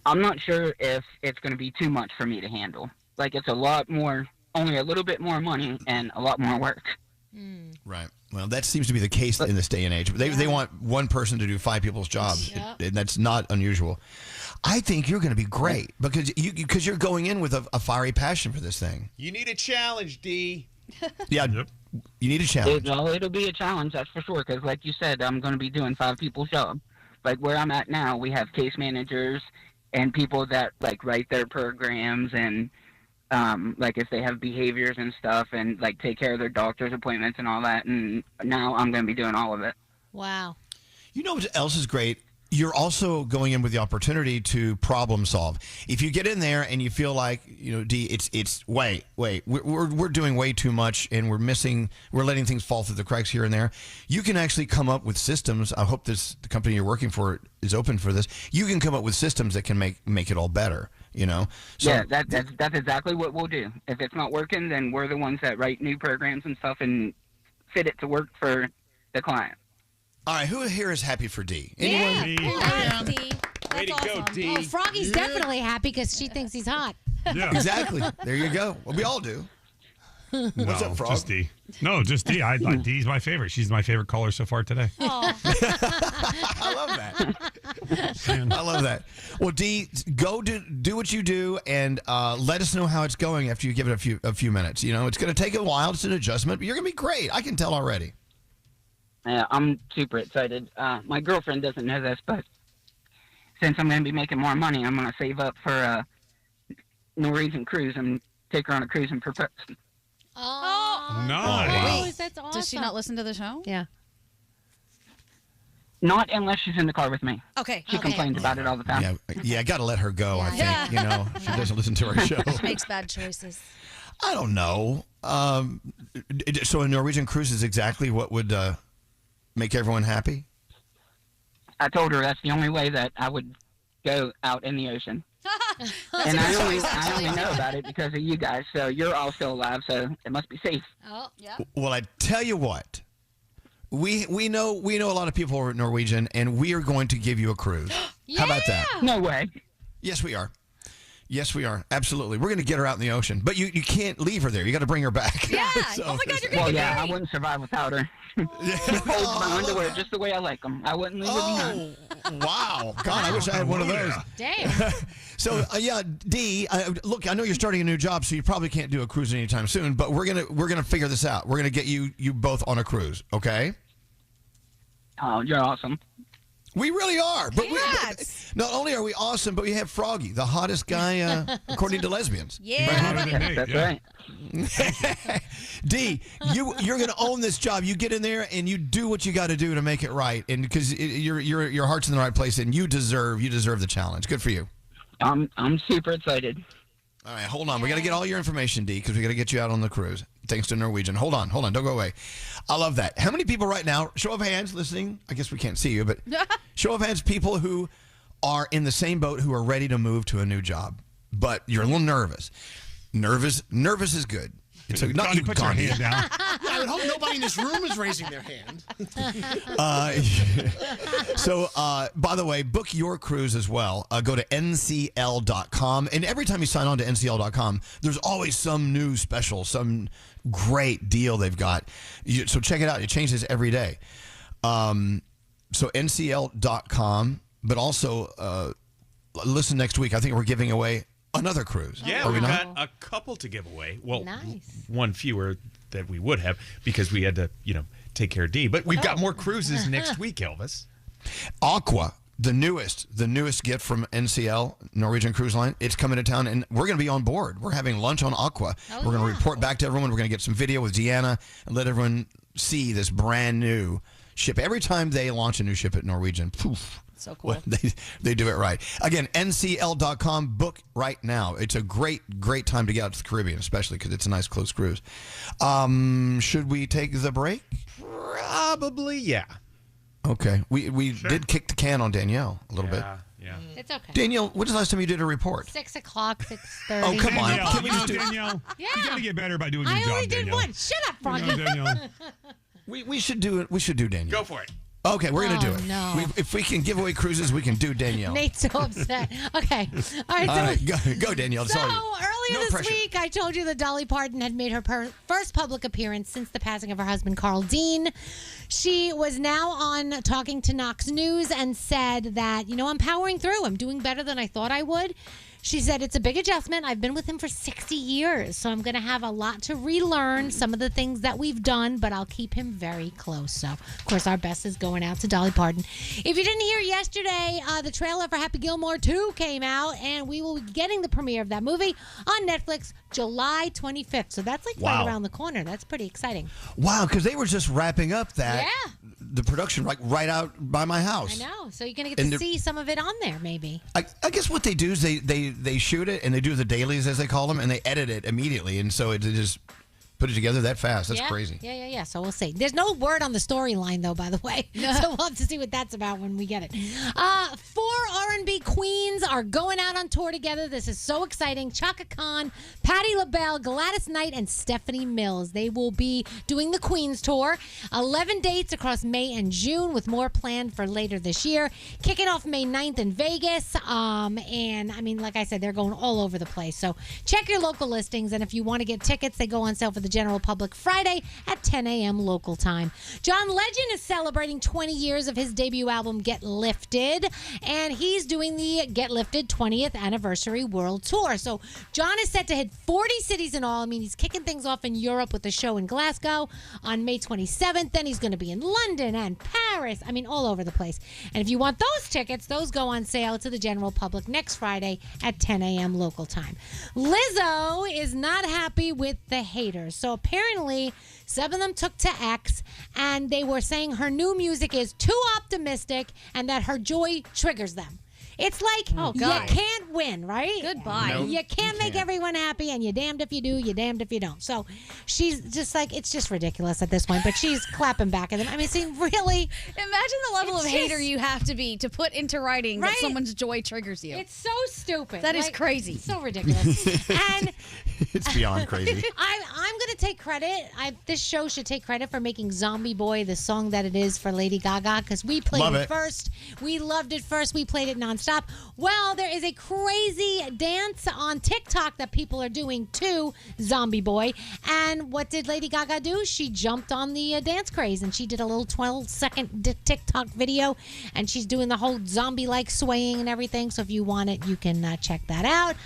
I'm not sure if it's going to be too much for me to handle. Like, it's a lot more, only a little bit more money and a lot more work. Right. Well, that seems to be the case in this day and age. They want one person to do 5 people's jobs, and that's not unusual. I think you're going to be great because you're going in with a fiery passion for this thing. You need a challenge, D. Yeah, you need a challenge. It'll be a challenge, that's for sure, because like you said, I'm going to be doing 5 people's job. Like where I'm at now, we have case managers and people that like write their programs and like if they have behaviors and stuff and like take care of their doctor's appointments and all that. And now I'm going to be doing all of it. Wow. You know what else is great? You're also going in with the opportunity to problem solve. If you get in there and you feel like, D, it's wait, we're doing way too much and we're letting things fall through the cracks here and there. You can actually come up with systems. I hope the company you're working for is open for this. You can come up with systems that can make it all better. So, yeah, that's exactly what we'll do. If it's not working, then we're the ones that write new programs and stuff and fit it to work for the client. All right, who here is happy for D? Yeah. Anyone? Congrats, D. Way to go, D. Oh, Froggy's definitely happy because she thinks he's hot. Yeah. Exactly. There you go. Well, we all do. What's up, Frog? Just D. No, just D. D's my favorite. She's my favorite caller so far today. I love that. I love that. Well, D, go do what you do and let us know how it's going after you give it a few minutes. It's going to take a while. It's an adjustment, but you're going to be great. I can tell already. Yeah, I'm super excited. My girlfriend doesn't know this, but since I'm going to be making more money, I'm going to save up for a Norwegian cruise and take her on a cruise and propose. Oh, nice. That's awesome. Does she not listen to the show? Yeah. Not unless she's in the car with me. Okay. She complains about it all the time. Yeah, I got to let her go, I think. She doesn't listen to our show. She makes bad choices. I don't know. So a Norwegian cruise is exactly what would make everyone happy? I told her that's the only way that I would go out in the ocean. And I only know about it because of you guys. So you're all still alive, so it must be safe. Oh, yeah. Well, I tell you what. We know a lot of people are Norwegian, and we are going to give you a cruise. How about that? No way. Yes, we are. Yes, we are. Absolutely. We're going to get her out in the ocean. But you can't leave her there. You got to bring her back. Yeah. So- Oh my God, you're Well, gonna yeah, I wouldn't survive without her. She holds my underwear just the way I like them. I wouldn't leave her behind. Wow. God, I wish I had one of those. Damn. So, Dee, look, I know you're starting a new job, so you probably can't do a cruise anytime soon, but we're gonna figure this out. We're going to get you both on a cruise, okay? Oh, you're awesome. We really are. But not only are we awesome, but we have Froggy, the hottest guy, according to lesbians. Yeah. That's right. Dee, you're going to own this job. You get in there and you do what you got to do to make it right, and because your heart's in the right place, and you deserve the challenge. Good for you. I'm super excited. All right, hold on. We got to get all your information, Dee, because we got to get you out on the cruise. Thanks to Norwegian. Hold on. Don't go away. I love that. How many people right now, show of hands, listening? I guess we can't see you, but show of hands, people who are in the same boat who are ready to move to a new job, but you're a little nervous. Nervous is good. It's not you, put your Gandhi. hand down. I would hope nobody in this room is raising their hand. So, by the way, book your cruise as well. Go to ncl.com. And every time you sign on to ncl.com, there's always some new special, some great deal they've got. So check it out. It changes every day. So ncl.com, but also listen next week. I think we're giving away another cruise. Yeah, we've got a couple to give away. Well, one fewer that we would have because we had to, take care of Dee. But we've got more cruises next week, Elvis. Aqua, the newest gift from NCL, Norwegian Cruise Line. It's coming to town, and we're going to be on board. We're having lunch on Aqua. We're going to report back to everyone. We're going to get some video with Deanna and let everyone see this brand new ship. Every time they launch a new ship at Norwegian, poof. So cool. Well, they do it right. Again, ncl.com. Book right now. It's a great time to get out to the Caribbean, especially because it's a nice close cruise. Should we take the break? Probably, yeah. Okay. We did kick the can on Danielle a little bit. Yeah. It's okay. Danielle, when's the last time you did a report? 6 o'clock, 6:30. Oh, come on. Danielle, Can we just do Danielle, Yeah. you got to get better by doing your I job, only did Danielle. one. Shut up, Froggy. Danielle. We should do it. We should do Danielle. Go for it. Okay, we're going to do Oh, it. no. If we can give away cruises, we can do Danielle. Nate's so upset. Okay. All right. All right, go Danielle. So Sorry. earlier No this pressure. week, I told you that Dolly Parton had made her first public appearance since the passing of her husband, Carl Dean. She was now on Talking to Knox News and said that, I'm powering through. I'm doing better than I thought I would. She said, it's a big adjustment. I've been with him for 60 years, so I'm going to have a lot to relearn some of the things that we've done, but I'll keep him very close. So, of course, our best is going out to Dolly Parton. If you didn't hear yesterday, the trailer for Happy Gilmore 2 came out, and we will be getting the premiere of that movie on Netflix July 25th. So that's right Wow. around the corner. That's pretty exciting. Wow, because they were just wrapping up that the production right out by my house. I know. So you're going to get And to they're- see some of it on there, maybe. I guess what they do is they shoot it and they do the dailies as they call them and they edit it immediately, and so it just put it together that fast. That's crazy. Yeah. So we'll see. There's no word on the storyline, though, by the way. So we'll have to see what that's about when we get it. 4 R&B queens are going out on tour together. This is so exciting. Chaka Khan, Patti LaBelle, Gladys Knight, and Stephanie Mills. They will be doing the Queens Tour. 11 dates across May and June, with more planned for later this year. Kicking off May 9th in Vegas. And, I mean, like I said, they're going all over the place. So check your local listings. And if you want to get tickets, they go on sale for the general public Friday at 10 a.m. local time. John Legend is celebrating 20 years of his debut album Get Lifted, and he's doing the Get Lifted 20th anniversary world tour. So John is set to hit 40 cities in all. I mean, he's kicking things off in Europe with a show in Glasgow on May 27th. Then he's going to be in London and Paris. I mean, all over the place. And if you want those tickets, those go on sale to the general public next Friday at 10 a.m. local time. Lizzo is not happy with the haters. So apparently, some of them took to X, and they were saying her new music is too optimistic and that her joy triggers them. It's like Oh, you God. can't win, right? Goodbye. Nope, You can't make everyone happy, and you're damned if you do, you're damned if you don't. So she's just like, it's just ridiculous at this point, but she's clapping back at them. I mean, see, really. Imagine the level of It's hater just- you have to be to put into writing that Right? someone's joy triggers you. It's so stupid. That is Like, crazy. So ridiculous. And It's beyond crazy. I'm going to take credit. This show should take credit for making Zombie Boy the song that it is for Lady Gaga, because we played Love it it. first. We loved it first. We played it nonstop. Well, there is a crazy dance on TikTok that people are doing to Zombie Boy. And what did Lady Gaga do? She jumped on the dance craze, and she did a little 12-second TikTok video, and she's doing the whole zombie-like swaying and everything. So if you want it, you can check that out.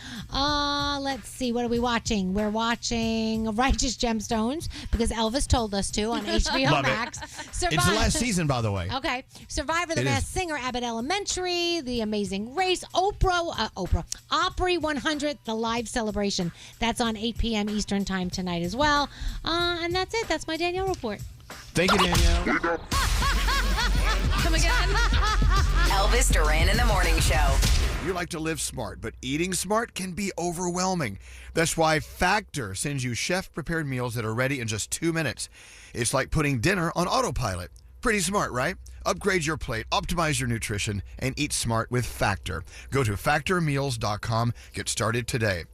Let's see. What are we watching? We're watching Righteous Gemstones because Elvis told us to on HBO Love it. Max. It's the last season, by the way. Okay. Survivor, The It Masked is. Singer, Abbott Elementary, The Amazing Race, Opry 100, the live celebration. That's on 8 p.m. Eastern Time tonight as well. And that's it. That's my Danielle report. Thank you, Danielle. Come again. Elvis Duran in the Morning Show. You like to live smart, but eating smart can be overwhelming. That's why Factor sends you chef-prepared meals that are ready in just 2 minutes. It's like putting dinner on autopilot. Pretty smart, right? Upgrade your plate, optimize your nutrition, and eat smart with Factor. Go to factormeals.com. Get started today.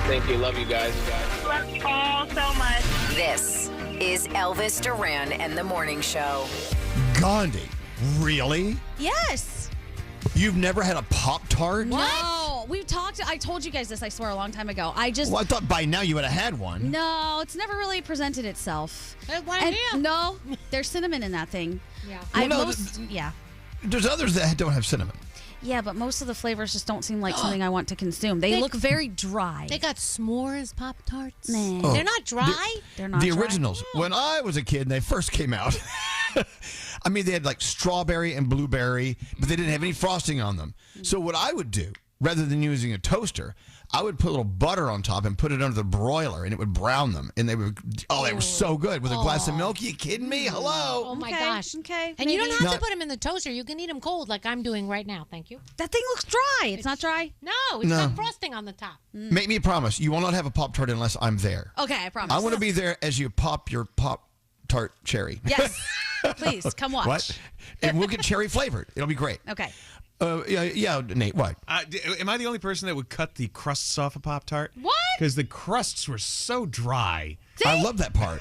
Thank you. Love you guys. Love you all so much. This is Elvis Duran and the Morning Show. Gandhi, really? Yes. You've never had a Pop-Tart? No, we've talked. I told you guys this, I swear, a long time ago. I just. Well, I thought by now you would have had one. No, it's never really presented itself. One And here. no, there's cinnamon in that thing. Yeah. Yeah. There's others that don't have cinnamon. Yeah, but most of the flavors just don't seem like something I want to consume. They look very dry. They got s'mores Pop-Tarts. Nah. Oh. They're not dry. They're not The dry. originals. When I was a kid and they first came out, I mean, they had like strawberry and blueberry, but they didn't have any frosting on them. So what I would do, rather than using a toaster, I would put a little butter on top and put it under the broiler, and it would brown them. And they were so good. With a glass of milk. You kidding me? Hello? Oh, my Okay, gosh. okay, And you don't have Not- to put them in the toaster. You can eat them cold like I'm doing right now. Thank you. That thing looks dry. It's not dry? No, it's No. got frosting on the top. Make me a promise. You will not have a Pop-Tart unless I'm there. Okay, I promise. I want to be there as you pop your Pop-Tart cherry. Yes. Please, come watch. What? And we'll get cherry flavored. It'll be great. Okay. Yeah, Nate, what? Am I the only person that would cut the crusts off a Pop-Tart? What? Because the crusts were so dry. I love that part.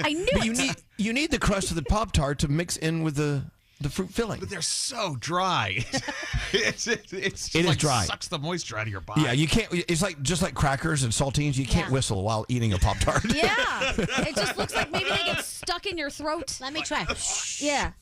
I knew But it. you need the crust of the Pop-Tart to mix in with the fruit filling. But they're so dry. It's just It is like dry. sucks the moisture out of your body. Yeah, you can't. It's like just like crackers and saltines. You can't Yeah. whistle while eating a Pop-Tart. Yeah. It just looks like maybe they get stuck in your throat. Let me try. Yeah.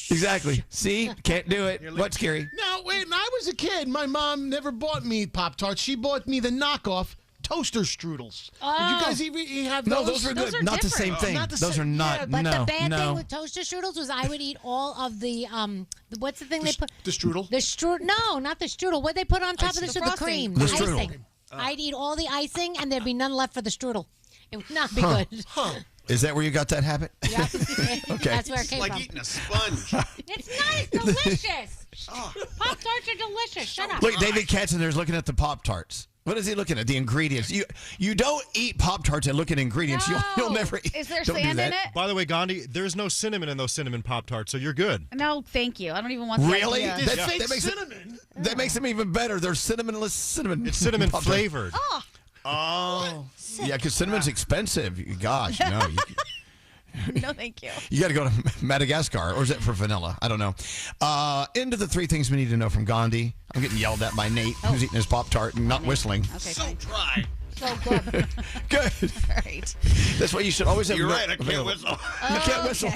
Exactly. See, can't do it. What's scary? Now, when I was a kid, my mom never bought me Pop-Tarts. She bought me the knockoff toaster strudels. Did you guys even have those? No, those were good. Not the same thing. Not the Those are same- not. But no, the bad no. thing with toaster strudels was I would eat all of the what's the thing they put? The strudel? The strudel? No, not the strudel. What they put on top of the The strudel? The frosting. cream. The strudel. Icing. I'd eat all the icing, and there'd be none left for the strudel. It would not be Huh. good. Is that where you got that habit? Yeah. Okay. That's where it came like from. eating a sponge. It's not. It's delicious. Pop Tarts are delicious. Shut up. Look, David Katzenberg's looking at the Pop-Tarts. What is he looking at? The ingredients. You don't eat Pop-Tarts and look at ingredients. No. You'll never eat. Is there don't do sand in that. it? By the way, Gandhi, there's no cinnamon in those cinnamon Pop-Tarts, so you're good. No, thank you. I don't even want the Really? idea. There's That- fake that makes it- cinnamon. That makes them even better. They're cinnamonless cinnamon. It's cinnamon Pop-Tarts. flavored. Oh. Yeah, because cinnamon's expensive. Gosh, no. No, thank you. You got to go to Madagascar, or is that for vanilla? I don't know. Into the three things we need to know from Gandhi. I'm getting yelled at by Nate, who's eating his Pop-Tart and not whistling. Okay, So fine. dry. So good. Good. All right. That's why you should always have. You're milk right. I can't available. whistle. You can't whistle.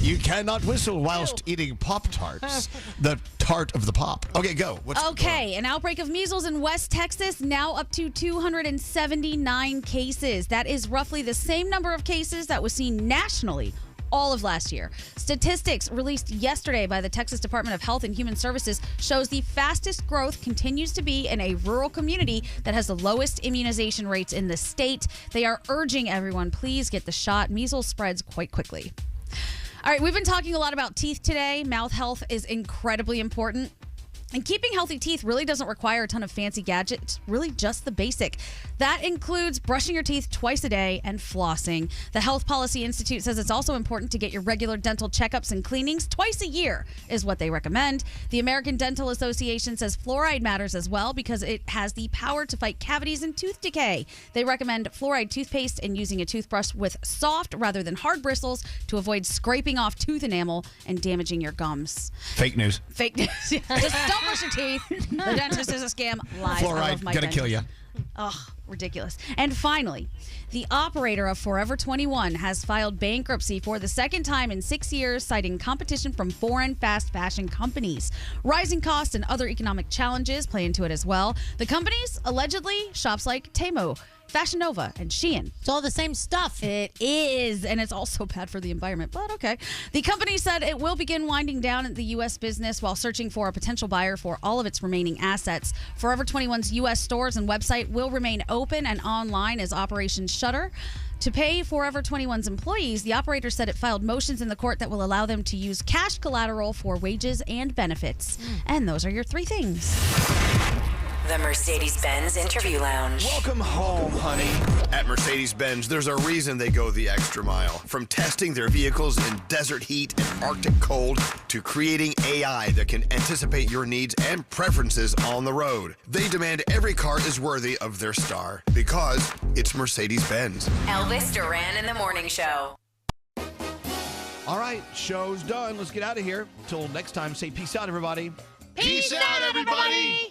You cannot whistle whilst eating Pop-Tarts. The tart of the pop. Okay, go. What's Okay, an outbreak of measles in West Texas, now up to 279 cases. That is roughly the same number of cases that was seen nationally all of last year. Statistics released yesterday by the Texas Department of Health and Human Services shows the fastest growth continues to be in a rural community that has the lowest immunization rates in the state. They are urging everyone, please get the shot. Measles spreads quite quickly. All right, we've been talking a lot about teeth today. Mouth health is incredibly important. And keeping healthy teeth really doesn't require a ton of fancy gadgets, really just the basic. That includes brushing your teeth twice a day and flossing. The Health Policy Institute says it's also important to get your regular dental checkups and cleanings twice a year is what they recommend. The American Dental Association says fluoride matters as well because it has the power to fight cavities and tooth decay. They recommend fluoride toothpaste and using a toothbrush with soft rather than hard bristles to avoid scraping off tooth enamel and damaging your gums. Fake news. Fake news. Just don't brush your teeth. The dentist is a scam. Lies. Fluoride, gonna kill you. Ugh, ridiculous. And finally, the operator of Forever 21 has filed bankruptcy for the second time in 6 years, citing competition from foreign fast fashion companies. Rising costs and other economic challenges play into it as well. The companies, allegedly, shops like Temu, Fashion Nova, and Shein. It's all the same stuff. It is, and it's also bad for the environment, but okay. The company said it will begin winding down the U.S. business while searching for a potential buyer for all of its remaining assets. Forever 21's U.S. stores and website will remain open and online as operations shutter. To pay Forever 21's employees, the operator said it filed motions in the court that will allow them to use cash collateral for wages and benefits. And those are your three things. The Mercedes-Benz Interview Lounge. Welcome home, honey. At Mercedes-Benz, there's a reason they go the extra mile. From testing their vehicles in desert heat and Arctic cold to creating AI that can anticipate your needs and preferences on the road. They demand every car is worthy of their star because it's Mercedes-Benz. Elvis Duran in the Morning Show. All right, show's done. Let's get out of here. Till next time, say peace out, everybody. Peace out, everybody.